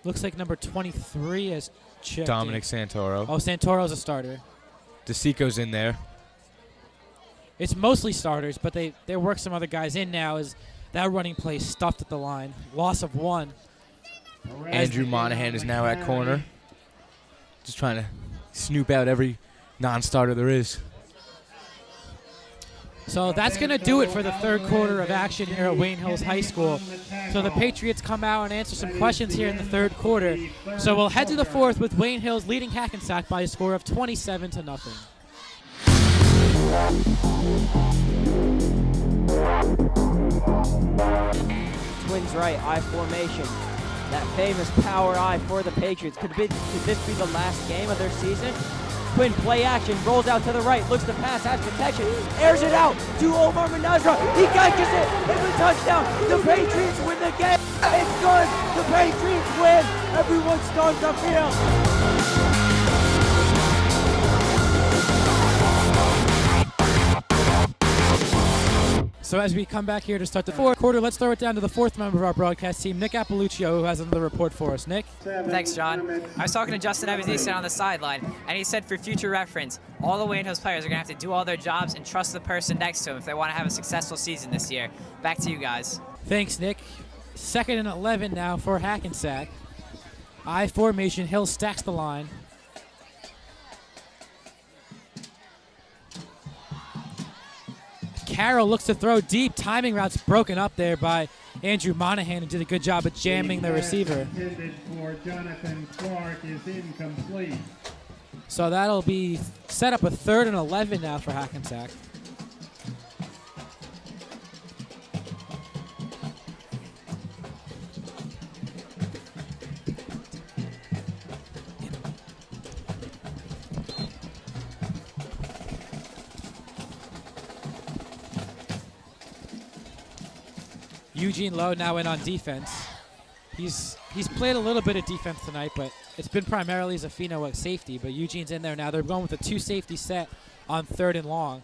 [SPEAKER 15] Looks like number 23 has checked
[SPEAKER 14] Dominic
[SPEAKER 15] in.
[SPEAKER 14] Santoro.
[SPEAKER 15] Oh, Santoro's a starter.
[SPEAKER 14] DeSico's in there.
[SPEAKER 15] It's mostly starters, but they work some other guys in now as that running play stuffed at the line. Loss of 1.
[SPEAKER 14] Andrew Monahan is now at corner. Just trying to snoop out every non-starter there is.
[SPEAKER 15] So that's going to do it for the third quarter of action here at Wayne Hills High School. So the Patriots come out and answer some questions here in the third quarter. So we'll head to the fourth with Wayne Hills leading Hackensack by a score of 27-0.
[SPEAKER 10] Twins right, I formation. That famous power I for the Patriots. Could this be the last game of their season? Twin play action, rolls out to the right, looks to pass, has protection, airs it out to Omar Menazra. He catches it, it's a touchdown. The Patriots win the game. It's good. The Patriots win. Everyone storms the field.
[SPEAKER 15] So as we come back here to start the fourth quarter, let's throw it down to the fourth member of our broadcast team, Nick Appaluccio, who has another report for us. Nick?
[SPEAKER 2] Thanks, John. I was talking to Justin Evans on the sideline, and he said for future reference, all the Wayne Hills players are going to have to do all their jobs and trust the person next to them if they want to have a successful season this year. Back to you guys.
[SPEAKER 15] Thanks, Nick. 2nd and 11 now for Hackensack. I formation, Hill stacks the line. Carroll looks to throw deep. Timing route's broken up there by Andrew Monahan, who did a good job at jamming the receiver.
[SPEAKER 6] For Jonathan Clark is incomplete.
[SPEAKER 15] So that'll be set up a 3rd and 11 now for Hackensack. Eugene Lowe now in on defense. He's played a little bit of defense tonight, but it's been primarily Zaffino at safety. But Eugene's in there now. They're going with a 2-safety set on 3rd and long.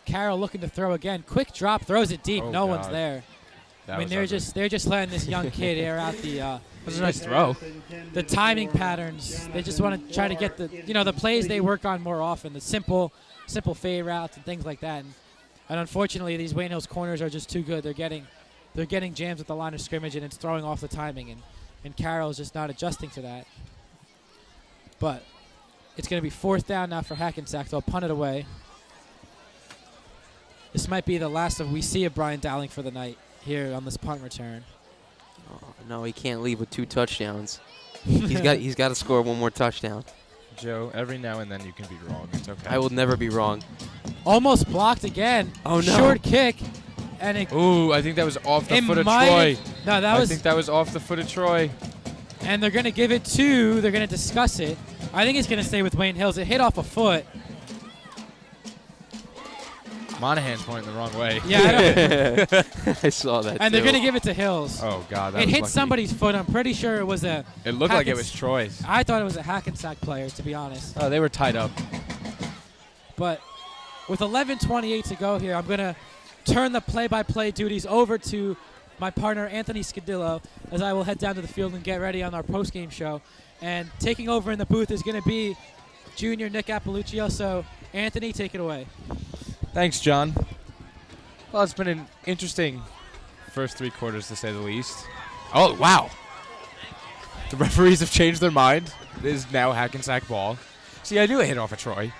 [SPEAKER 15] Carroll looking to throw again. Quick drop, throws it deep. No one's there. I mean, they're just letting this young kid air out the.
[SPEAKER 14] That's a nice throw.
[SPEAKER 15] The timing patterns. They just want to try to get the plays they work on more often. The simple fade routes and things like that. And unfortunately, these Wayne Hills corners are just too good. They're getting jams at the line of scrimmage, and it's throwing off the timing. And Carroll's just not adjusting to that. But it's going to be 4th down now for Hackensack. They'll punt it away. This might be the last we see of Brian Dowling for the night here on this punt return.
[SPEAKER 4] Oh, no, he can't leave with 2 touchdowns. He's got to score 1 more touchdown.
[SPEAKER 14] Joe, every now and then you can be wrong. It's okay.
[SPEAKER 4] I will never be wrong.
[SPEAKER 15] Almost blocked again.
[SPEAKER 4] Oh, no.
[SPEAKER 15] Short kick. And
[SPEAKER 14] Ooh, I think that was off the foot of Troy.
[SPEAKER 15] No, I think
[SPEAKER 14] that was off the foot of Troy.
[SPEAKER 15] And they're going to give it to, they're going to discuss it. I think it's going to stay with Wayne Hills. It hit off a foot.
[SPEAKER 14] Monahan's pointing the wrong way.
[SPEAKER 15] Yeah, I know.
[SPEAKER 4] I saw that.
[SPEAKER 15] And they're going to give it to Hills.
[SPEAKER 14] Oh, God. That
[SPEAKER 15] it
[SPEAKER 14] was
[SPEAKER 15] hit
[SPEAKER 14] lucky.
[SPEAKER 15] somebody's foot. I'm pretty sure it was a.
[SPEAKER 14] It looked like it was Troy's.
[SPEAKER 15] I thought it was a Hackensack player, to be honest.
[SPEAKER 14] Oh, they were tied up.
[SPEAKER 15] But with 11:28 to go here, I'm going to turn the play-by-play duties over to my partner, Anthony Scudillo, as I will head down to the field and get ready on our post-game show. And taking over in the booth is going to be junior Nick Appaluccio. So, Anthony, take it away.
[SPEAKER 14] Thanks, John. Well, it's been an interesting first 3 quarters, to say the least. Oh, wow. The referees have changed their mind. It is now Hackensack ball. See, I knew it hit off of Troy.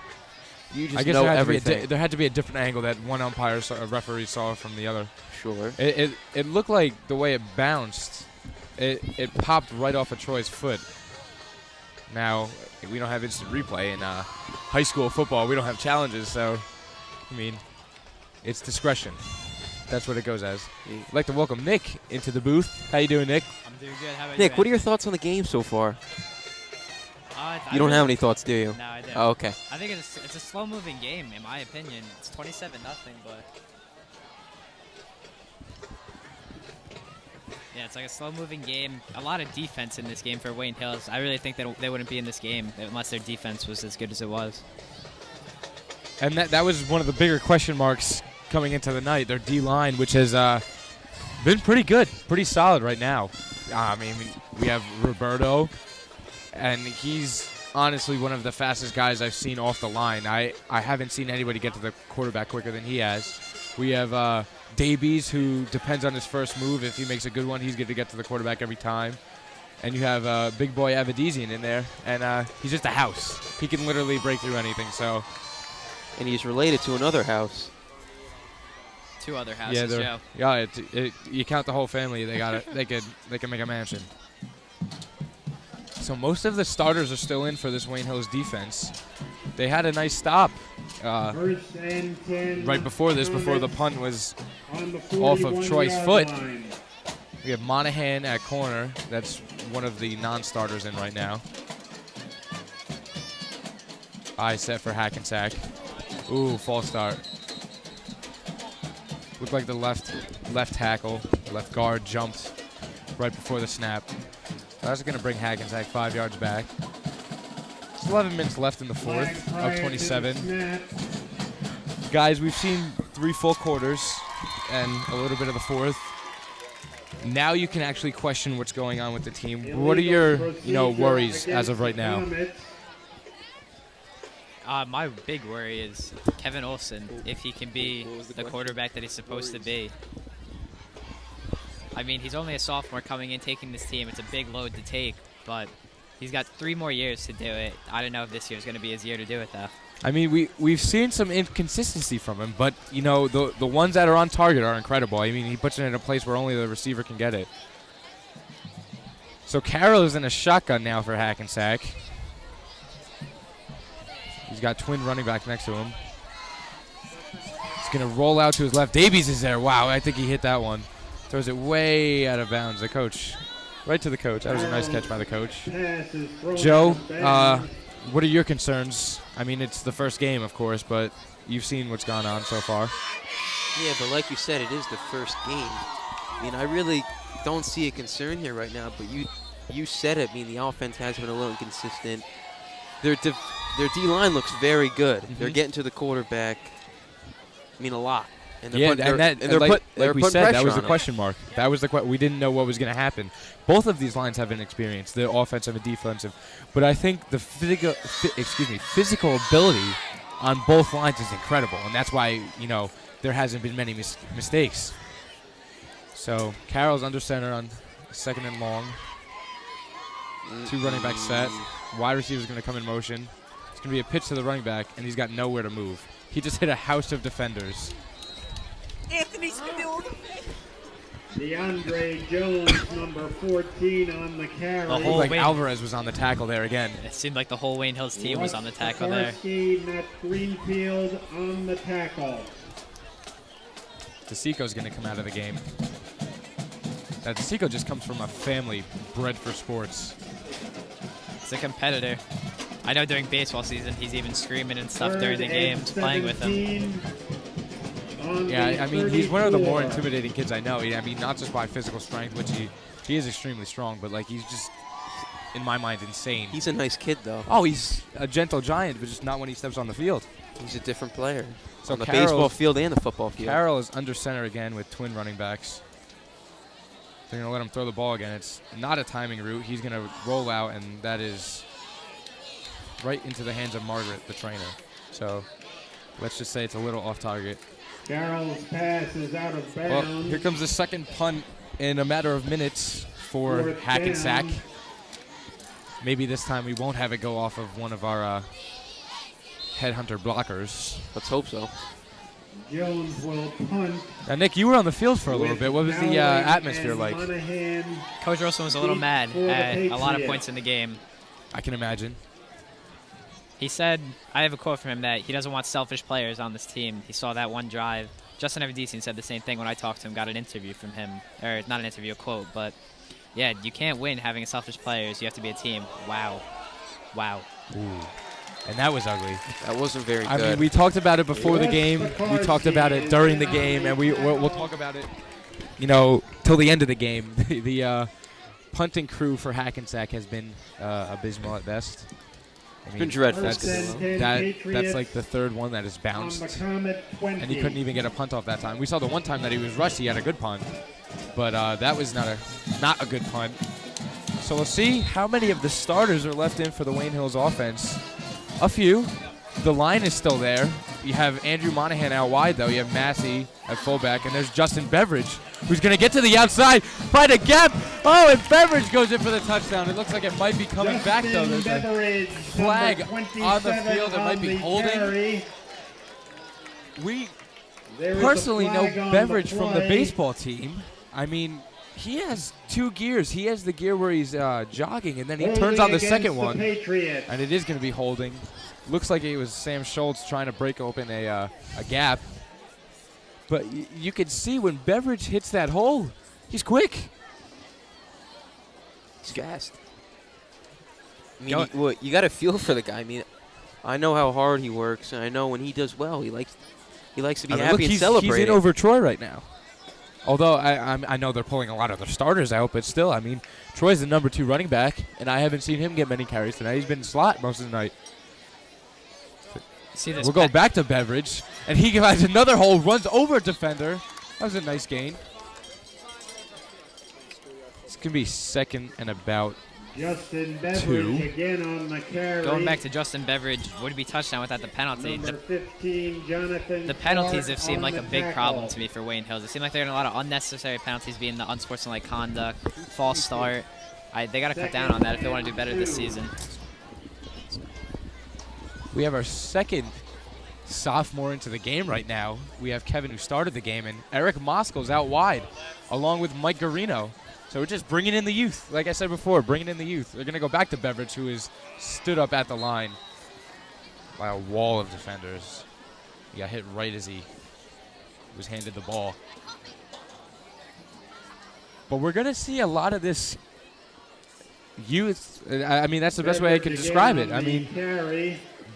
[SPEAKER 4] You just
[SPEAKER 14] I guess
[SPEAKER 4] know
[SPEAKER 14] there
[SPEAKER 4] everything.
[SPEAKER 14] there had to be a different angle that one umpire, a referee saw from the other.
[SPEAKER 4] Sure.
[SPEAKER 14] It looked like the way it bounced, it popped right off of Troy's foot. Now, we don't have instant replay in high school football. We don't have challenges, so, I mean, it's discretion. That's what it goes as. I'd like to welcome Nick into the booth. How you doing, Nick?
[SPEAKER 2] I'm doing good. How about
[SPEAKER 4] Nick,
[SPEAKER 2] you?
[SPEAKER 4] what are your thoughts on the game so far? You don't have any thoughts, do you?
[SPEAKER 2] No, I don't.
[SPEAKER 4] Oh, okay.
[SPEAKER 2] I think it's a slow-moving game, in my opinion. It's 27-0, but yeah, it's like a slow-moving game. A lot of defense in this game for Wayne Hills. I really think that they wouldn't be in this game unless their defense was as good as it was.
[SPEAKER 14] And that was one of the bigger question marks coming into the night. Their D-line, which has been pretty good, pretty solid right now. I mean, we have Roberto, and he's honestly one of the fastest guys I've seen off the line. I haven't seen anybody get to the quarterback quicker than he has. We have Davies, who depends on his first move. If he makes a good one, he's going to get to the quarterback every time. And you have big boy Avedizian in there, and he's just a house. He can literally break through anything. So,
[SPEAKER 4] and he's related to another house.
[SPEAKER 2] 2 other houses, Joe.
[SPEAKER 14] Yeah, you count the whole family. They got it. They can make a mansion. So most of the starters are still in for this Wayne Hills defense. They had a nice stop right before this, before the punt was off of Troy's foot. We have Monahan at corner. That's one of the non-starters in right now. Eye set for Hackensack. Ooh, false start. Looked like the left tackle, left guard jumped right before the snap. That's going to bring Hackensack 5 yards back. There's 11 minutes left in the fourth, up 27. Guys, we've seen 3 full quarters and a little bit of the fourth. Now you can actually question what's going on with the team. What are your, worries as of right now?
[SPEAKER 2] My big worry is Kevin Olson, if he can be the quarterback that he's supposed to be. I mean, he's only a sophomore coming in, taking this team. It's a big load to take, but he's got 3 more years to do it. I don't know if this year's going to be his year to do it, though.
[SPEAKER 14] I mean, we've seen some inconsistency from him, but, the ones that are on target are incredible. I mean, he puts it in a place where only the receiver can get it. So Carroll is in a shotgun now for Hackensack. He's got twin running back next to him. He's going to roll out to his left. Davies is there. Wow, I think he hit that one. Throws it way out of bounds. The coach, right to the coach. That was a nice catch by the coach. Joe, what are your concerns? I mean, it's the first game, of course, but you've seen what's gone on so far.
[SPEAKER 4] Yeah, but like you said, it is the first game. I mean, I really don't see a concern here right now, but you said it. I mean, the offense has been a little inconsistent. Their D-line looks very good.
[SPEAKER 14] Mm-hmm.
[SPEAKER 4] They're getting to the quarterback, I mean, a lot. And
[SPEAKER 14] Yeah, like we said, that was the
[SPEAKER 4] him.
[SPEAKER 14] question mark. That was the we didn't know what was going to happen. Both of these lines have an experience, the offensive and defensive, but I think the physical ability on both lines is incredible, and that's why there hasn't been many mistakes. So Carroll's under center on 2nd and long. 2 running back set. Wide receiver's going to come in motion. It's going to be a pitch to the running back, and he's got nowhere to move. He just hit a house of defenders.
[SPEAKER 6] Anthony Scudillo. DeAndre Jones, number 14 on the carry.
[SPEAKER 14] Like Alvarez was on the tackle there again.
[SPEAKER 2] It seemed like the whole Wayne Hills team was on the tackle there.
[SPEAKER 6] Matt Greenfield on the tackle.
[SPEAKER 14] DeSico's going to come out of the game. That Seco just comes from a family bred for sports.
[SPEAKER 2] He's a competitor. I know during baseball season he's even screaming and stuff during the games, playing with them.
[SPEAKER 14] Yeah, I mean, he's one of the more intimidating kids I know. I mean, not just by physical strength, which he is extremely strong, but like he's just, in my mind, insane.
[SPEAKER 4] He's a nice kid, though.
[SPEAKER 14] Oh, he's a gentle giant, but just not when he steps on the field.
[SPEAKER 4] He's a different player.
[SPEAKER 14] So
[SPEAKER 4] on the baseball field and the football field.
[SPEAKER 14] Carroll is under center again with twin running backs. They're going to let him throw the ball again. It's not a timing route. He's going to roll out, and that is right into the hands of Margaret, the trainer. So let's just say it's a little off target.
[SPEAKER 6] Carroll's pass is out of bounds.
[SPEAKER 14] Well, here comes the second punt in a matter of minutes for Hackensack. Maybe this time we won't have it go off of one of our headhunter blockers.
[SPEAKER 4] Let's hope so.
[SPEAKER 6] Jones will punt.
[SPEAKER 14] Now, Nick, you were on the field for a little bit. What was the atmosphere like?
[SPEAKER 2] Coach Wilson was a little mad at a lot of points in the game.
[SPEAKER 14] I can imagine.
[SPEAKER 2] He said, I have a quote from him, that he doesn't want selfish players on this team. He saw that one drive. Justin Avedisian said the same thing when I talked to him, got an interview from him. Or not an interview, a quote. But, yeah, you can't win having selfish players. You have to be a team. Wow. Wow.
[SPEAKER 14] Ooh. And that was ugly.
[SPEAKER 4] That wasn't very good.
[SPEAKER 14] I mean, we talked about it before the game. We talked about it during the game. And we'll talk about it, you know, till the end of the game. The punting crew for Hackensack has been abysmal at best.
[SPEAKER 4] It's been dreadful.
[SPEAKER 14] That's like the third one that has bounced. And he couldn't even get a punt off that time. We saw the one time that he was rushed, he had a good punt. But that was not a good punt. So we'll see how many of the starters are left in for the Wayne Hills offense. A few. The line is still there. You have Andrew Monahan out wide, though. You have Massey at fullback. And there's Justin Beveridge, who's going to get to the outside, find a gap. Oh, and Beveridge goes in for the touchdown. It looks like it might be coming back, though. There's a flag on the field. It might be holding. We personally know Beveridge from the baseball team. I mean, he has two gears. He has the gear where he's jogging, and then he turns on the second one. And it is going to be holding. Looks like it was Sam Schultz trying to break open a gap. But you can see when Beveridge hits that hole, he's quick.
[SPEAKER 4] He's fast. I mean, you got to feel for the guy. I mean, I know how hard he works, and I know when he does well, he likes to be happy and celebrate.
[SPEAKER 14] He's in over Troy right now. Although I know they're pulling a lot of their starters out, but still, I mean, Troy's the number 2 running back, and I haven't seen him get many carries tonight. He's been in slot most of the night.
[SPEAKER 2] See this
[SPEAKER 14] we'll go back to Beveridge, and he has another hole, runs over a defender. That was a nice gain. It's going to be second and about
[SPEAKER 6] Justin Beveridge again on the carry.
[SPEAKER 2] Going back to Justin Beveridge, would be touchdown without the penalty.
[SPEAKER 6] Number 15, Jonathan
[SPEAKER 2] the penalties have
[SPEAKER 6] Clark
[SPEAKER 2] seemed like a big
[SPEAKER 6] tackle.
[SPEAKER 2] problem to me for Wayne Hills. It seemed like they're in a lot of unnecessary penalties, being the unsportsmanlike conduct, false start. They got to cut down on that if they want to do better this season.
[SPEAKER 14] We have our second sophomore into the game right now. We have Kevin, who started the game, and Eric Moskow's out wide, along with Mike Garino. So we're just bringing in the youth. Like I said before, bringing in the youth. They're going to go back to Beveridge, who is stood up at the line by a wall of defenders. He got hit right as he was handed the ball. But we're going to see a lot of this youth. I mean, that's the best way I can describe it. I mean,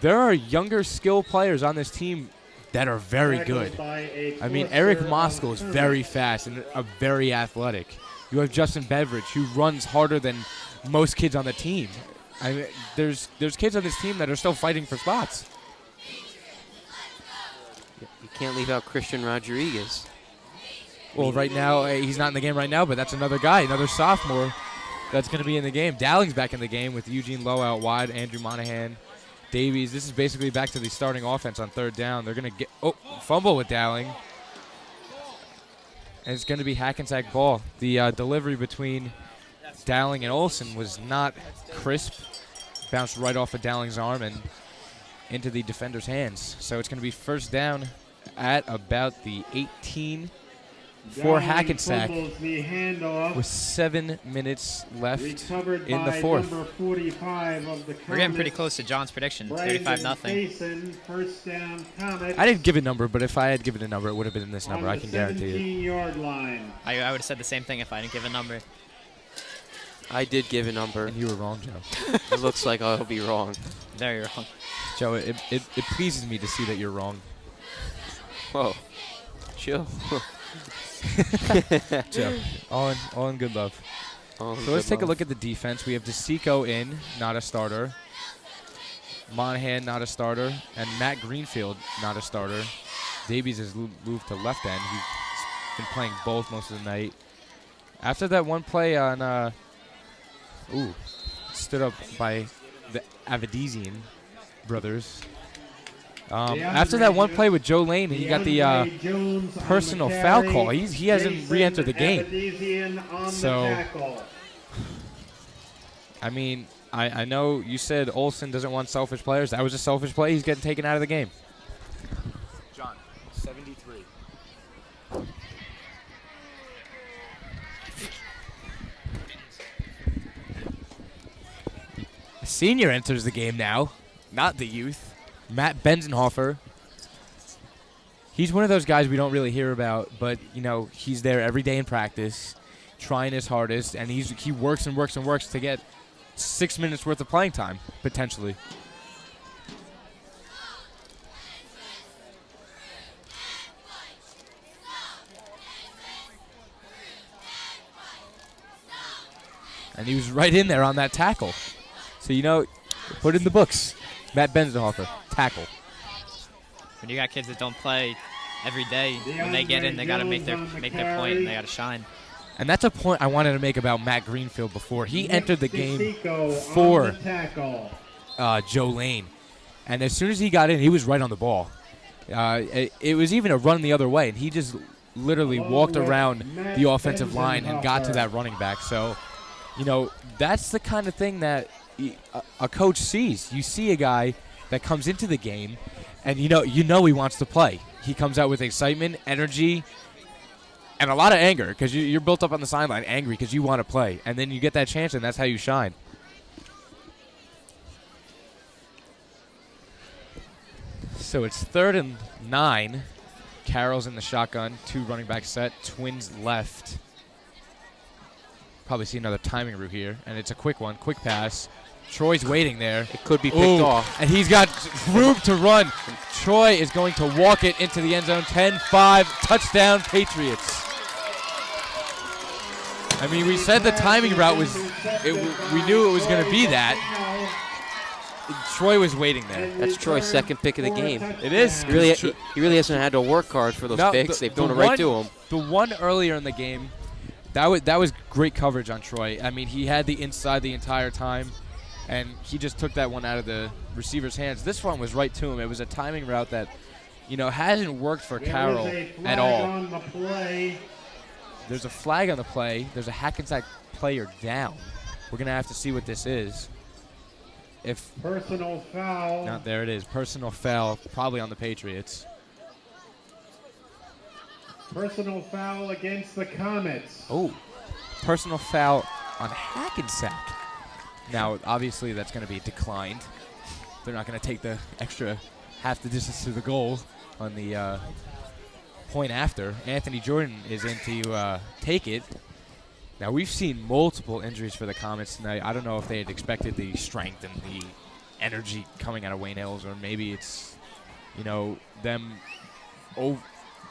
[SPEAKER 14] there are younger skill players on this team that are very good. I mean, Eric Moskow is very fast and very athletic. You have Justin Beveridge, who runs harder than most kids on the team. I mean, there's kids on this team that are still fighting for spots.
[SPEAKER 4] You can't leave out Christian Rodriguez.
[SPEAKER 14] Well, right now, he's not in the game right now, but that's another guy, another sophomore that's going to be in the game. Dowling's back in the game with Eugene Lowe out wide, Andrew Monahan, Davies. This is basically back to the starting offense on third down. They're going to get fumble with Dowling. And it's going to be Hackensack ball. The delivery between Dowling and Olsen was not crisp. Bounced right off of Dowling's arm and into the defender's hands. So it's going to be first down at about the 18 for Hackensack with 7 minutes left in the fourth.
[SPEAKER 2] We're getting pretty close to John's prediction, 35-0.
[SPEAKER 14] I didn't give a number, but if I had given a number, it would have been this number. I can guarantee it.
[SPEAKER 2] I would have said the same thing if I didn't give a number.
[SPEAKER 4] I did give a number.
[SPEAKER 14] And you were wrong, Joe.
[SPEAKER 4] It looks like I'll be wrong.
[SPEAKER 2] Very wrong.
[SPEAKER 14] Joe, it pleases me to see that you're wrong.
[SPEAKER 4] Whoa. Chill.
[SPEAKER 14] Joe, all in good love. So let's take a look at the defense. We have DeSico in, not a starter. Monahan, not a starter. And Matt Greenfield, not a starter. Davies has moved to left end. He's been playing both most of the night. After that one play on, stood up by the Avedisian brothers. After that one play with Joe Lane, he got the personal foul call. He hasn't re-entered the game. So, I mean, I know you said Olsen doesn't want selfish players. That was a selfish play. He's getting taken out of the game.
[SPEAKER 3] John, 73.
[SPEAKER 14] A senior enters the game now, not the youth. Matt Benzenhofer. He's one of those guys we don't really hear about, but you know he's there every day in practice, trying his hardest, and he works and works and works to get 6 minutes worth of playing time potentially. And he was right in there on that tackle. So, you know, put it in the books. Matt Benzenhofer, tackle.
[SPEAKER 2] When you got kids that don't play every day, when they get in, they got to make their point and they got to shine.
[SPEAKER 14] And that's a point I wanted to make about Matt Greenfield before. He entered the game for Joe Lane. And as soon as he got in, he was right on the ball. It was even a run the other way, and he just literally walked around the offensive line and got to that running back. So, you know, that's the kind of thing that a coach sees. You see a guy that comes into the game, and you know he wants to play. He comes out with excitement, energy, and a lot of anger because you're built up on the sideline, angry because you want to play, and then you get that chance, and that's how you shine. So it's 3rd and 9. Carroll's in the shotgun, 2 running back set, Twins left. Probably see another timing route here, and it's a quick one, quick pass. Troy's waiting there.
[SPEAKER 4] It could be picked off.
[SPEAKER 14] And he's got room to run. Troy is going to walk it into the end zone. 10-5, touchdown Patriots. I mean, we said the timing route was, we knew it was going to be that. Troy was waiting there.
[SPEAKER 4] That's Troy's second pick of the game.
[SPEAKER 14] It is.
[SPEAKER 4] He really hasn't had to work hard for those picks. They've thrown it right to him.
[SPEAKER 14] The one earlier in the game, that was great coverage on Troy. I mean, he had the inside the entire time, and he just took that one out of the receiver's hands. This one was right to him. It was a timing route that, you know, hasn't worked for Carroll at all. There's a flag on the play. There's a Hackensack player down. We're going to have to see what this is. If
[SPEAKER 6] personal foul.
[SPEAKER 14] No, there it is. Personal foul, probably on the Patriots.
[SPEAKER 6] Personal foul against the Comets.
[SPEAKER 14] Oh, personal foul on Hackensack. Now, obviously, that's going to be declined. They're not going to take the extra half the distance to the goal on the point after. Anthony Jordan is in to take it. Now, we've seen multiple injuries for the Comets tonight. I don't know if they had expected the strength and the energy coming out of Wayne Hills, or maybe it's, you know, them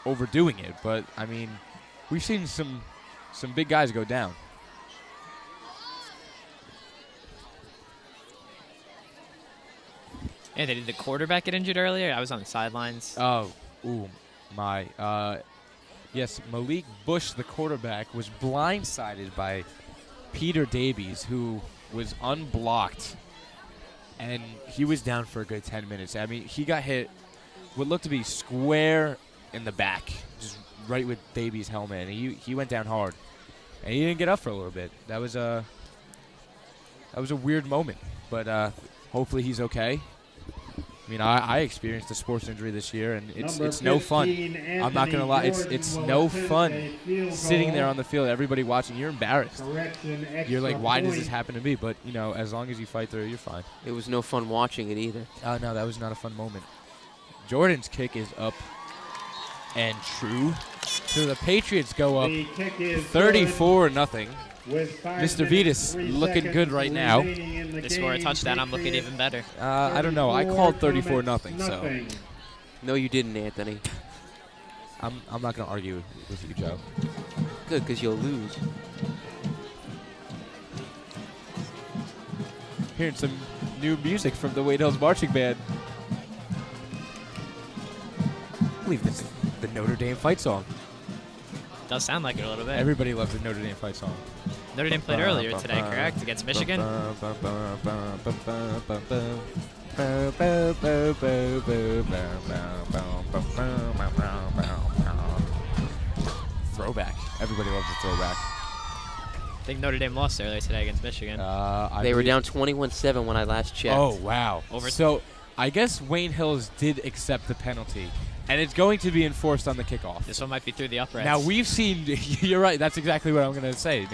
[SPEAKER 14] overdoing it. But, I mean, we've seen some big guys go down.
[SPEAKER 2] Anthony, did the quarterback get injured earlier? I was on the sidelines.
[SPEAKER 14] Oh, ooh, my. Yes, Malik Bush, the quarterback, was blindsided by Peter Davies, who was unblocked, and he was down for a good 10 minutes. I mean, he got hit what looked to be square in the back, just right with Davies' helmet, and he went down hard, and he didn't get up for a little bit. That was a weird moment, but hopefully he's okay. I mean, I experienced a sports injury this year, and it's no fun. I'm not gonna lie, it's no fun sitting there on the field, everybody watching. You're embarrassed. You're like, why does this happen to me? But you know, as long as you fight through it, you're fine.
[SPEAKER 4] It was no fun watching it either.
[SPEAKER 14] Oh no, that was not a fun moment. Jordan's kick is up and true. So the Patriots go up 34-0. Mr. Vittas looking good right now.
[SPEAKER 2] They score a touchdown, I'm looking even better.
[SPEAKER 14] I don't know. I called 34-0, so.
[SPEAKER 4] No, you didn't, Anthony.
[SPEAKER 14] I'm not going to argue with you, Joe.
[SPEAKER 4] Good, because you'll lose.
[SPEAKER 14] Hearing some new music from the Wade Hills Marching Band. I believe this is the Notre Dame fight song.
[SPEAKER 2] Does sound like it a little bit.
[SPEAKER 14] Everybody loves the Notre Dame fight song.
[SPEAKER 2] Notre Dame played earlier today, correct? Against Michigan?
[SPEAKER 14] Throwback. Everybody loves a throwback.
[SPEAKER 2] I think Notre Dame lost earlier today against Michigan.
[SPEAKER 4] They were down 21-7 when I last checked.
[SPEAKER 14] Oh, wow. So I guess Wayne Hills did accept the penalty, and it's going to be enforced on the kickoff.
[SPEAKER 2] This one might be through the uprights.
[SPEAKER 14] Now, we've seen, you're right, that's exactly what I'm going to say.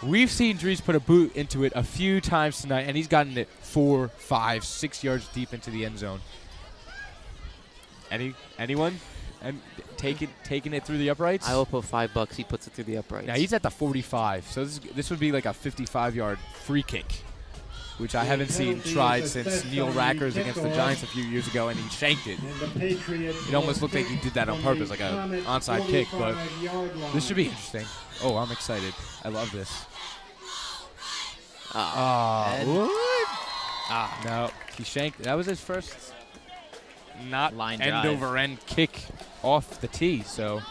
[SPEAKER 14] We've seen Dries put a boot into it a few times tonight, and he's gotten it 4, 5, 6 yards deep into the end zone. Anyone? And taking it through the uprights?
[SPEAKER 4] I will put $5. He puts it through the uprights.
[SPEAKER 14] Now, he's at the 45, so this would be like a 55-yard free kick, which I haven't seen tried since Neil Rackers against the Giants a few years ago, and he shanked it. It almost looked like he did that on purpose, like an onside kick, but this should be interesting. Oh, I'm excited. I love this. What? No, he shanked. That was his first not
[SPEAKER 2] line
[SPEAKER 14] end-over-end kick off the tee, so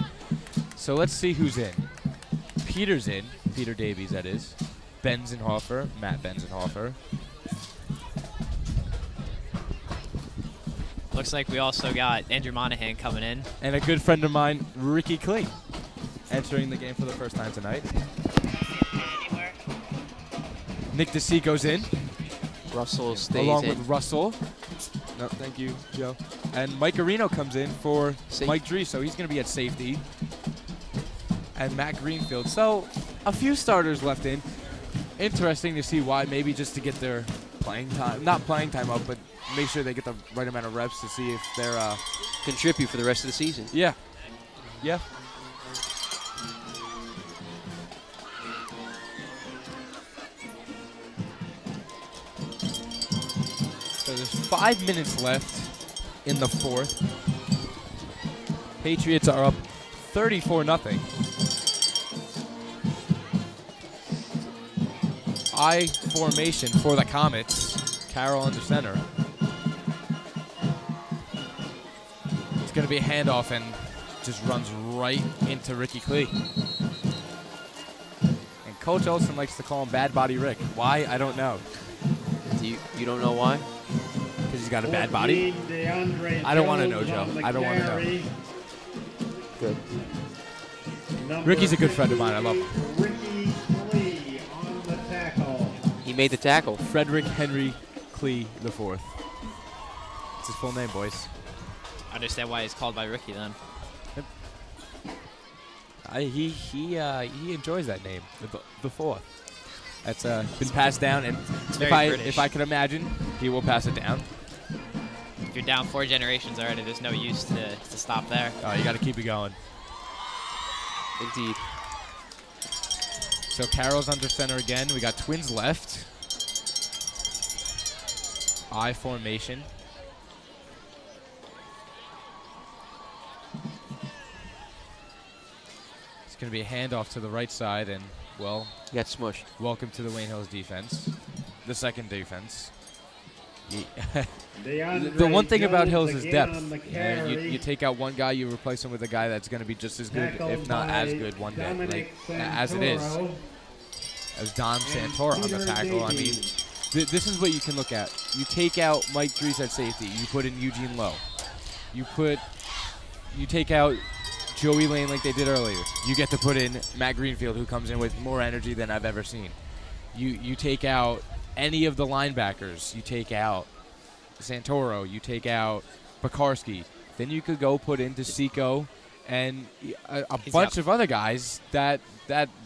[SPEAKER 14] let's see who's in. Peter's in. Peter Davies, that is. Benzenhofer, Matt Benzenhofer.
[SPEAKER 2] Looks like we also got Andrew Monahan coming in.
[SPEAKER 14] And a good friend of mine, Ricky Klee, entering the game for the first time tonight. Nick DeC goes in.
[SPEAKER 4] Russell stays
[SPEAKER 14] along
[SPEAKER 4] in.
[SPEAKER 14] with Russell. No, thank you, Joe. And Mike Areno comes in for Mike Dries, so he's going to be at safety. And Matt Greenfield. So a few starters left in. Interesting to see why, maybe just to get their playing time, not playing time up, but make sure they get the right amount of reps to see if they're
[SPEAKER 4] contribute for the rest of the season.
[SPEAKER 14] Yeah. Yeah. So there's 5 minutes left in the fourth. Patriots are up 34-0. I formation for the Comets. Carroll under center. It's going to be a handoff and just runs right into Ricky Klee. And Coach Olson likes to call him Bad Body Rick. Why? I don't know.
[SPEAKER 4] You don't know why?
[SPEAKER 14] Because he's got a bad body? I don't want to know, Joe. I don't want to know.
[SPEAKER 4] Good.
[SPEAKER 14] Ricky's a good friend of mine. I love him.
[SPEAKER 4] He made the tackle.
[SPEAKER 14] Frederick Henry Klee IV. It's his full name, boys.
[SPEAKER 2] I understand why he's called by Ricky then.
[SPEAKER 14] He enjoys that name, the fourth. That's been passed down, and if I could imagine, he will pass it down.
[SPEAKER 2] If you're down 4 generations already, there's no use to stop there.
[SPEAKER 14] Oh, you got to keep it going.
[SPEAKER 4] Indeed.
[SPEAKER 14] So Carroll's under center again. We got twins left. I formation. It's going to be a handoff to the right side, and, well,
[SPEAKER 4] got smushed.
[SPEAKER 14] Welcome to the Wayne Hills defense. The second defense. The one thing about Hills is depth. You take out one guy, you replace him with a guy that's going to be just as good, if not as good, one day. Like, as it is. As Don Santora on the tackle. I mean, this is what you can look at. You take out Mike Dries at safety. You put in Eugene Lowe. You take out Joey Lane like they did earlier. You get to put in Matt Greenfield, who comes in with more energy than I've ever seen. You take out any of the linebackers. You take out Santoro, you take out Pekarski, then you could go put in DeSico and a bunch of other guys that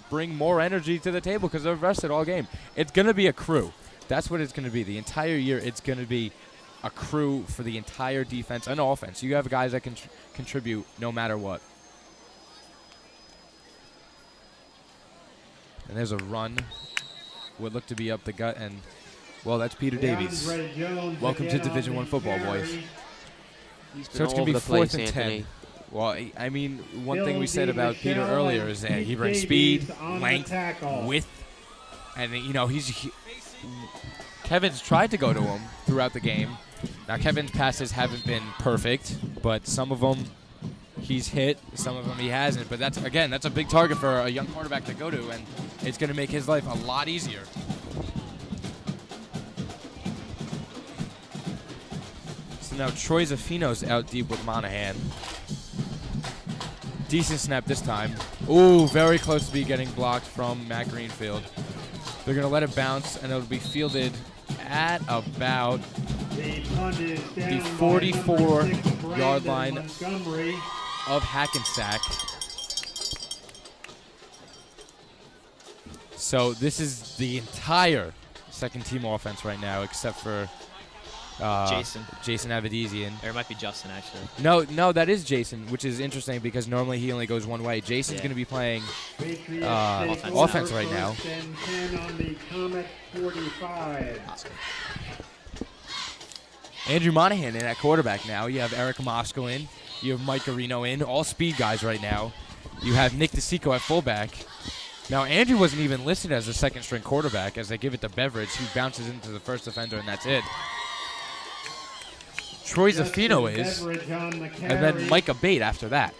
[SPEAKER 14] bring more energy to the table because they're rested all game. It's going to be a crew. That's what it's going to be. The entire year, it's going to be a crew for the entire defense and offense. You have guys that can contribute no matter what. And there's a run. Would look to be up the gut, and, well, that's Peter Davies. Welcome to Division I football, boys. So it's going to be 4th and 10. Well, I mean, one thing we said about Peter earlier is that he brings speed, length, width, and, you know, Kevin's tried to go to him throughout the game. Now, Kevin's passes haven't been perfect, but some of them he's hit, some of them he hasn't. But that's a big target for a young quarterback to go to, and it's going to make his life a lot easier. So now Troy Zaffino's out deep with Monahan. Decent snap this time. Ooh, very close to be getting blocked from Matt Greenfield. They're going to let it bounce, and it'll be fielded at about the 44-yard line of Hackensack. So this is the entire second-team offense right now, except for Jason Avedisian.
[SPEAKER 2] Or it might be Justin, actually.
[SPEAKER 14] No, that is Jason, which is interesting because normally he only goes one way. Jason's going to be playing offense right now. Andrew Monahan in at quarterback now. You have Eric Moskal in. You have Mike Garino in. All speed guys right now. You have Nick DeSico at fullback. Now, Andrew wasn't even listed as a second-string quarterback as they give it to Beveridge, who bounces into the first defender, and that's it. Troy Zaffino is, and then Micah Bate after that.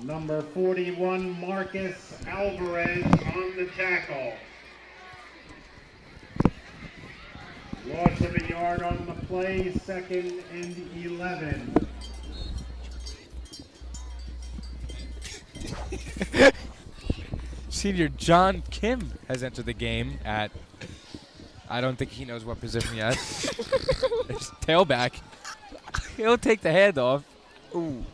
[SPEAKER 6] Number 41, Marcus Alvarez on the tackle. Loss of a yard on the play, 2nd and 11.
[SPEAKER 14] Senior John Kim has entered the game at, I don't think he knows what position yet. It's tailback. He'll take the handoff. Ooh.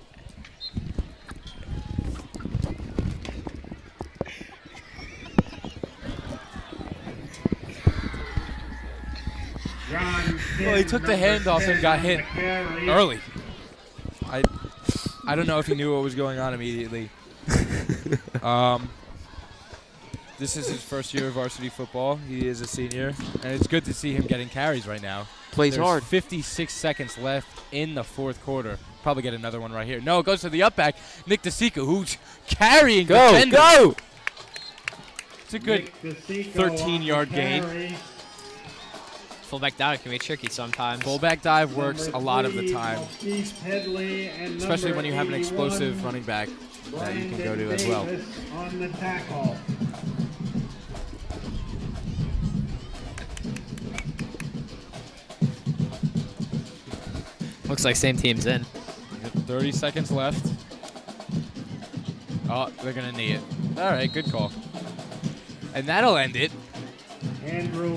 [SPEAKER 14] Well, he took the handoff and got hit early. I don't know if he knew what was going on immediately. This is his first year of varsity football. He is a senior, and it's good to see him getting carries right now.
[SPEAKER 4] Plays hard.
[SPEAKER 14] 56 seconds left in the fourth quarter. Probably get another one right here. No, it goes to the up back. Nick DeSico, who's carrying defenders. Go! It's a good 13-yard gain.
[SPEAKER 2] Fullback dive can be tricky sometimes.
[SPEAKER 14] Fullback dive works a lot of the time, especially when you have an explosive running back that you can go to as well.
[SPEAKER 6] On the tackle.
[SPEAKER 2] Looks like same team's in.
[SPEAKER 14] 30 seconds left. Oh, they're going to knee it. All right, good call. And that'll end it.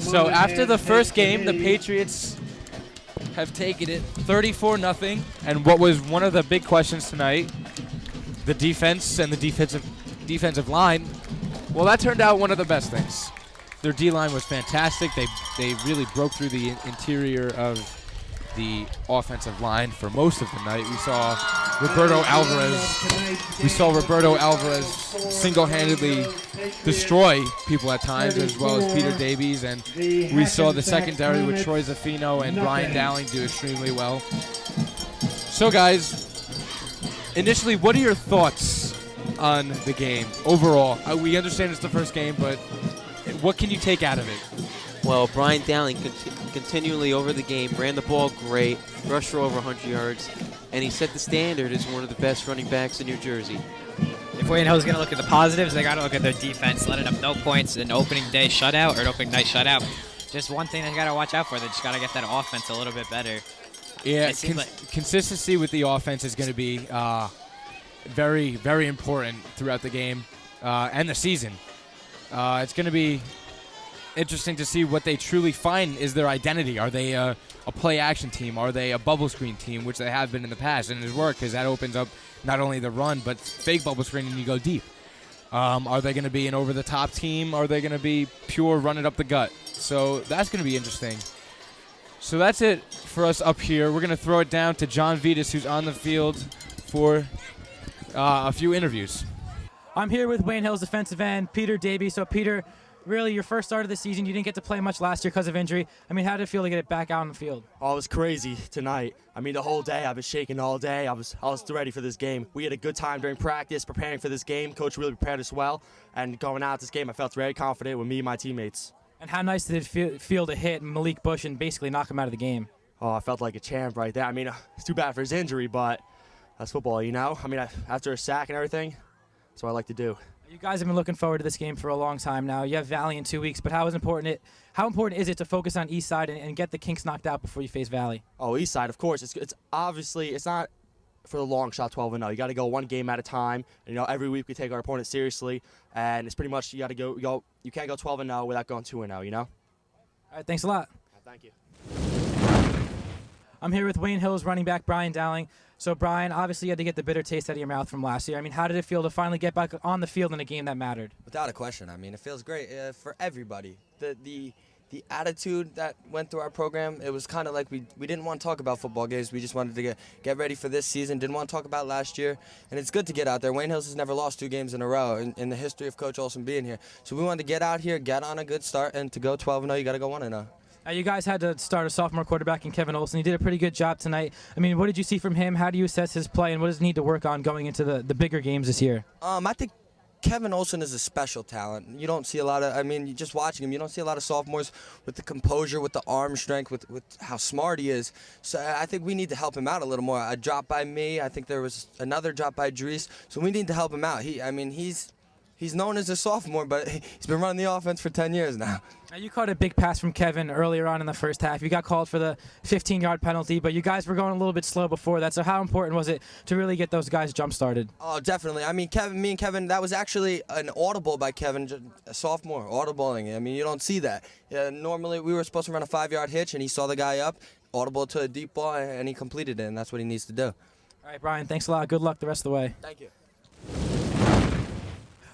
[SPEAKER 14] So after the first game, the Patriots have taken it 34-0. And what was one of the big questions tonight, the defense and the defensive line, well, that turned out one of the best things. Their D-line was fantastic. They really broke through the interior of the offensive line for most of the night. We saw Roberto Alvarez single-handedly destroy people at times, as well as Peter Davies, and we saw the secondary with Troy Zaffino and Brian Dowling do extremely well. So, guys, initially, what are your thoughts on the game overall? We understand it's the first game, but what can you take out of it?
[SPEAKER 4] Well, Brian Dowling continually over the game, ran the ball great, rushed for over 100 yards, and he set the standard as one of the best running backs in New Jersey.
[SPEAKER 2] If Wayne Hill's going to look at the positives, they got to look at their defense, letting up no points in opening day shutout or an opening night shutout. Just one thing they got to watch out for. They just got to get that offense a little bit better.
[SPEAKER 14] Yeah, consistency with the offense is going to be very, very important throughout the game and the season. It's going to be interesting to see what they truly find is their identity. Are they a play-action team? Are they a bubble screen team, which they have been in the past? And it's worked because that opens up not only the run, but fake bubble screen and you go deep. Are they going to be an over-the-top team? Are they going to be pure run it up the gut? So that's going to be interesting. So that's it for us up here. We're going to throw it down to John Vittas, who's on the field for a few interviews.
[SPEAKER 1] I'm here with Wayne Hills defensive end, Peter Davey. So, Peter, really your first start of the season, you didn't get to play much last year because of injury. I mean, how did it feel to get it back out on the field?
[SPEAKER 16] Oh, it was crazy tonight. I mean, the whole day, I've been shaking all day. I was ready for this game. We had a good time during practice preparing for this game. Coach really prepared us well. And going out this game, I felt very confident with me and my teammates.
[SPEAKER 1] And how nice did it feel to hit Malik Bush and basically knock him out of the game?
[SPEAKER 16] Oh, I felt like a champ right there. I mean, it's too bad for his injury, but that's football, you know? I mean, after a sack and everything, that's what I like to do.
[SPEAKER 1] You guys have been looking forward to this game for a long time now. You have Valley in 2 weeks, but how important is it to focus on East Side and get the kinks knocked out before you face Valley?
[SPEAKER 16] Oh, East Side, of course. It's obviously, it's not for the long shot 12-0. You got to go one game at a time. And, you know, every week we take our opponent seriously, and it's pretty much you got to go. You can't go 12-0 without going 2-0. You know.
[SPEAKER 1] All right, thanks a lot.
[SPEAKER 16] Thank you.
[SPEAKER 1] I'm here with Wayne Hills running back Brian Dowling. So, Brian, obviously you had to get the bitter taste out of your mouth from last year. I mean, how did it feel to finally get back on the field in a game that mattered?
[SPEAKER 17] Without a question. I mean, it feels great for everybody. The attitude that went through our program, it was kind of like we didn't want to talk about football games. We just wanted to get ready for this season. Didn't want to talk about last year. And it's good to get out there. Wayne Hills has never lost 2 games in a row in the history of Coach Olson being here. So we wanted to get out here, get on a good start, and to go 12-0, you got to go 1-0.
[SPEAKER 1] You guys had to start a sophomore quarterback in Kevin Olson. He did a pretty good job tonight. I mean, what did you see from him? How do you assess his play, and what does he need to work on going into the bigger games this year?
[SPEAKER 17] I think Kevin Olson is a special talent. You don't see a lot of, I mean, just watching him, you don't see a lot of sophomores with the composure, with the arm strength, with how smart he is. So I think we need to help him out a little more. A drop by me. I think there was another drop by Dries. So we need to help him out. He's known as a sophomore, but he's been running the offense for 10 years now.
[SPEAKER 1] Now, you caught a big pass from Kevin earlier on in the first half. You got called for the 15-yard penalty, but you guys were going a little bit slow before that. So how important was it to really get those guys jump-started?
[SPEAKER 17] Oh, definitely. I mean, me and Kevin, that was actually an audible by Kevin, a sophomore, audibling. I mean, you don't see that. Normally, we were supposed to run a 5-yard hitch, and he saw the guy up, audible to a deep ball, and he completed it, and that's what he needs to do.
[SPEAKER 1] All right, Brian, thanks a lot. Good luck the rest of the way.
[SPEAKER 17] Thank you.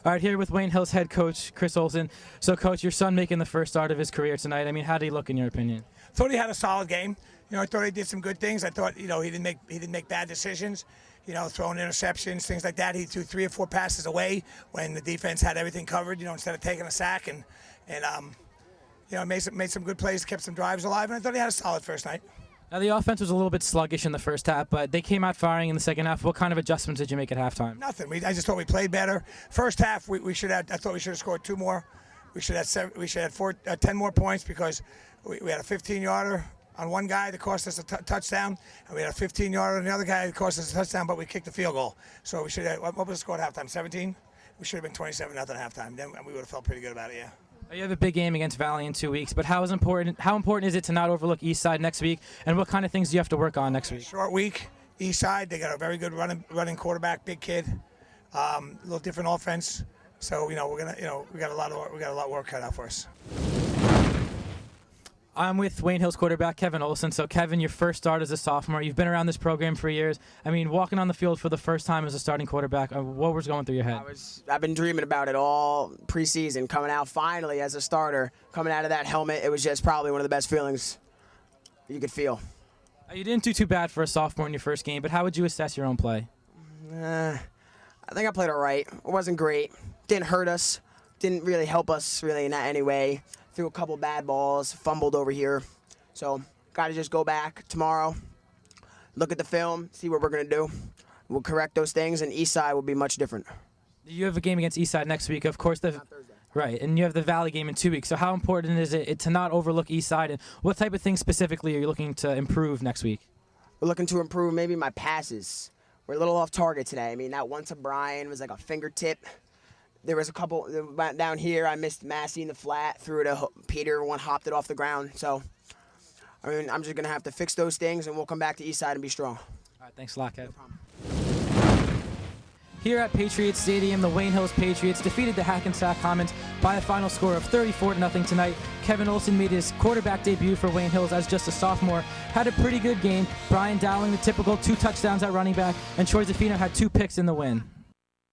[SPEAKER 1] All right, here with Wayne Hills head coach Chris Olson. So, Coach, your son making the first start of his career tonight. I mean, how did he look in your opinion?
[SPEAKER 18] Thought he had a solid game. You know, I thought he did some good things. I thought, you know, he didn't make bad decisions. You know, throwing interceptions, things like that. He threw 3 or 4 passes away when the defense had everything covered. You know, instead of taking a sack and you know, made some good plays, kept some drives alive. And I thought he had a solid first night.
[SPEAKER 1] Now, the offense was a little bit sluggish in the first half, but they came out firing in the second half. What kind of adjustments did you make at halftime?
[SPEAKER 18] Nothing. I just thought we played better. First half, I thought we should have scored 2 more. We should have 10 more points because we had a 15-yarder on one guy that cost us a touchdown, and we had a 15-yarder on the other guy that cost us a touchdown, but we kicked the field goal. So we should have, what was the score at halftime, 17? We should have been 27-0 at halftime. Then we would have felt pretty good about it, yeah.
[SPEAKER 1] You have a big game against Valley in 2 weeks, but how important is it to not overlook East Side next week, and what kind of things do you have to work on next week?
[SPEAKER 18] Short week, East Side. They got a very good running quarterback, big kid, a little different offense. So we got a lot of work cut out for us.
[SPEAKER 1] I'm with Wayne Hills quarterback Kevin Olson. So, Kevin, your first start as a sophomore. You've been around this program for years. I mean, walking on the field for the first time as a starting quarterback, what was going through your head?
[SPEAKER 19] I've been dreaming about it all preseason, coming out finally as a starter, coming out of that helmet. It was just probably one of the best feelings you could feel.
[SPEAKER 1] You didn't do too bad for a sophomore in your first game, but how would you assess your own play?
[SPEAKER 19] I think I played all right. It wasn't great. Didn't hurt us. Didn't really help us really in any way. Threw a couple bad balls, fumbled over here. So, got to just go back tomorrow, look at the film, see what we're going to do. We'll correct those things, and Eastside will be much different.
[SPEAKER 1] You have a game against Eastside next week, of course. Right, and you have the Valley game in 2 weeks. So how important is it to not overlook Eastside, and what type of things specifically are you looking to improve next week?
[SPEAKER 19] We're looking to improve maybe my passes. We're a little off target today. I mean, that one to Brian was like a fingertip. There was a couple down here. I missed Massey in the flat, threw it to Peter, one hopped it off the ground. So, I mean, I'm just going to have to fix those things, and we'll come back to Eastside and be strong.
[SPEAKER 1] All right, thanks a lot, Kev. Here at Patriot Stadium, the Wayne Hills Patriots defeated the Hackensack Commons by a final score of 34-0 tonight. Kevin Olson made his quarterback debut for Wayne Hills as just a sophomore. Had a pretty good game. Brian Dowling, the typical 2 touchdowns at running back, and Troy Zaffino had 2 picks in the win.